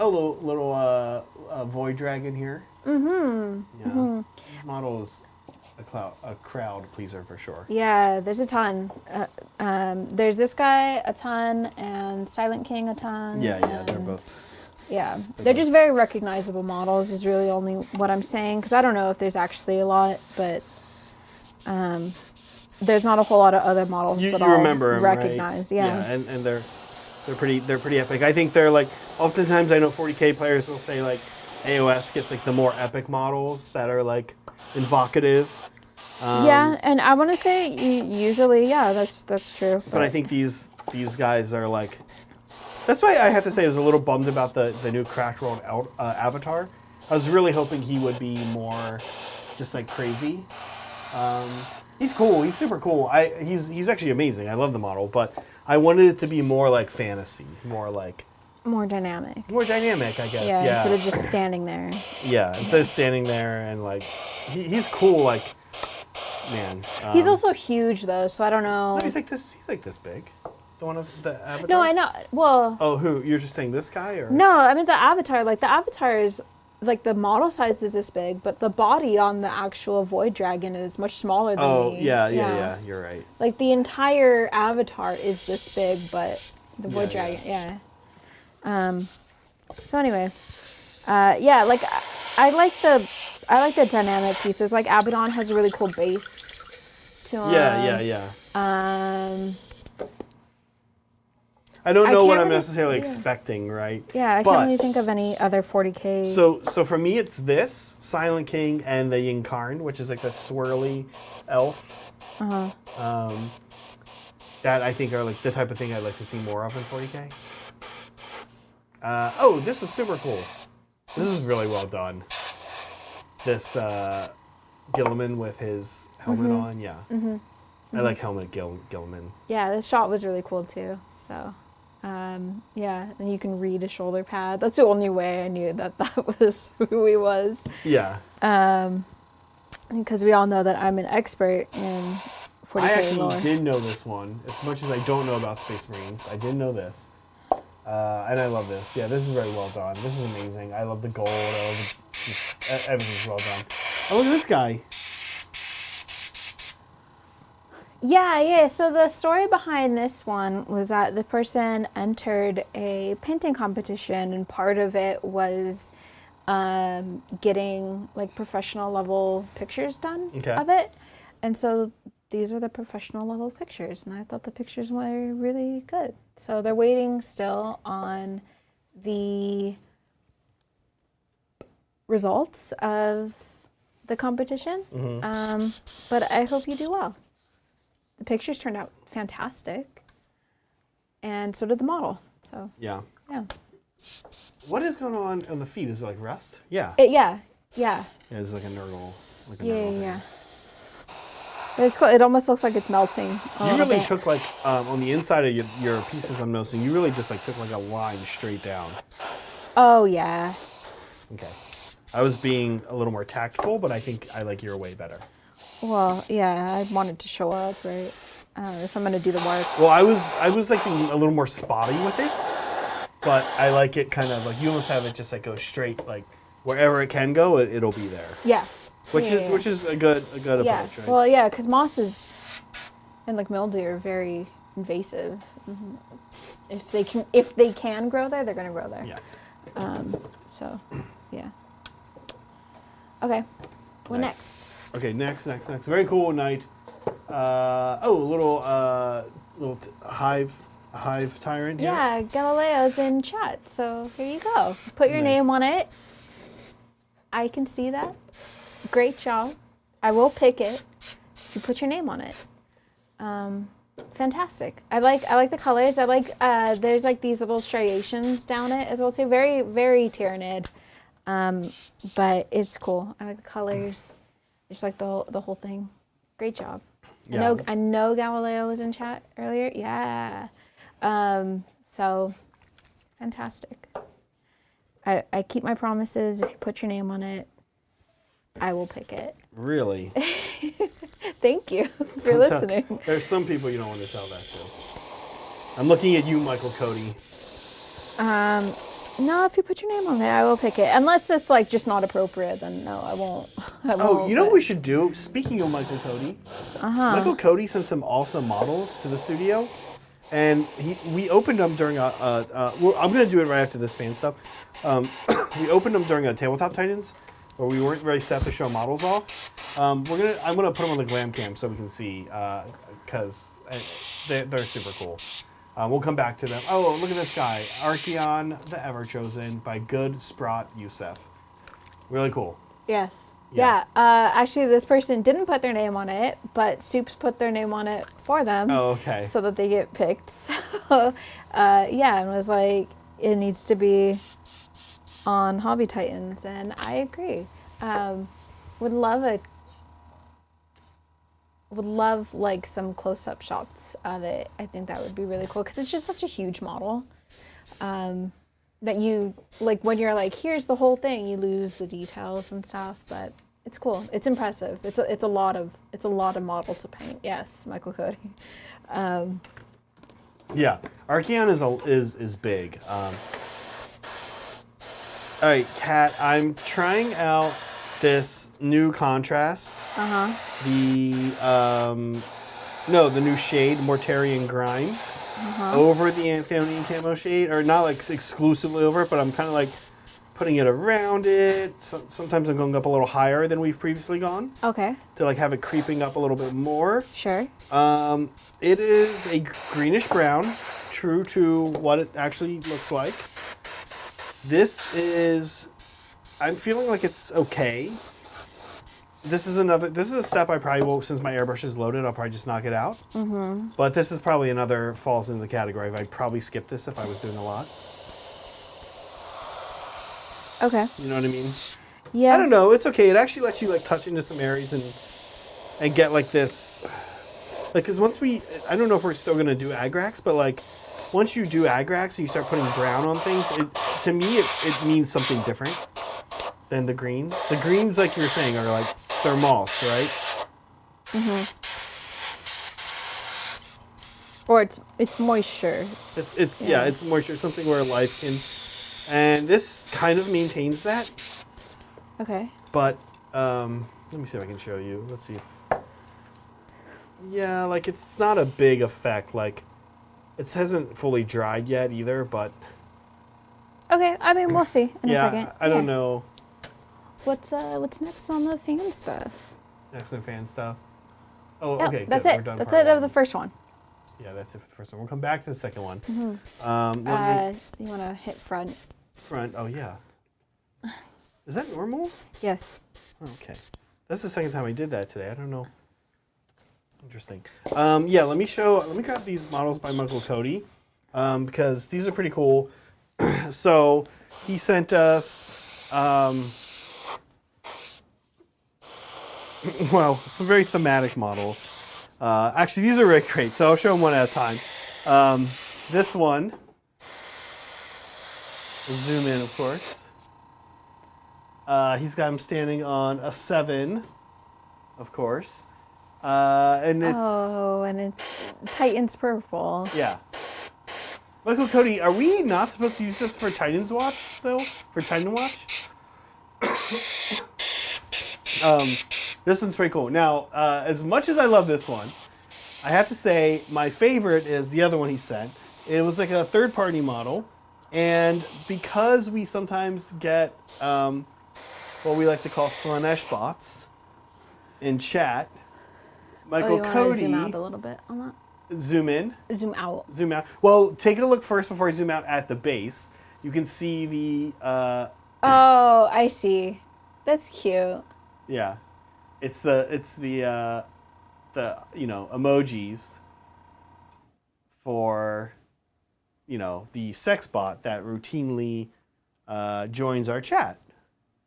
Little void dragon here. Mm-hmm. Yeah. Mm-hmm. This model is a crowd pleaser for sure. Yeah, there's a ton. There's this guy a ton, and Silent King a ton. Yeah, they're both. Yeah, they're just very recognizable models. Is really only what I'm saying, because I don't know if there's actually a lot, but there's not a whole lot of other models that I'll recognize. Right? Yeah, and they're pretty epic. I think they're like, oftentimes I know 40K players will say like AOS gets like the more epic models that are like evocative. Yeah, and I want to say usually, yeah, that's true. But I think these guys are like, that's why I have to say I was a little bummed about the new Craft World avatar. I was really hoping he would be more just like crazy. He's cool. He's super cool. He's actually amazing. I love the model, but I wanted it to be more like fantasy, more dynamic, I guess. Yeah, instead of just standing there. Yeah, instead of standing there and like, he's cool. Like, man. He's also huge though, so I don't know. No, he's like this big. The one of the avatar. No, I know. Well. Oh, who? You're just saying this guy, or? No, I mean the avatar. Like the avatar is. Like the model size is this big, but the body on the actual void dragon is much smaller than me. Oh, yeah, you're right. Like the entire avatar is this big, but the void dragon, So anyway, like I like the dynamic pieces. Like Abaddon has a really cool base to him. Yeah. I don't know what I'm necessarily expecting, right? Yeah, I can't really think of any other 40K. So for me, it's this, Silent King, and the Yinkarn, which is like the swirly elf. That I think are like the type of thing I'd like to see more of in 40K. This is super cool. This is really well done. This Gilliman with his helmet on, yeah. Mm-hmm. I like helmet Gilliman. Yeah, this shot was really cool too, so... and you can read a shoulder pad. That's the only way I knew that was who he was. Yeah. Because we all know that I'm an expert in 40K lore. I actually did know this one, as much as I don't know about Space Marines. I did know this. And I love this. Yeah, this is very well done. This is amazing. I love the gold. Everything's well done. Oh, look at this guy. Yeah. So the story behind this one was that the person entered a painting competition, and part of it was getting like professional level pictures done of it. And so these are the professional level pictures, and I thought the pictures were really good. So they're waiting still on the results of the competition. But I hope you do well. The pictures turned out fantastic, and so did the model. So yeah. What is going on the feet? Is it like rust? Yeah. Yeah. It's like a nurdle. Yeah. It almost looks like it's melting. You really took like on the inside of your pieces. I'm noticing you really just like took like a line straight down. Oh yeah. Okay. I was being a little more tactful, but I think I like your way better. Well, yeah, I wanted to show up, right? If I'm going to do the work. Well, I was like being a little more spotty with it, but I like it kind of like you almost have it just like go straight, like wherever it can go, it'll be there. Yeah. Which is a good approach, right? Well, yeah, because mosses and like mildew are very invasive. Mm-hmm. If they can grow there, they're going to grow there. Yeah. So, yeah. Okay. What next? Okay, next. Very cool night. Little hive tyrant here. Yeah, Galileo's in chat, so here you go. Put your name on it. I can see that. Great job. I will pick it. if you put your name on it. Fantastic. I like the colors. I like there's like these little striations down it as well too. Very, very Tyrannid. But it's cool. I like the colors. Just like the whole thing. Great job. Yeah. I know Galileo was in chat earlier. Yeah. So fantastic. I keep my promises. If you put your name on it, I will pick it. Really? Thank you for listening. There's some people you don't want to tell that to. I'm looking at you, Michael Cody. No, if you put your name on it, I will pick it. Unless it's like just not appropriate, then no, I won't. Oh, you know what we should do? Speaking of Michael Cody, Michael Cody sent some awesome models to the studio, and we opened them during well, I'm gonna do it right after this fan stuff. We opened them during a Tabletop Titans, where we weren't very set to show models off. I'm gonna put them on the glam cam so we can see, because they're super cool. We'll come back to them. Oh, look at this guy, Archeon the Ever Chosen by Good Sprott Youssef. Really cool. Yes. Yeah. Actually, this person didn't put their name on it, but Soups put their name on it for them. Oh, okay. So that they get picked. So, yeah, and was like, it needs to be on Hobby Titans, and I agree. Would love like some close-up shots of it. I think that would be really cool because it's just such a huge model. That you like when you're like, here's the whole thing, you lose the details and stuff, but it's cool. It's impressive. It's a lot of model to paint. Yes, Michael Cody. Yeah, Archeon is big. All right, Kat, I'm trying out this new contrast. The new shade, Mortarian Grime. Over the Anthonian Camo shade, or not like exclusively over it, but I'm kind of like putting it around it. Sometimes I'm going up a little higher than we've previously gone. Okay. To like have it creeping up a little bit more. Sure. It is a greenish brown, true to what it actually looks like. This is, I'm feeling like it's okay. This is a step I probably will, since my airbrush is loaded, I'll probably just knock it out. But this is probably another falls into the category. I'd probably skip this if I was doing a lot. Okay. You know what I mean? Yeah. I don't know. It's okay. It actually lets you like touch into some areas and get like this, like, because once I don't know if we're still gonna do agrax, but like once you do agrax and you start putting brown on things, to me it means something different than the green. The greens, like you were saying, are like thermals, right? Or it's moisture. It's moisture, something where life can, and this kind of maintains that. Okay. But let me see if I can show you. Let's see. Yeah, like it's not a big effect. Like it hasn't fully dried yet either, but. Okay, I mean we'll see in a second. I don't know. What's next on the fan stuff? Next on fan stuff. Oh, yep, okay. That's good. it. We're done That's part it one. of the first one. Yeah, that's it for the first one. We'll come back to the second one. You want to hit front? Front. Oh yeah. Is that normal? Yes. Okay. That's the second time I did that today. I don't know. Interesting. Yeah. Let me grab these models by Michael Cody, because these are pretty cool. So he sent us. Well, some very thematic models. Actually, these are really great, so I'll show them one at a time. This one, zoom in, of course. He's got him standing on a 7, of course. And it's Titan's purple. Yeah. Michael Cody, are we not supposed to use this for Titan's Watch, though? For Titan Watch? This one's pretty cool. Now, as much as I love this one, I have to say my favorite is the other one he sent. It was like a third-party model, and because we sometimes get what we like to call Slanesh bots in chat, Michael Cody. Zoom out a little bit on that. Zoom in. Zoom out. Zoom out. Well, take a look first before I zoom out at the base. You can see the. Oh, I see. That's cute. Yeah, it's the the emojis for the sex bot that routinely joins our chat.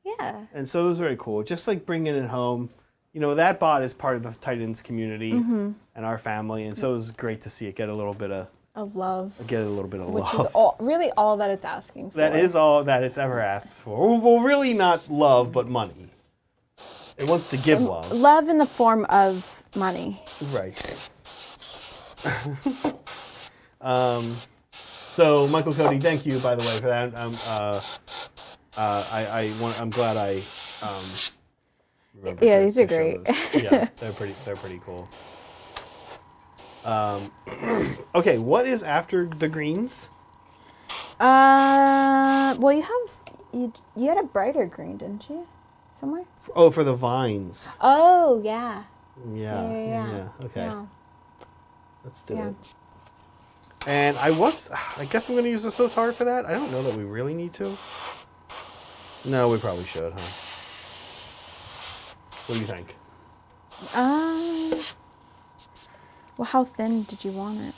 Yeah. And so it was very cool. Just like bringing it home. That bot is part of the Titans community and our family, and so it was great to see it get a little bit of love. Get a little bit of which love. Is really all that it's asking for. That is all that it's ever asked for. Well, really not love, but money. It wants to give love. Love in the form of money. Right. So, Michael Cody, thank you, by the way, for that. I'm glad I. Yeah, these are great. Yeah, they're pretty cool. Okay, what is after the greens? Well, you had a brighter green, didn't you? Somewhere? Oh, for the vines. Oh, yeah. Yeah. Okay. Yeah. Let's do it. And I guess I'm going to use the Sotar for that. I don't know that we really need to. No, we probably should, huh? What do you think? Well, how thin did you want it?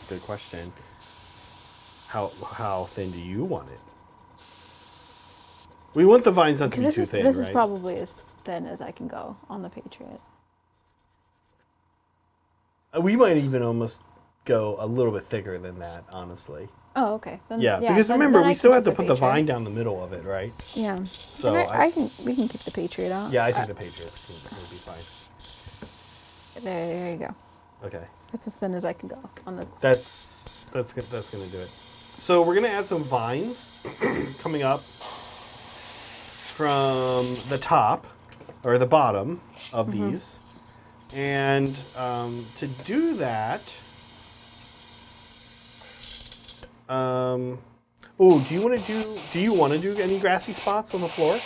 Good question. How thin do you want it? We want the vines not to be too thin, right? This is probably as thin as I can go on the Patriot. We might even almost go a little bit thicker than that, honestly. Oh, okay. Then, because remember, we still have to put the vine down the middle of it, right? Yeah. So we can keep the Patriot out. Yeah, I think the Patriot will be fine. There you go. Okay. That's as thin as I can go on the. That's gonna do it. So we're gonna add some vines coming up from the top or the bottom of these, and to do that. Do you want to do any grassy spots on the floor?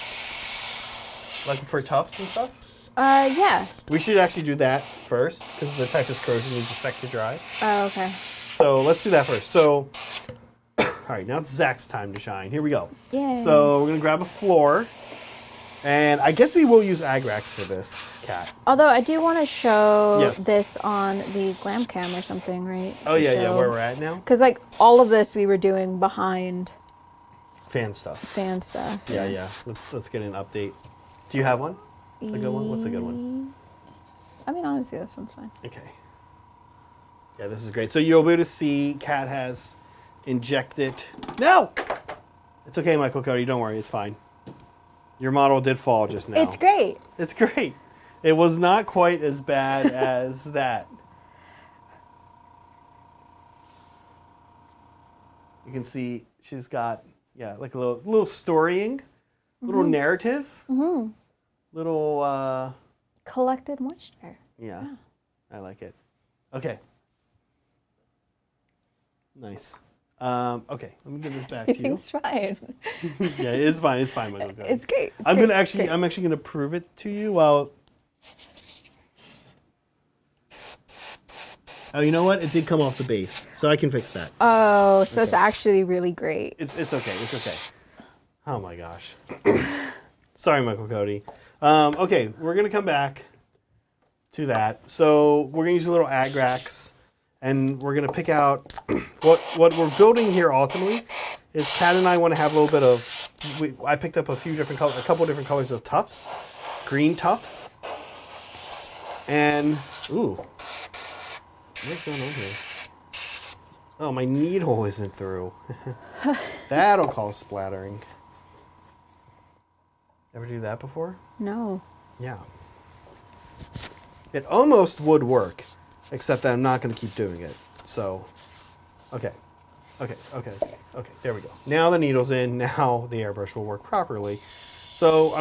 Like for tufts and stuff? Yeah. We should actually do that first because the typhus corrosion needs a sec to dry. Oh, okay. So let's do that first. So, all right, now it's Zach's time to shine. Here we go. Yay. So we're gonna grab a floor, and I guess we will use Agrax for this, Kat. Although I do want to show this on the glam cam or something, right? Oh yeah, where we're at now. Because like all of this we were doing behind fan stuff. Yeah. Let's get an update. Do you have one? A good one? What's a good one? I mean, honestly, this one's fine. Okay. Yeah, this is great. So you'll be able to see Kat has injected. No! It's okay, Michael Cody. Don't worry. It's fine. Your model did fall just now. It's great. It's great. It was not quite as bad as that. You can see she's got, like a little storying, little narrative, little... collected moisture. Yeah, I like it. Okay. Nice. Okay, let me give this back to you. It's fine. Yeah, it's fine. It's fine, Michael. It's great. I'm actually gonna prove it to you while. Oh, you know what? It did come off the base, so I can fix that. Oh, so it's actually really great. It's okay. It's okay. Oh my gosh. Sorry, Michael Cody. Okay, we're gonna come back to that. So we're gonna use a little Agrax, and we're gonna pick out what we're building here. Ultimately, is Kat and I want to have a little bit of. I picked up a couple different colors of tufts, green tufts, and what's going on here? Oh, my needle isn't through. That'll cause splattering. Ever do that before? No. Yeah. It almost would work, except that I'm not going to keep doing it. So, okay. There we go. Now the needle's in. Now the airbrush will work properly. So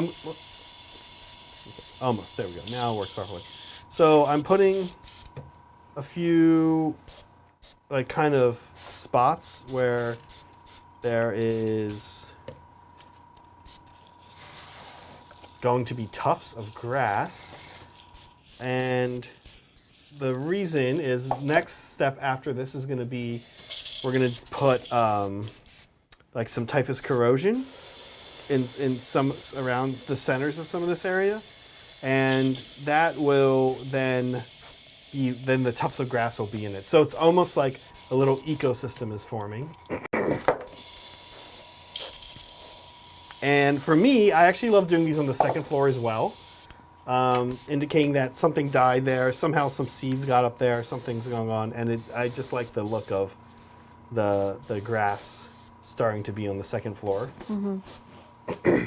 almost. There we go. Now it works properly. So I'm putting a few, like, kind of spots where there is going to be tufts of grass, and the reason is next step after this is going to be we're going to put like some typhus corrosion in some around the centers of some of this area, and that will then the tufts of grass will be in it. So it's almost like a little ecosystem is forming. And for me, I actually love doing these on the second floor as well, indicating that something died there. Somehow some seeds got up there. Something's going on, and I just like the look of the grass starting to be on the second floor. Mm-hmm.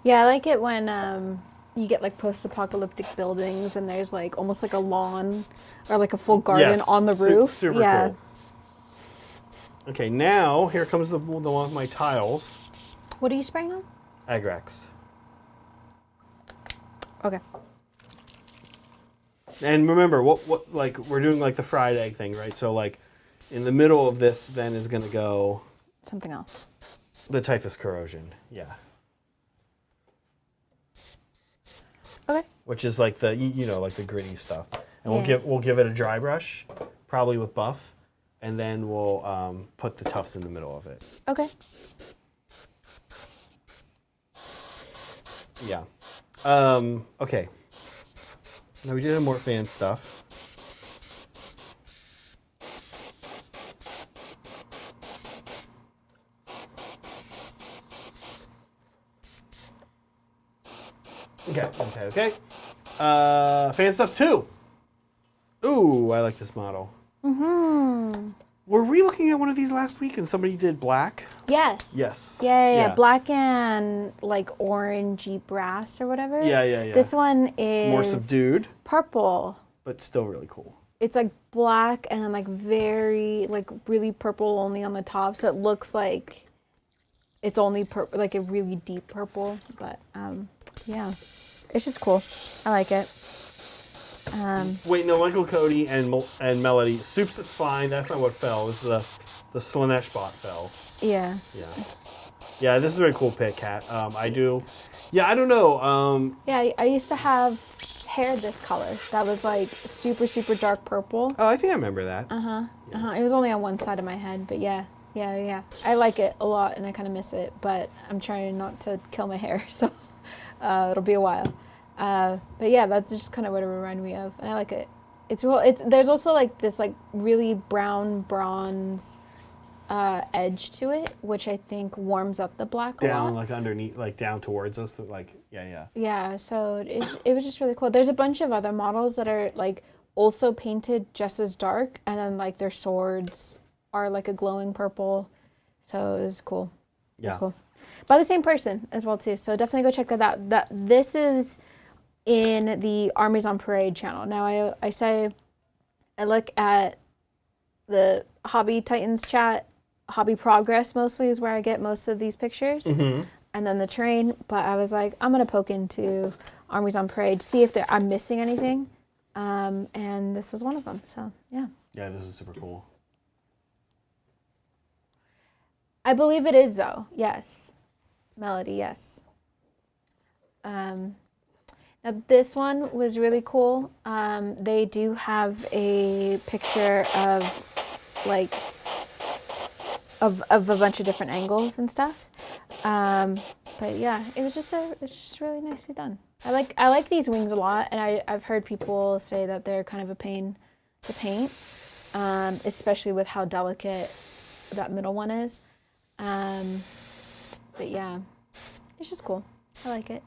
Yeah, I like it when you get like post-apocalyptic buildings and there's like almost like a lawn or like a full garden on the roof. Super cool. Okay, now here comes the one with my tiles. What are you spraying on? Agrax. Okay. And remember, what like we're doing like the fried egg thing, right? So like in the middle of this then is going to go something else. The typhus corrosion. Yeah. Okay. Which is like the like the gritty stuff. And we'll give it a dry brush, probably with buff, and then we'll put the tufts in the middle of it. Okay. Yeah. Okay. Now we did have more fan stuff. Okay. Fan stuff 2. Ooh, I like this model. Mm-hmm. Were we looking at one of these last week and somebody did black? Yes. Yes. Yeah. Black and like orangey brass or whatever. Yeah. This one is more subdued. Purple. But still really cool. It's like black and then like very like really purple only on the top, so it looks like it's only like a really deep purple. But yeah, it's just cool. I like it. Wait, no, Michael Cody and Melody. Soups is fine. That's not what fell. This is the Slanesh bot fell. Yeah. Yeah, this is a very cool pick, Kat. I do. Yeah, I don't know. Yeah, I used to have hair this color. That was like super, super dark purple. Oh, I think I remember that. It was only on one side of my head, but yeah. I like it a lot, and I kind of miss it, but I'm trying not to kill my hair, so it'll be a while. But yeah, that's just kind of what it reminded me of, and I like it. There's also like this like really brown bronze edge to it, which I think warms up the black a lot. Down like underneath, like down towards us, like yeah. Yeah, so it was just really cool. There's a bunch of other models that are like also painted just as dark, and then like their swords are like a glowing purple, so it was cool. Yeah, it's cool. By the same person as well too, so definitely go check that out. This is in the Armies on Parade channel. Now I say I look at the Hobby Titans chat. Hobby Progress mostly is where I get most of these pictures, and then the terrain. But I was like, I'm gonna poke into Armies on Parade, see if I'm missing anything, and this was one of them. So yeah. Yeah, this is super cool. I believe it is though. Yes, Melody. Yes. Now this one was really cool. They do have a picture of like. Of a bunch of different angles and stuff, but yeah, it's just really nicely done. I like these wings a lot, and I've heard people say that they're kind of a pain to paint, especially with how delicate that middle one is. But yeah, it's just cool. I like it.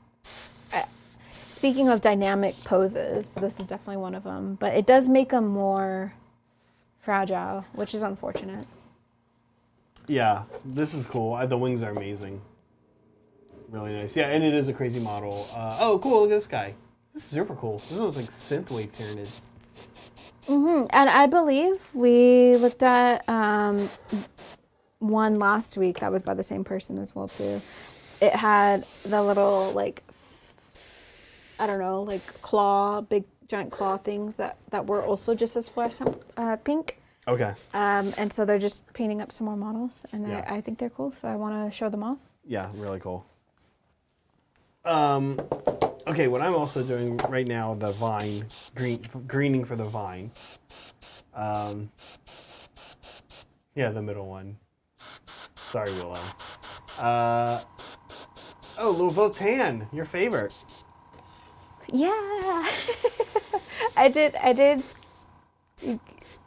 Speaking of dynamic poses, this is definitely one of them, but it does make them more fragile, which is unfortunate. Yeah, this is cool. The wings are amazing. Really nice. Yeah, and it is a crazy model. Oh, cool. Look at this guy. This is super cool. This one's like synthwave Tyranid. And I believe we looked at one last week that was by the same person as well, too. It had the little, like, I don't know, like big giant claw things that were also just as fluorescent pink. Okay. And so they're just painting up some more models, and yeah. I think they're cool, so I want to show them off. Yeah, really cool. Okay, what I'm also doing right now, the vine, greening for the vine. Yeah, the middle one. Sorry, Willow. Oh, little Votan, your favorite. Yeah. I did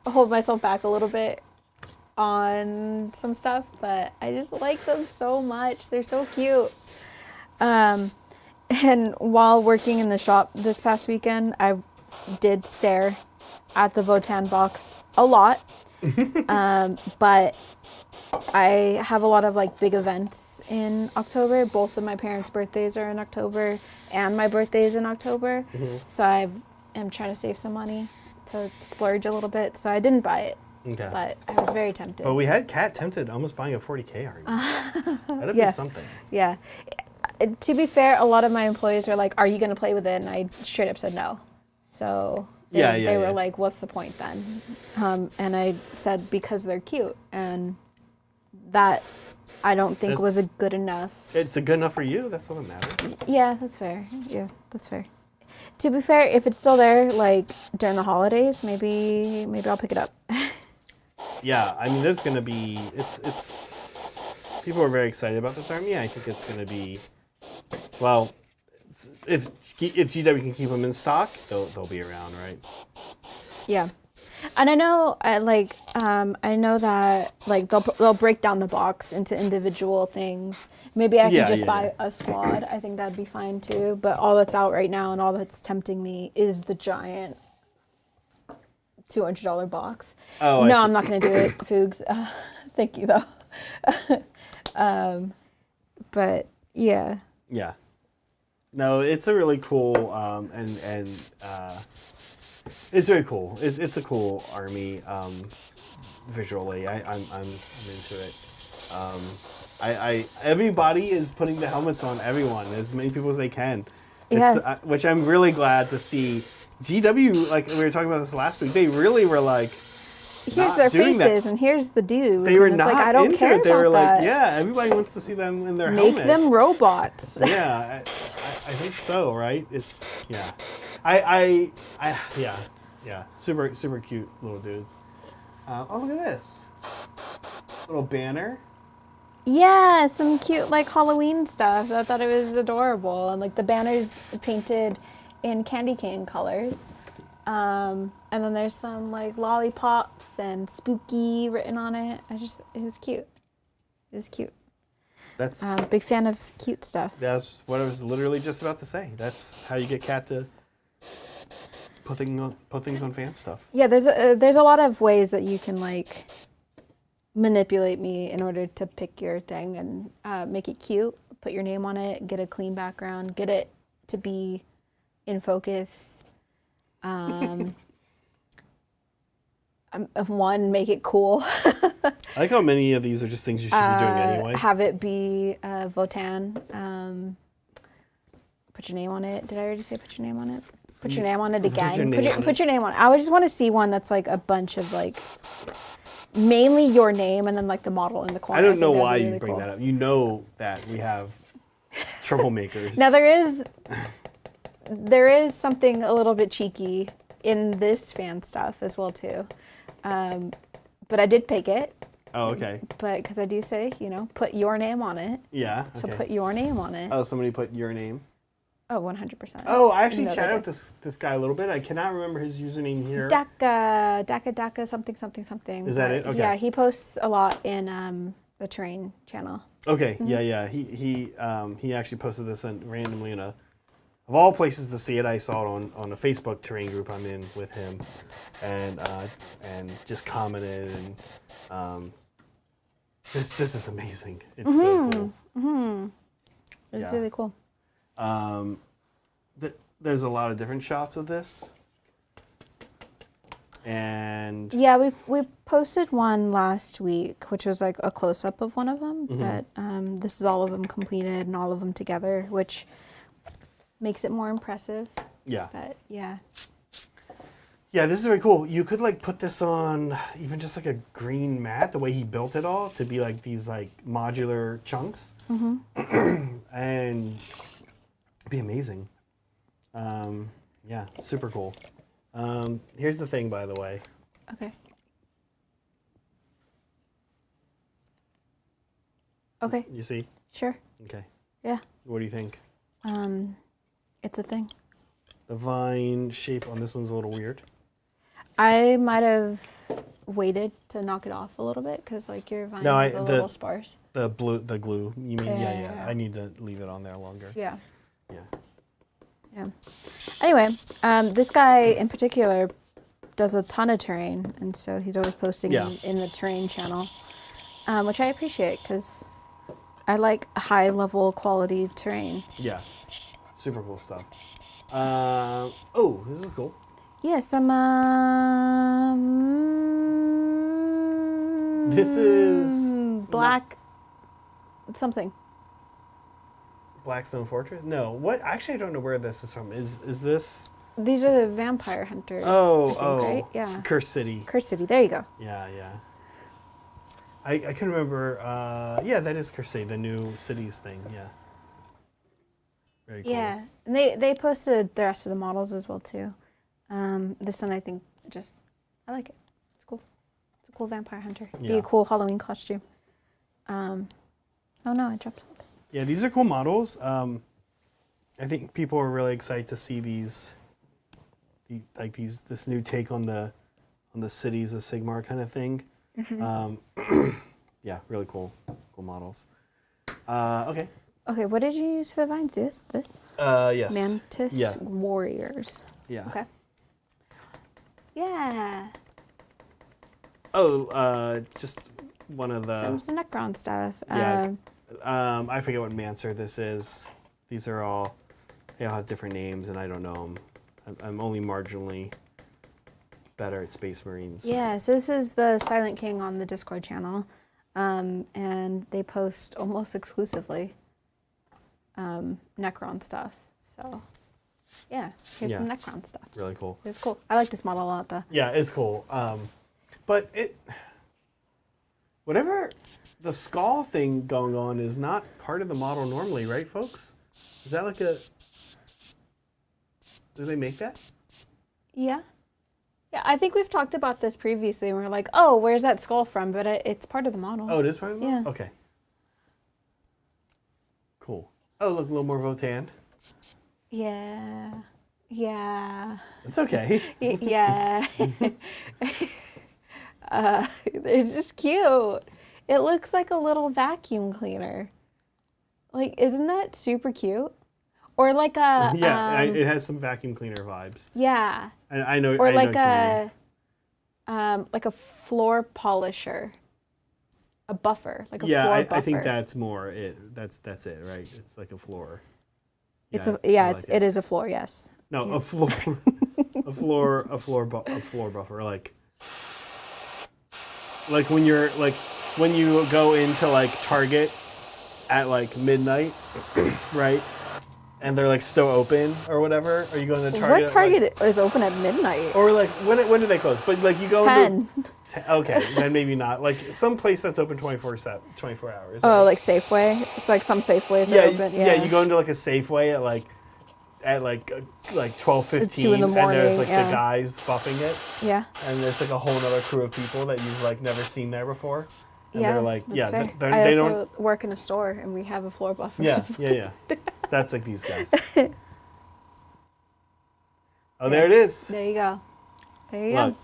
hold myself back a little bit on some stuff, but I just like them so much. They're so cute. And while working in the shop this past weekend, I did stare at the Votan box a lot. But I have a lot of like big events in October. Both of my parents' birthdays are in October, and my birthday is in October. So I am trying to save some money to splurge a little bit. So I didn't buy it, but I was very tempted. But we had Kat tempted almost buying a 40K army. That'd have been something. Yeah. To be fair, a lot of my employees are like, "Are you going to play with it?" And I straight up said no. So they were like, "What's the point then?" And I said because they're cute, and that I don't think was a good enough. It's a good enough for you. That's all that matters. Yeah, that's fair. Yeah, that's fair. To be fair, if it's still there, like during the holidays, maybe I'll pick it up. Yeah, I mean, there's gonna be it's people are very excited about this army. I think it's gonna be, well, if GW can keep them in stock, they'll be around, right? Yeah. And I know, I know that like they'll break down the box into individual things. Maybe I can just buy a squad. I think that'd be fine too. But all that's out right now and all that's tempting me is the giant $200 box. Oh, no, I'm not going to do it, Fugs. Thank you though. But yeah. Yeah. No, it's a really cool it's very cool. It's a cool army visually. I'm into it. Everybody is putting the helmets on everyone, as many people as they can. Yes. Which I'm really glad to see. GW, like we were talking about this last week, they really were like, here's their faces and here's the dudes. They were not like, I don't into care it. They about were that. like, yeah, everybody wants to see them in their helmets. Make them robots. Yeah, I think so, right? It's yeah. Yeah, super cute little dudes. Oh, look at this little banner. Yeah, some cute like Halloween stuff. I thought it was adorable, and like the banner's painted in candy cane colors. And then there's some like lollipops and spooky written on it. It was cute. It was cute. That's big fan of cute stuff. That's what I was literally just about to say. That's how you get Kat to put things on fan stuff. Yeah, there's a lot of ways that you can like manipulate me in order to pick your thing and make it cute. Put your name on it. Get a clean background. Get it to be in focus. One, make it cool. I like how many of these are just things you should be doing anyway. Have it be Votan. Put your name on it. Did I already say put your name on it? Put your name on it again. Put your name on it. I would just want to see one that's like a bunch of like, mainly your name and then like the model in the corner. I don't know why you bring that up. You know that we have troublemakers. Now there is something a little bit cheeky in this fan stuff as well too. But I did pick it. Oh, okay. But because I do say, put your name on it. Yeah. Okay. So put your name on it. Oh, somebody put your name. Oh, 100%. Oh, I actually chatted with this guy a little bit. I cannot remember his username here. Daka, something. Is that it? Okay. Yeah, he posts a lot in the Terrain channel. Okay. Mm-hmm. Yeah. He actually posted this randomly in of all places to see it. I saw it on a Facebook Terrain group I'm in with him, and just commented and this is amazing. It's so cool. Mm-hmm. It's really cool. There's a lot of different shots of this, and yeah, we posted one last week, which was like a close up of one of them. Mm-hmm. But this is all of them completed and all of them together, which makes it more impressive. Yeah. But yeah. Yeah, this is very cool. You could like put this on even just like a green mat, the way he built it all to be like these like modular chunks, and it'd be amazing. Yeah, super cool. Here's the thing, by the way. Okay. Okay. You see? Sure. Okay. Yeah. What do you think? It's a thing. The vine shape on this one's a little weird. I might have waited to knock it off a little bit because like your vine is a little sparse. The glue. You mean Yeah. I need to leave it on there longer. Yeah. Yeah. Anyway, this guy in particular does a ton of terrain, and so he's always posting in the terrain channel, which I appreciate because I like high level quality terrain. Yeah. Super cool stuff. Oh, this is cool. Yeah, some. This is black. Something. Blackstone Fortress? No. What? Actually, I don't know where this is from. Is this? These are the vampire hunters. Right? Yeah. Curse City. Curse City. There you go. Yeah. I can remember. Yeah, that is Curse City, the new cities thing. Yeah. Very cool. Yeah, and they posted the rest of the models as well too. This one I think I like it. It's cool. It's a cool vampire hunter. Yeah. Be a cool Halloween costume. Oh no, I dropped something. Yeah, these are cool models. I think people are really excited to see this new take on the cities of Sigmar kind of thing. Mm-hmm. Yeah, really cool models. Okay. Okay, what did you use for the vines? This? Yes. Mantis Warriors. Yeah. Okay. Yeah. Oh, just one of the... Some Necron stuff. Yeah. I forget what Mancer this is. These are all... They all have different names, and I don't know them. I'm only marginally better at Space Marines. Yeah, so this is the Silent King on the Discord channel. And they post almost exclusively Necron stuff. So, yeah, here's some Necron stuff. Really cool. It's cool. I like this model a lot, though. Yeah, it's cool. But whatever the skull thing going on is not part of the model normally, right, folks? Is that like a... Do they make that? Yeah. Yeah, I think we've talked about this previously, and we're like, oh, where's that skull from? But it's part of the model. Oh, it is part of the model? Yeah. Okay. Cool. Oh, look, a little more Votan. Yeah. It's okay. Yeah. They're just cute. It looks like a little vacuum cleaner. Like, isn't that super cute? Or like a... Yeah, it has some vacuum cleaner vibes. Yeah. I know. Or I know like what a floor polisher. A buffer, like a floor buffer. I think that's more it. That's it, right? It's like a floor. It is a floor, yes. No, yeah. a floor, a floor buffer, like when you go into like Target at like midnight, right? And they're like still open or whatever. Are you going to Target? What Target is open at midnight? Or like when do they close? But like you go 10. Okay, then maybe not. Like some place that's open 24 hours. Oh, like Safeway? It's like some Safeways are open. Yeah, you go into like a Safeway at 12:15, 2 in the morning, and there's like the guys buffing it. Yeah. And it's like a whole other crew of people that you've like never seen there before. And yeah, they're like, that's fair. they I also don't work in a store and we have a floor buffer. Yeah. That's like these guys. Oh, there it is. There you go. There you Look.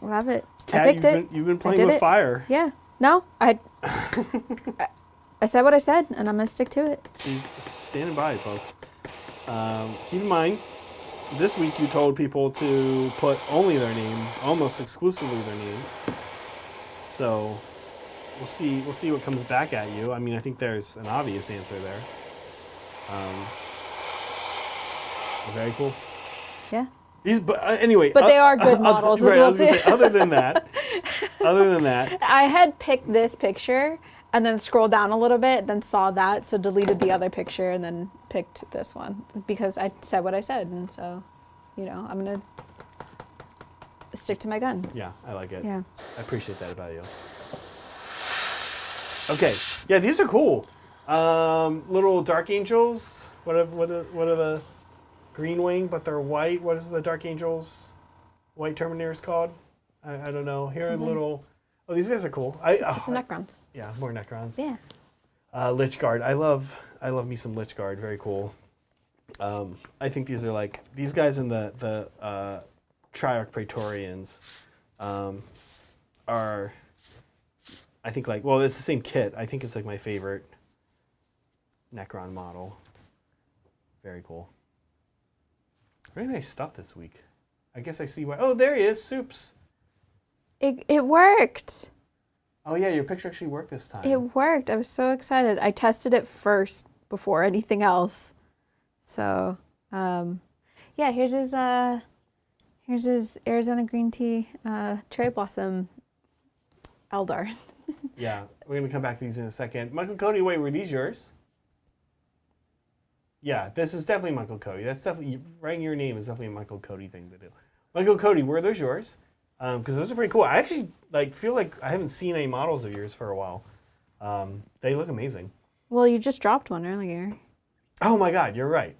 go. Love it. Kat, I picked it. You've been playing with fire. Yeah. No, I said what I said, and I'm going to stick to it. She's standing by, folks. Keep in mind, this week you told people to put only their name, almost exclusively their name. So we'll see what comes back at you. I mean, I think there's an obvious answer there. Very cool. Yeah. Anyway. But they are good models as well, I was gonna say, other than that, I had picked this picture and then scrolled down a little bit, then saw that, so deleted the other picture and then picked this one because I said what I said, and so, I'm gonna stick to my guns. Yeah, I like it. Yeah. I appreciate that about you. Okay. Yeah, these are cool. Little Dark Angels. What are the green wing, but they're white? What is the Dark Angels white Terminators called? I don't know. Here are little... Oh, these guys are cool. Some Necrons. Yeah, more Necrons. Yeah. Lich Guard. I love I love me some Lich Guard. Very cool. I think these are like these guys in the Triarch Praetorians are. I think like well, it's the same kit. I think it's like my favorite Necron model. Very cool. Very nice stuff this week. I guess I see why. Oh, there he is, Soups. It worked. Oh yeah, your picture actually worked this time. It worked. I was so excited. I tested it first before anything else. So, yeah, here's his Arizona green tea cherry blossom Eldar. Yeah, we're gonna come back to these in a second. Michael Cody, wait, were these yours? Yeah, this is definitely Michael Cody. That's definitely writing your name is definitely a Michael Cody thing to do. Michael Cody, were those yours? Because those are pretty cool. I actually feel like I haven't seen any models of yours for a while. They look amazing. Well, you just dropped one earlier. Oh my God, you're right.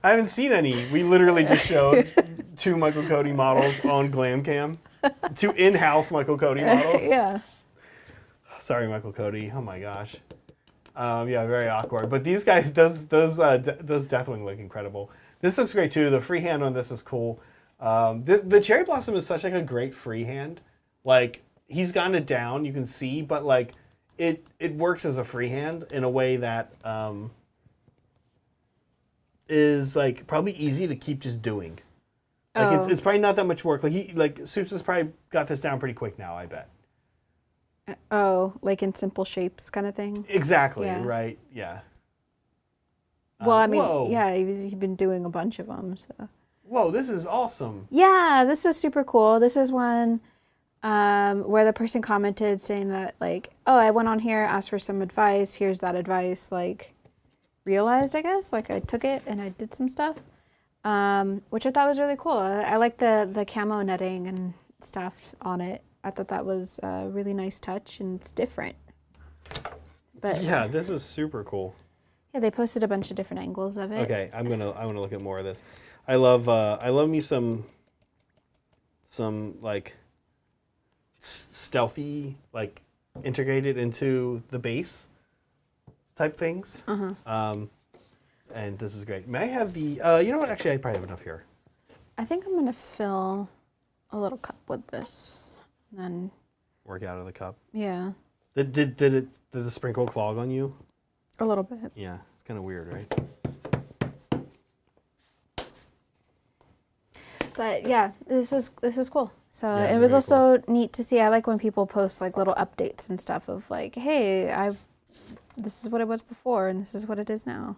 I haven't seen any. We literally just showed 2 Michael Cody models on GlamCam. 2 in-house Michael Cody models. Yeah. Sorry, Michael Cody. Oh my gosh. Yeah, very awkward. But these guys, those definitely look incredible. This looks great too. The freehand on this is cool. The cherry blossom is such like a great freehand. Like he's gotten it down, you can see, but like it works as a freehand in a way that is like probably easy to keep just doing. Like it's probably not that much work. Like Soups has probably got this down pretty quick now, I bet. Oh, like in simple shapes kind of thing? Exactly, Yeah. right? Yeah. Well, I mean, whoa. yeah, he's been doing a bunch of them, so. Whoa, this is awesome. Yeah, this was super cool. This is one where the person commented saying that, like, oh, I went on here, asked for some advice, here's that advice, like, realized, I guess, like, I took it and I did some stuff, which I thought was really cool. I like the camo netting and stuff on it. I thought that was a really nice touch, and it's different. But Yeah, this is super cool. yeah, they posted a bunch of different angles of it. Okay, I want to look at more of this. I love me some like stealthy like integrated into the base type things. And this is great. May I have the you know what? Actually, I probably have enough here. I think I'm gonna fill a little cup with this, and then Work out of the cup. yeah, Did the sprinkle clog on you? a little bit. Yeah, it's kind of weird, right? But yeah, this was cool. So Yeah, it was very also neat to see. I like when people post like little updates and stuff of like, hey, this is what it was before, and this is what it is now.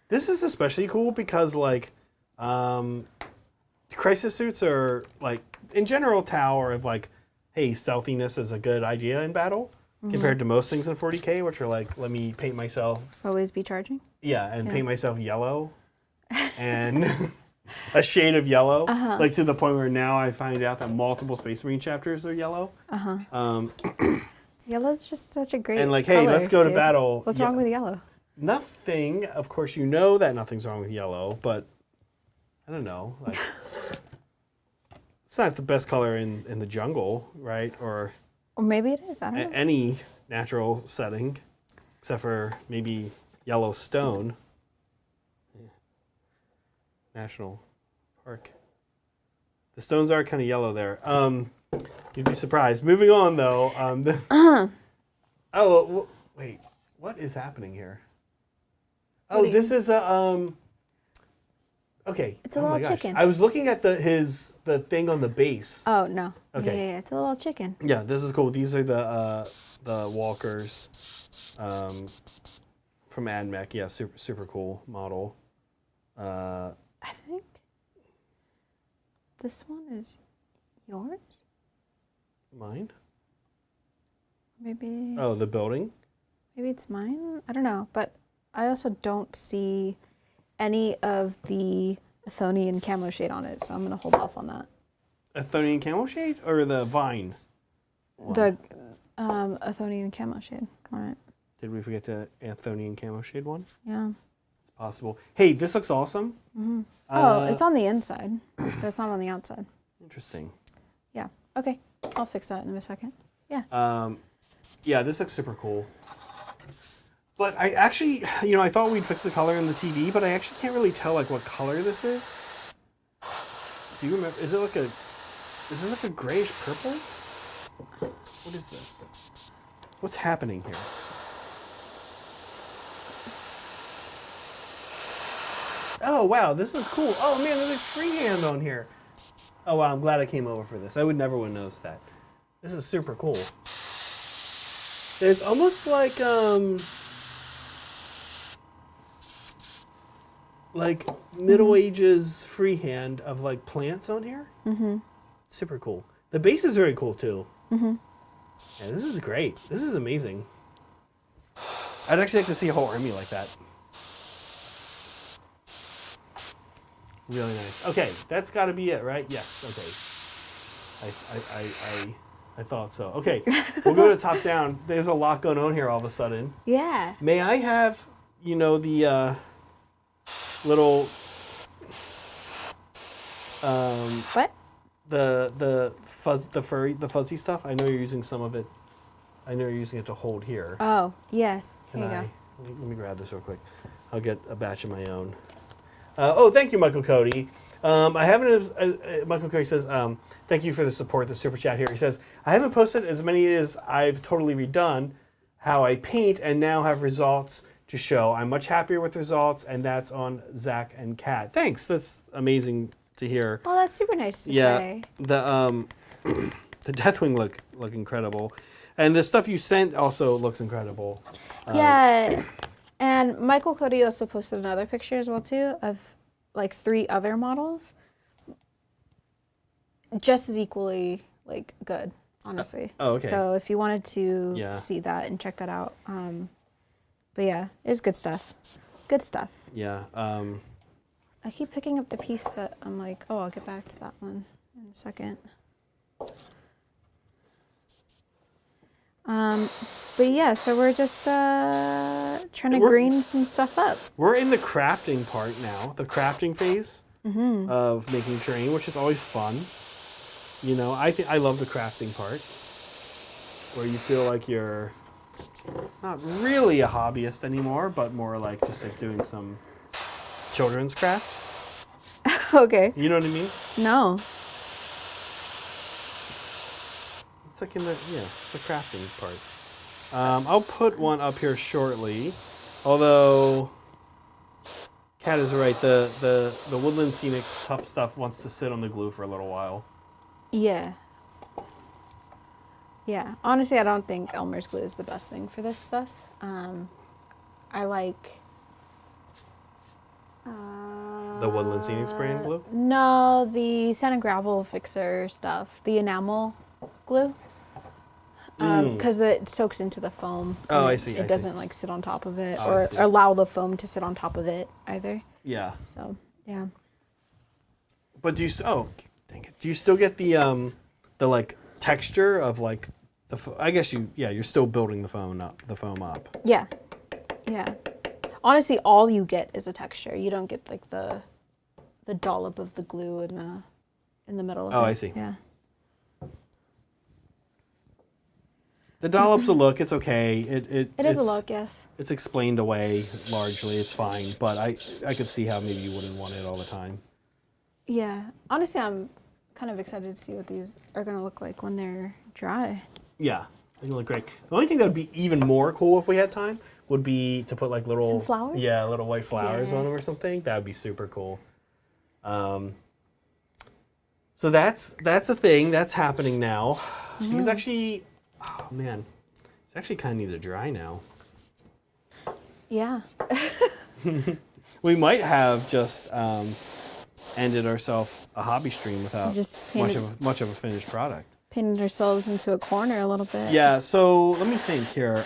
This is especially cool because like crisis suits are like in general Tau are like, hey, stealthiness is a good idea in battle compared to most things in 40K, which are like, let me paint myself. Always be charging. Yeah, and paint myself yellow and a shade of yellow. Like to the point where now I find out that multiple Space Marine chapters are yellow. Yellow's just such a great And like, hey, color, let's go to dude. battle. What's wrong with yellow? Nothing. Of course, you know that nothing's wrong with yellow, but I don't know. Like, it's not the best color in the jungle, right? Or maybe it is. I don't know. any natural setting, except for maybe Yellowstone National Park. The stones are kind of yellow there. You'd be surprised. Moving on, though. Wait. What is happening here? Oh, this is a Okay. It's a little chicken. I was looking at the thing on the base. Oh no. Okay. Yeah, it's a little chicken. Yeah, this is cool. These are the walkers from AdMech. Yeah, super cool model. I think this one is yours. Mine? Maybe. Oh, the building? Maybe it's mine. I don't know, but I also don't see any of the Athonian camo shade on it, so I'm gonna hold off on that. Athonian camo shade or the vine? The Athonian camo shade on it. Did we forget the Athonian camo shade one? Yeah. It's possible. Hey, this looks awesome. It's on the inside, but it's not on the outside. Interesting. Yeah. Okay. I'll fix that in a second. Yeah. Yeah, this looks super cool. But I actually, I thought we'd fix the color in the TV, but I actually can't really tell like what color this is. Do you remember? Is this like a grayish purple? What is this? What's happening here? Oh wow, this is cool. Oh man, there's a freehand on here. Oh wow, I'm glad I came over for this. I would never would notice that. This is super cool. It's almost like Middle Ages freehand of like plants on here. Mm-hmm. Super cool. The base is very cool too. Mm-hmm. Yeah, this is great. This is amazing. I'd actually like to see a whole army like that. Really nice. Okay, that's got to be it, right? Yes. Okay. I thought so. Okay, we'll go to top down. There's a lot going on here all of a sudden. Yeah. May I have, the little What? the fuzzy stuff? I know you're using some of it. I know you're using it to hold here. Oh, yes. Here you go. Let me grab this real quick. I'll get a batch of my own. Oh, thank you, Michael Cody. Michael Cody says, thank you for the support, the super chat here. He says, I haven't posted as many as I've totally redone how I paint and now have results to show. I'm much happier with results, and that's on Zach and Kat. Thanks. That's amazing to hear. Oh, that's super nice to say. The the Deathwing look incredible. And the stuff you sent also looks incredible. Yeah. And Michael Cody also posted another picture as well too of like 3 other models, just as equally like good, honestly. Oh, okay. So if you wanted to see that and check that out, but yeah, it's good stuff. Good stuff. Yeah. I keep picking up the piece that I'm like, oh, I'll get back to that one in a second. But yeah, so we're just trying to green some stuff up. We're in the crafting part now, the crafting phase of making terrain, which is always fun. I love the crafting part, where you feel like you're not really a hobbyist anymore, but more like just like doing some children's craft. Okay. You know what I mean? No. It's like in the crafting part. I'll put one up here shortly. Although Kat is right, the Woodland Scenics tough stuff wants to sit on the glue for a little while. Yeah. Yeah. Honestly, I don't think Elmer's glue is the best thing for this stuff. I like the Woodland Scenics brand glue? No, the Sand and Gravel Fixer stuff. The enamel glue. Because it soaks into the foam. Oh, I see. It doesn't like sit on top of it or allow the foam to sit on top of it either. Yeah. So, yeah. But do you? Oh, dang it! Do you still get the like texture of like the? I guess you're still building the foam up. Yeah. Yeah. Honestly, all you get is a texture. You don't get like the dollop of the glue in the middle of it. Oh, I see. Yeah. The dollop's a look. It's okay. It is a look, yes. It's explained away largely. It's fine, but I could see how maybe you wouldn't want it all the time. Yeah. Honestly, I'm kind of excited to see what these are going to look like when they're dry. Yeah, they look great. The only thing that would be even more cool if we had time would be to put like little... Some flowers? Yeah, little white flowers on them or something. That would be super cool. So that's a thing. That's happening now. Mm-hmm. These actually... Oh, man. It's actually kind of need to dry now. Yeah. We might have just ended ourselves a hobby stream without just much of a finished product. Pinned ourselves into a corner a little bit. Yeah, so let me think here.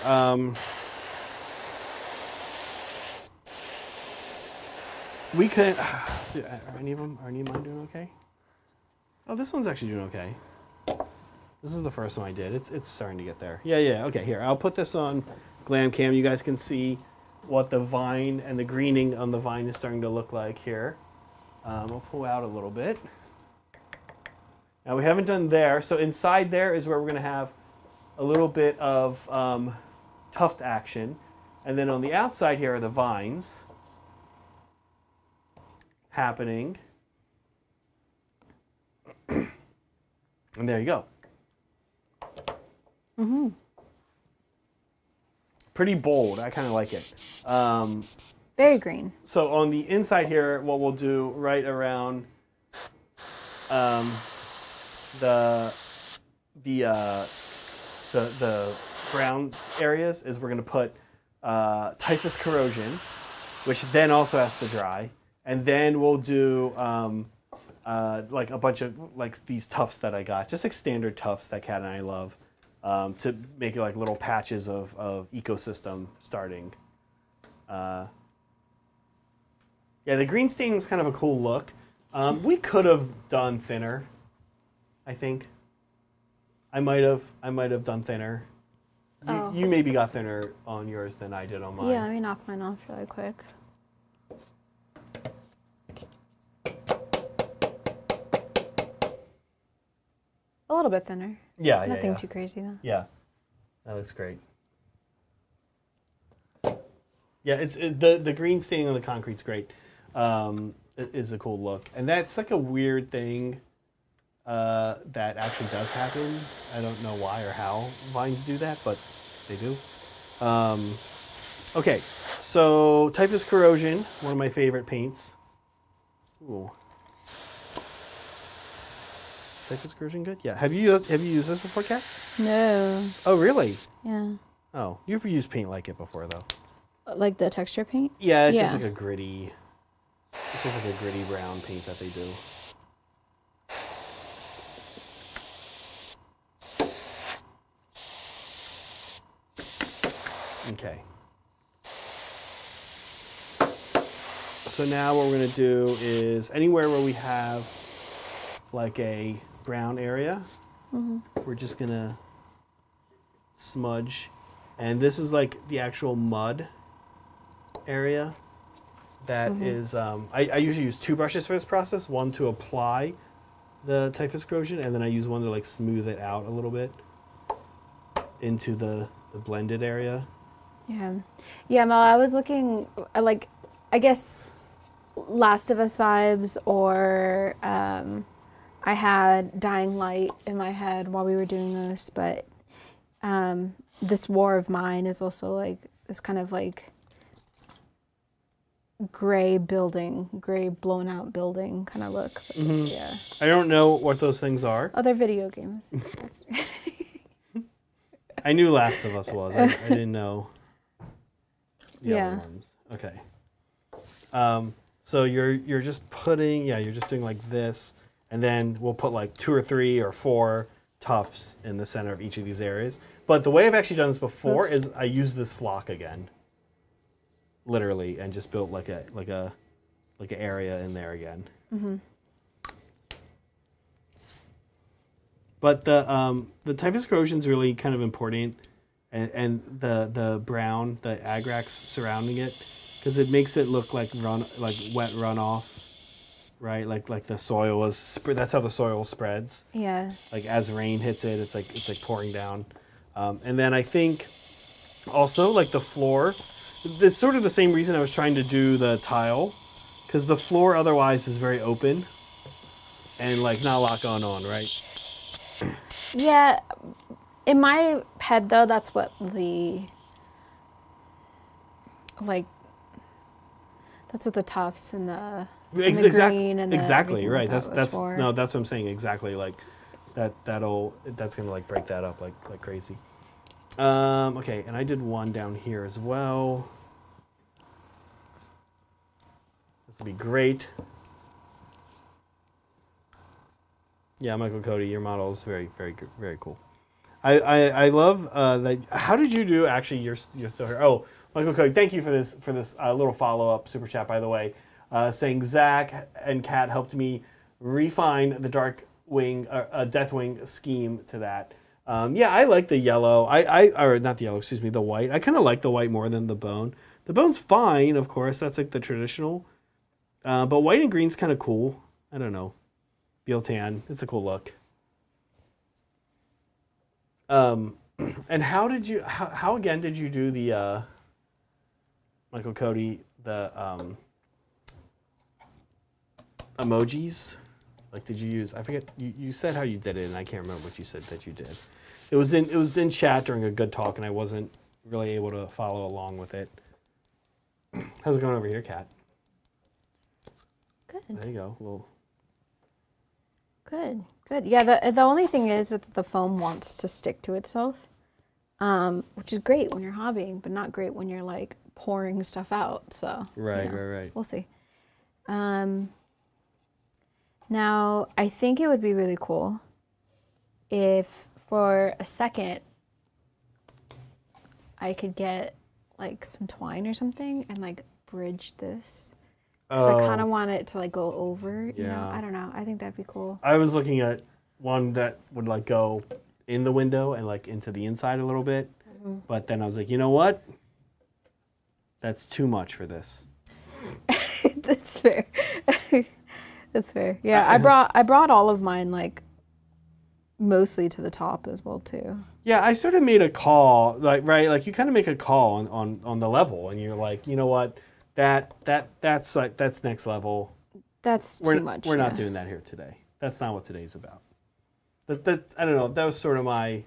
We could... Are any of mine doing okay? Oh, this one's actually doing okay. This is the first one I did. It's starting to get there. Yeah. Okay, here. I'll put this on Glam Cam. You guys can see what the vine and the greening on the vine is starting to look like here. I'll pull out a little bit. Now we haven't done there. So inside there is where we're going to have a little bit of tuft action. And then on the outside here are the vines happening. And there you go. Mm-hmm. Pretty bold. I kind of like it. Very green. So on the inside here, what we'll do right around the brown areas is we're going to put typhus corrosion, which then also has to dry, and then we'll do like a bunch of like these tufts that I got, just like standard tufts that Kat and I love, to make it like little patches of ecosystem starting. Yeah, the green stain is kind of a cool look. We could have done thinner, I think. I might have done thinner. You maybe got thinner on yours than I did on mine. Yeah, let me knock mine off really quick. A little bit thinner. Yeah, Nothing too crazy though. Yeah, that looks great. Yeah, it's the green staining on the concrete's great. It is a cool look, and that's like a weird thing that actually does happen. I don't know why or how vines do that, but they do. Okay, so typhus corrosion, one of my favorite paints. Ooh. Is typhus corrosion good? Yeah. Have you used this before, Kat? No. Oh, really? Yeah. Oh, you've used paint like it before, though. Like the texture paint? Yeah, it's just like a gritty. It's just like a gritty brown paint that they do. Okay. So now what we're going to do is anywhere where we have like a brown area, we're just going to smudge. And this is like the actual mud area. That is, I usually use two brushes for this process. One to apply the typhus corrosion, and then I use one to like smooth it out a little bit into the blended area. Yeah. Yeah, Mel, I was looking, like, I guess Last of Us vibes, or I had Dying Light in my head while we were doing this, but this War of Mine is also like this kind of like gray blown out building kind of look. Yeah. I don't know what those things are. Other video games. I knew Last of Us was. I didn't know the other ones. Okay. So you're just putting, you're just doing like this, and then we'll put like 2 or 3 or 4 tufts in the center of each of these areas. But the way I've actually done this before is I use this flock again, literally, and just built like a area in there again. But the typhus corrosion is really kind of important, and the brown, the agrax surrounding it, because it makes it look like wet runoff, right? Like the soil was. That's how the soil spreads. Yeah. Like as rain hits it, it's like pouring down. And then I think also like the floor. It's sort of the same reason I was trying to do the tile, because the floor otherwise is very open and like not a lot going on, right? Yeah, in my head though, that's what the tufts and the green and the exactly right. Like That's for. no, that's what I'm saying. Exactly, like that's gonna like break that up like crazy. Okay, and I did one down here as well. This will be great. Yeah, Michael Cody, your model is very, very, very cool. I love that. How did you do? Actually, you're still here. Oh, Michael Cody, thank you for this little follow up super chat, by the way, saying Zach and Kat helped me refine the Deathwing scheme to that. Yeah, I like the yellow. Or not the yellow, excuse me, the white. I kind of like the white more than the bone. The bone's fine, of course. That's like the traditional. But white and green's kind of cool. I don't know. Beal tan. It's a cool look. And how did you? How again did you do the Michael Cody the emojis? Like, did you use? I forget. You said how you did it, and I can't remember what you said that you did. It was in chat during a good talk, and I wasn't really able to follow along with it. How's it going over here, Kat? Good. There you go. Well. Good. Good. Yeah. The only thing is that the foam wants to stick to itself, which is great when you're hobbying, but not great when you're like pouring stuff out. So Right. Right. We'll see. Now, I think it would be really cool if for a second I could get like some twine or something and like bridge this. Because I kind of want it to like go over, you know? I don't know. I think that'd be cool. I was looking at one that would like go in the window and like into the inside a little bit. Mm-hmm. But then I was like, you know what? That's too much for this. That's fair. That's fair. Yeah, I brought all of mine like mostly to the top as well too. Yeah, I sort of made a call, like like you kind of make a call on the level, and you're like, you know what, that's next level. That's too much. We're not doing that here today. That's not what today's about. That I don't know. That was sort of my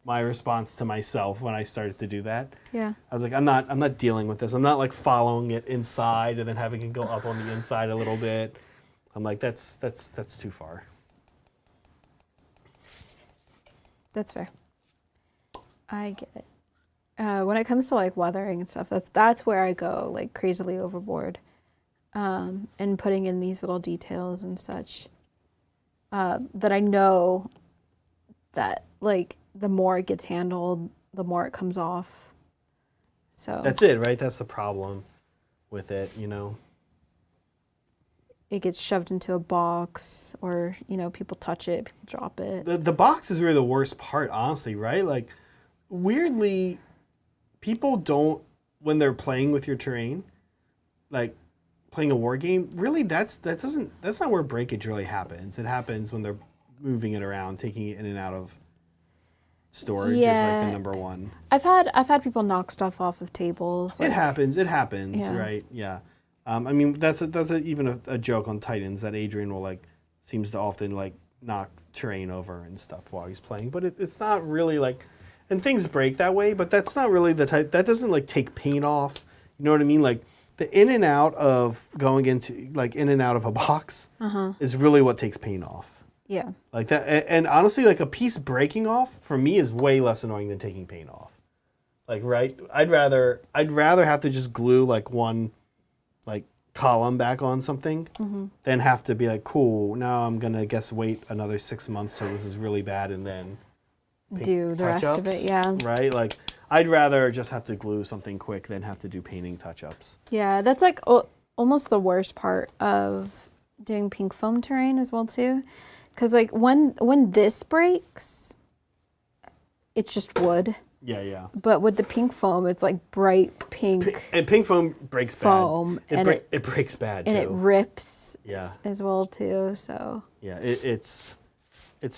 response to myself when I started to do that. Yeah. I was like, I'm not dealing with this. I'm not like following it inside and then having it go up on the inside a little bit. I'm like, that's too far. That's fair. I get it. When it comes to like weathering and stuff, that's where I go like crazily overboard, and putting in these little details and such. That I know that like the more it gets handled, the more it comes off. So that's it, right? That's the problem with it, you know. It gets shoved into a box, or people touch it, people drop it. The box is really the worst part, honestly, right? Like, weirdly, people don't, when they're playing with your terrain, like playing a war game, really that's not where breakage really happens. It happens when they're moving it around, taking it in and out of storage is like the number one. I've had people knock stuff off of tables. It happens, yeah. right? Yeah. I mean, that's even a joke on Titans that Adrian will seems to often knock terrain over and stuff while he's playing, but it's not really and things break that way, but that's not really the type that doesn't take paint off. You know what I mean? Like the in and out of going into in and out of a box is really what takes paint off. Yeah. Like that, and honestly, a piece breaking off for me is way less annoying than taking paint off. Right? I'd rather have to just glue one column back on something than have to be cool, now I'm gonna wait another 6 months till this is really bad and then do the rest of it. Yeah. Right? I'd rather just have to glue something quick than have to do painting touch-ups. Yeah, that's almost the worst part of doing pink foam terrain as well too. Because when this breaks, it's just wood. Yeah. But with the pink foam, it's bright pink. And pink foam breaks foam, bad. It breaks bad too. And it rips. Yeah. As well too. So. Yeah, it's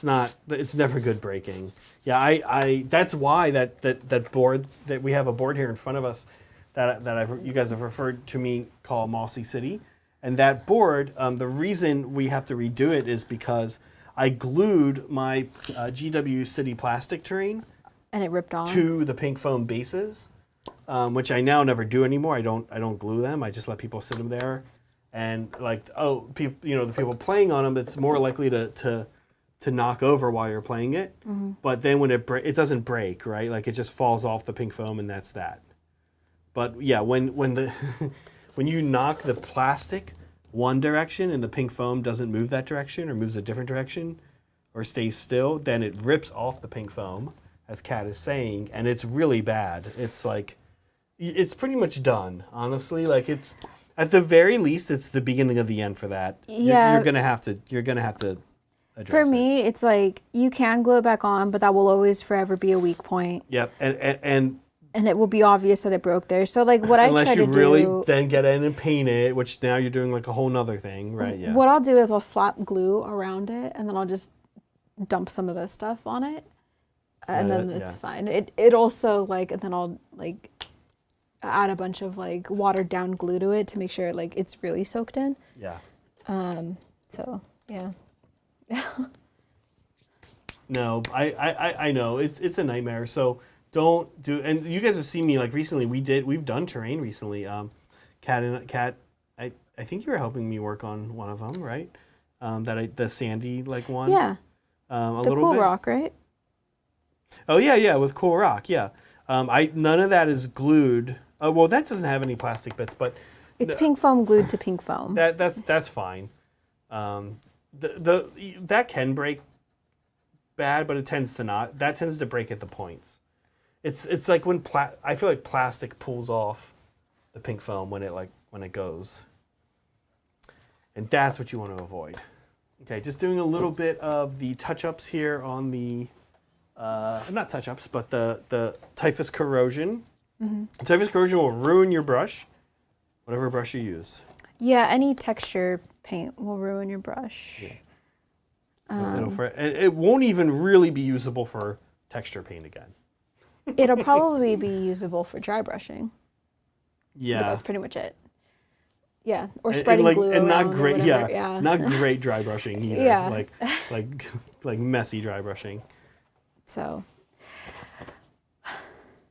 never good breaking. Yeah, I that's why that board that we have a board here in front of us that you guys have referred to me called Mossy City, and that board the reason we have to redo it is because I glued my GW City plastic terrain. And it ripped on to the pink foam bases, which I now never do anymore. I don't glue them. I just let people sit them there, and the people playing on them, it's more likely to knock over while you're playing it. Mm-hmm. But then when it doesn't break, right? It just falls off the pink foam, and that's that. But yeah, when when you knock the plastic one direction and the pink foam doesn't move that direction or moves a different direction or stays still, then it rips off the pink foam, as Kat is saying, and it's really bad. It's it's pretty much done, honestly. It's at the very least, it's the beginning of the end for that. Yeah, you're gonna have to address for me, it's you can glue it back on, but that will always forever be a weak point. Yep, and it will be obvious that it broke there. So what I try to do, unless you really then get in and paint it, which now you're doing a whole nother thing, right? Yeah. What I'll do is I'll slap glue around it, and then I'll just dump some of this stuff on it. and then it's fine. It also like, and then I'll like add a bunch of like watered down glue to it to make sure like it's really soaked in. Yeah. So yeah. No, I know it's a nightmare. So don't do. And you guys have seen me like recently. We've done terrain recently. Kat, I think you were helping me work on one of them, right? The sandy like one. Yeah. A the little cool bit. rock, right? Oh yeah, with cool rock, yeah. None of that is glued. Well, that doesn't have any plastic bits, but it's pink foam glued to pink foam. That's fine. That can break bad, but it tends to not. That tends to break at the points. It's like when I feel like plastic pulls off the pink foam when it goes, and that's what you want to avoid. Okay, just doing a little bit of the touch-ups here on the, not touch-ups, but the typhus corrosion. Mm-hmm. Typhus corrosion will ruin your brush, whatever brush you use. Yeah, any texture paint will ruin your brush. Yeah. It won't even really be usable for texture paint again. It'll probably be usable for dry brushing. Yeah. But that's pretty much it. Yeah, or spreading glue and around not great. or whatever. Yeah, not great dry brushing either. Yeah. like messy dry brushing. So.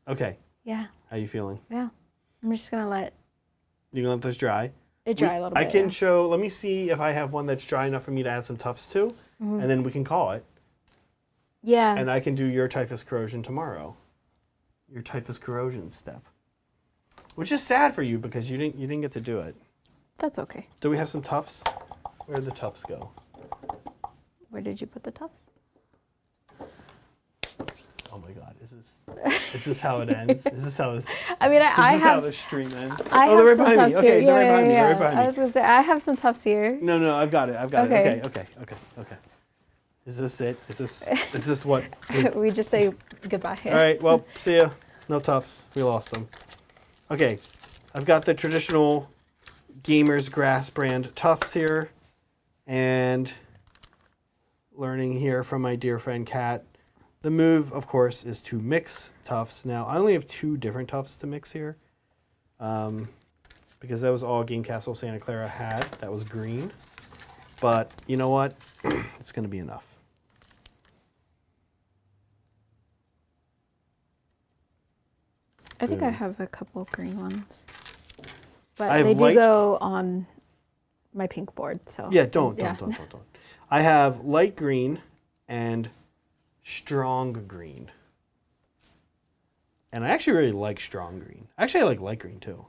Okay. Yeah. How you feeling? Yeah, I'm just gonna let. You gonna let this dry? It dry a little bit. I can show. Let me see if I have one that's dry enough for me to add some tufts to, and then we can call it. Yeah. And I can do your typhus corrosion tomorrow. Your typhus corrosion step, which is sad for you because you didn't get to do it. That's okay. Do we have some tufts? Where did the tufts go? Where did you put the tufts? Oh my God! Is this how it ends? Is this how this? I mean, I have how the stream ends. I they're have right some behind me. tufts here. Okay, they're right behind me. They're right behind me. I was gonna say I have some tufts here. No, I've got it. Okay. Okay. Is this it? Is this what? We just say goodbye. All right. Well, see ya. No tufts. We lost them. Okay, I've got the traditional Gamer's Grass brand tufts here, and learning here from my dear friend Kat. The move, of course, is to mix tufts. Now, I only have 2 different tufts to mix here, because that was all Game Castle Santa Clara had. That was green. But you know what? It's going to be enough. I think I have a couple of green ones, but they do go on my pink board. So yeah, don't. I have light green and strong green, and I actually really like strong green. Actually, I like light green too.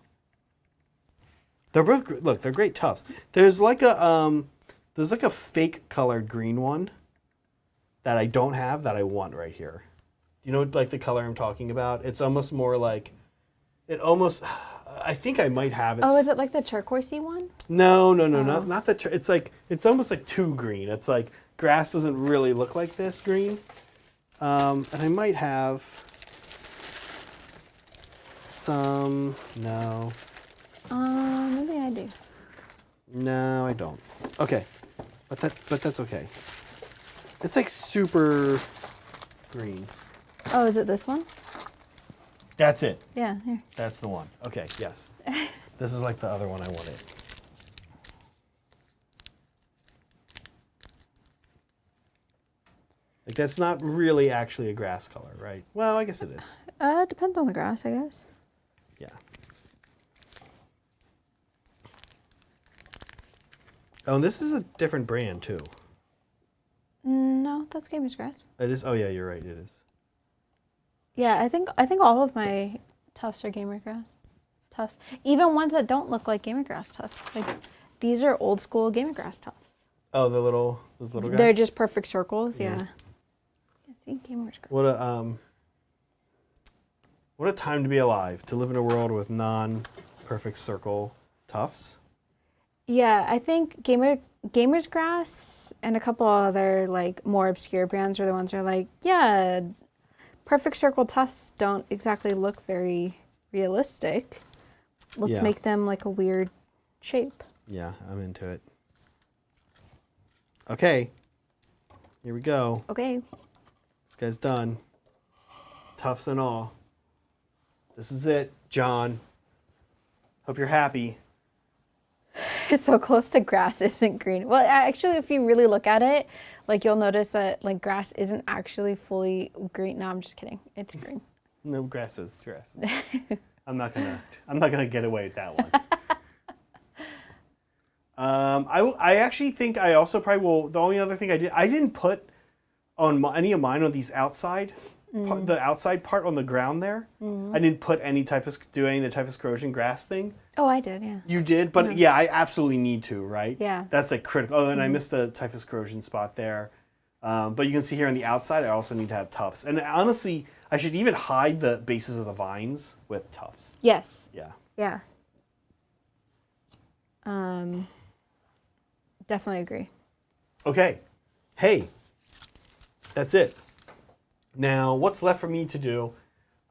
They're both look. They're great tufts. There's like a fake colored green one that I don't have that I want right here. You know, like the color I'm talking about? It's almost more like, I think I might have it. Oh, is it like the turquoisey one? No, not the, it's almost like too green. It's like grass doesn't really look like this green. And I might have some, no. Maybe I do. No, I don't. Okay, but that's okay. It's like super green. Oh, is it this one? That's it. Yeah, here. That's the one. Okay, yes. This is like the other one I wanted. Like that's not really actually a grass color, right? Well, I guess it is. Depends on the grass, I guess. Yeah. Oh, and this is a different brand too. No, that's Gamer's Grass. It is. Oh yeah, you're right. It is. Yeah, I think all of my tufts are Gamer Grass tufts. Even ones that don't look like Gamer Grass tufts. Like these are old school Gamer Grass tufts. Oh, those little guys. They're just perfect circles. Yeah. See, Gamer's Grass. What a time to be alive, to live in a world with non-perfect circle tufts. Yeah, I think Gamer's Grass and a couple other like more obscure brands are the ones that are like, yeah, perfect circle tufts don't exactly look very realistic. Let's make them like a weird shape. Yeah, I'm into it. Okay, here we go. Okay. This guy's done. Tufts and all. This is it, John. Hope you're happy. It's so close to grass isn't green. Well, actually, if you really look at it, like you'll notice that like grass isn't actually fully green. No, I'm just kidding. It's green. No, grass is grass. I'm not gonna get away with that one. I actually think I also probably will. The only other thing I didn't put on any of mine on these outside, the outside part on the ground there. I didn't put any doing the typhus corrosion grass thing. Oh, I did, yeah. You did, but yeah, I absolutely need to, right? Yeah. That's like critical. Oh, and I missed the typhus corrosion spot there. But you can see here on the outside, I also need to have tufts. And honestly, I should even hide the bases of the vines with tufts. Yes. Yeah. Yeah. Definitely agree. Okay. Hey, that's it. Now, what's left for me to do?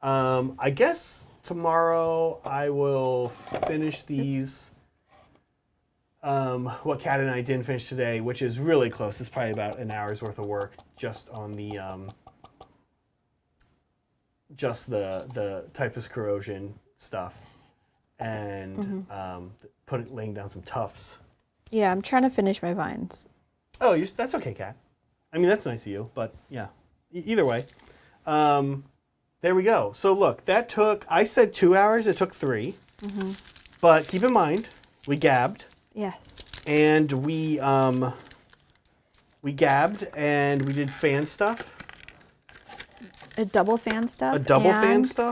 I guess tomorrow I will finish these. What Kat and I didn't finish today, which is really close. It's probably about an hour's worth of work just on the typhus corrosion stuff, and laying down some tufts. Yeah, I'm trying to finish my vines. Oh, that's okay, Kat. I mean, that's nice of you, but yeah. Either way, there we go. So look, that took, I said 2 hours, it took 3. But keep in mind, we gabbed. Yes. And we gabbed and we did fan stuff. A double fan stuff.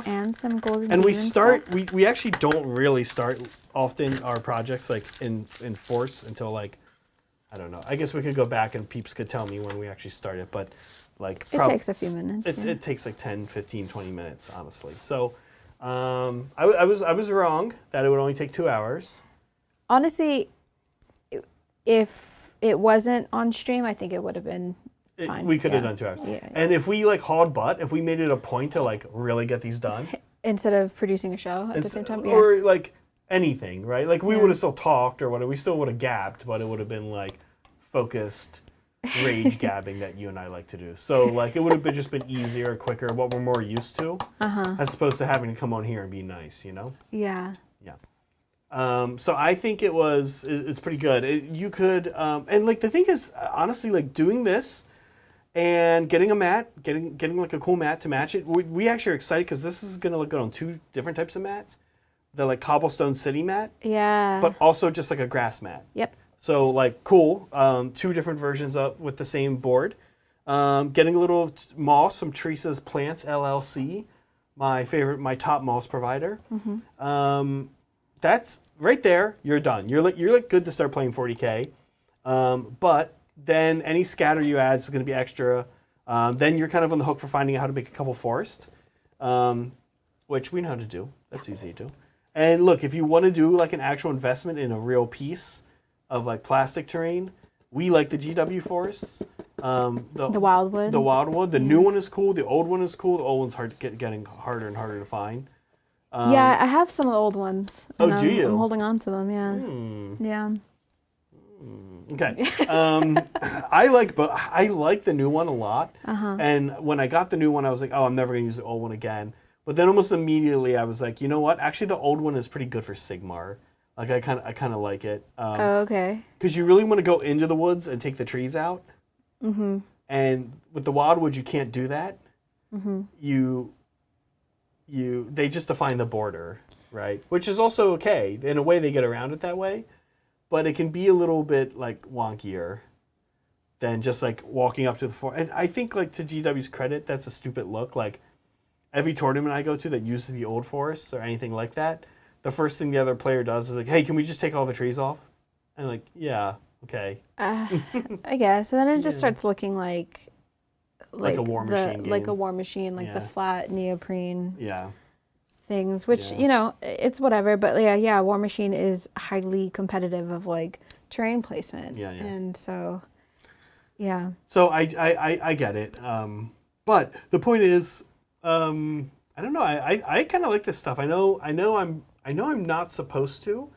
And some golden and demon stuff. we actually don't really start often our projects like in force until like, I don't know. I guess we could go back and peeps could tell me when we actually started, but like it takes a few minutes. It takes like 10, 15, 20 minutes, honestly. So I was wrong that it would only take 2 hours. Honestly, if it wasn't on stream, I think it would have been fine. We could have done 2 hours. Yeah. And if we like hauled butt, if we made it a point to like really get these done. Instead of producing a show at the same time? Yeah. Or like anything, right? Like we would have still talked or whatever. We still would have gabbed, but it would have been like focused rage gabbing that you and I like to do. So like it would have just been easier, quicker, what we're more used to, as opposed to having to come on here and be nice, you know? Yeah. Yeah. So I think it's pretty good. You could, and like the thing is, honestly, like doing this and getting a mat, getting like a cool mat to match it. We actually are excited because this is going to look good on 2 different types of mats. The like cobblestone city mat. Yeah. But also just like a grass mat. Yep. So like cool, 2 different versions up with the same board. Getting a little moss from Teresa's Plants LLC, my top moss provider. That's right there. You're done. You're like good to start playing 40K. But then any scatter you add is going to be extra. Then you're kind of on the hook for finding out how to make a couple forest, which we know how to do. That's easy to do. And look, if you want to do like an actual investment in a real piece of like plastic terrain, we like the GW forests. The wildwood. The wildwood. The new one is cool. The old one is cool. The old one's getting harder and harder to find. Yeah, I have some of the old ones. Oh, do you? I'm holding on to them, yeah. Yeah. Okay. I like the new one a lot. And when I got the new one, I was like, oh, I'm never going to use the old one again. But then almost immediately I was like, you know what? Actually, the old one is pretty good for Sigmar. Like I kind of like it. Oh, okay. Because you really want to go into the woods and take the trees out. And with the wildwood, you can't do that. They just define the border, right? Which is also okay. In a way, they get around it that way. But it can be a little bit like wonkier than just like walking up to the forest. And I think like to GW's credit, that's a stupid look. Like every tournament I go to that uses the old forests or anything like that, the first thing the other player does is like, hey, can we just take all the trees off? And like, yeah, okay. I guess. And then it just starts looking like a war machine game. Like a war machine, like the flat neoprene things, which, you know, it's whatever. But yeah, War Machine is highly competitive of like terrain placement. Yeah. And so, yeah. So I get it. But the point is, I don't know. I kind of like this stuff. I know I'm not supposed to,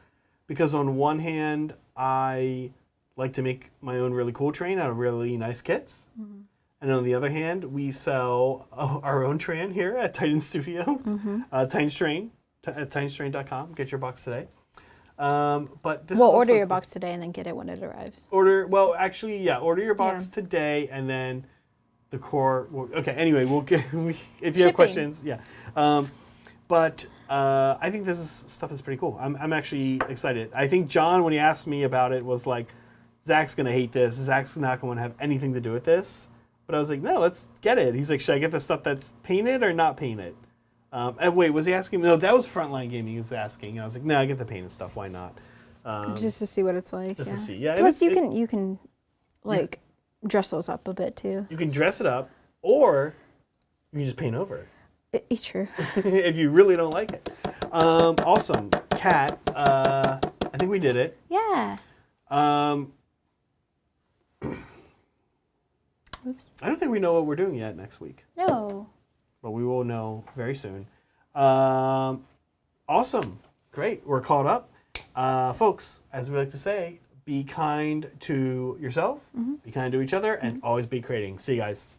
because on one hand, I like to make my own really cool terrain out of really nice kits. And on the other hand, we sell our own Tran here at Titan Studio, Titan's Train, at titanstrain.com. Get your box today. But this We'll is order your box today and then get it when it arrives. order your box today and then the core. Okay, anyway, we'll get if you have questions, but I think this stuff is pretty cool. I'm actually excited. I think John, when he asked me about it, was like, Zach's gonna hate this. Zach's not going to have anything to do with this. But I was like, no, let's get it. He's like, should I get the stuff that's painted or not painted? And wait, was he asking? No, that was Frontline Gaming. He was asking. And I was like, no, I get the painted stuff. Why not? Just to see what it's like. Just to see, yeah. Plus, you can like dress those up a bit too. You can dress it up, or you can just paint over it. It's true. If you really don't like it. Awesome, Kat. I think we did it. Yeah. Oops. I don't think we know what we're doing yet next week. No. But we will know very soon. Awesome. Great. We're caught up. Folks, as we like to say, be kind to yourself, be kind to each other, and always be creating. See you guys.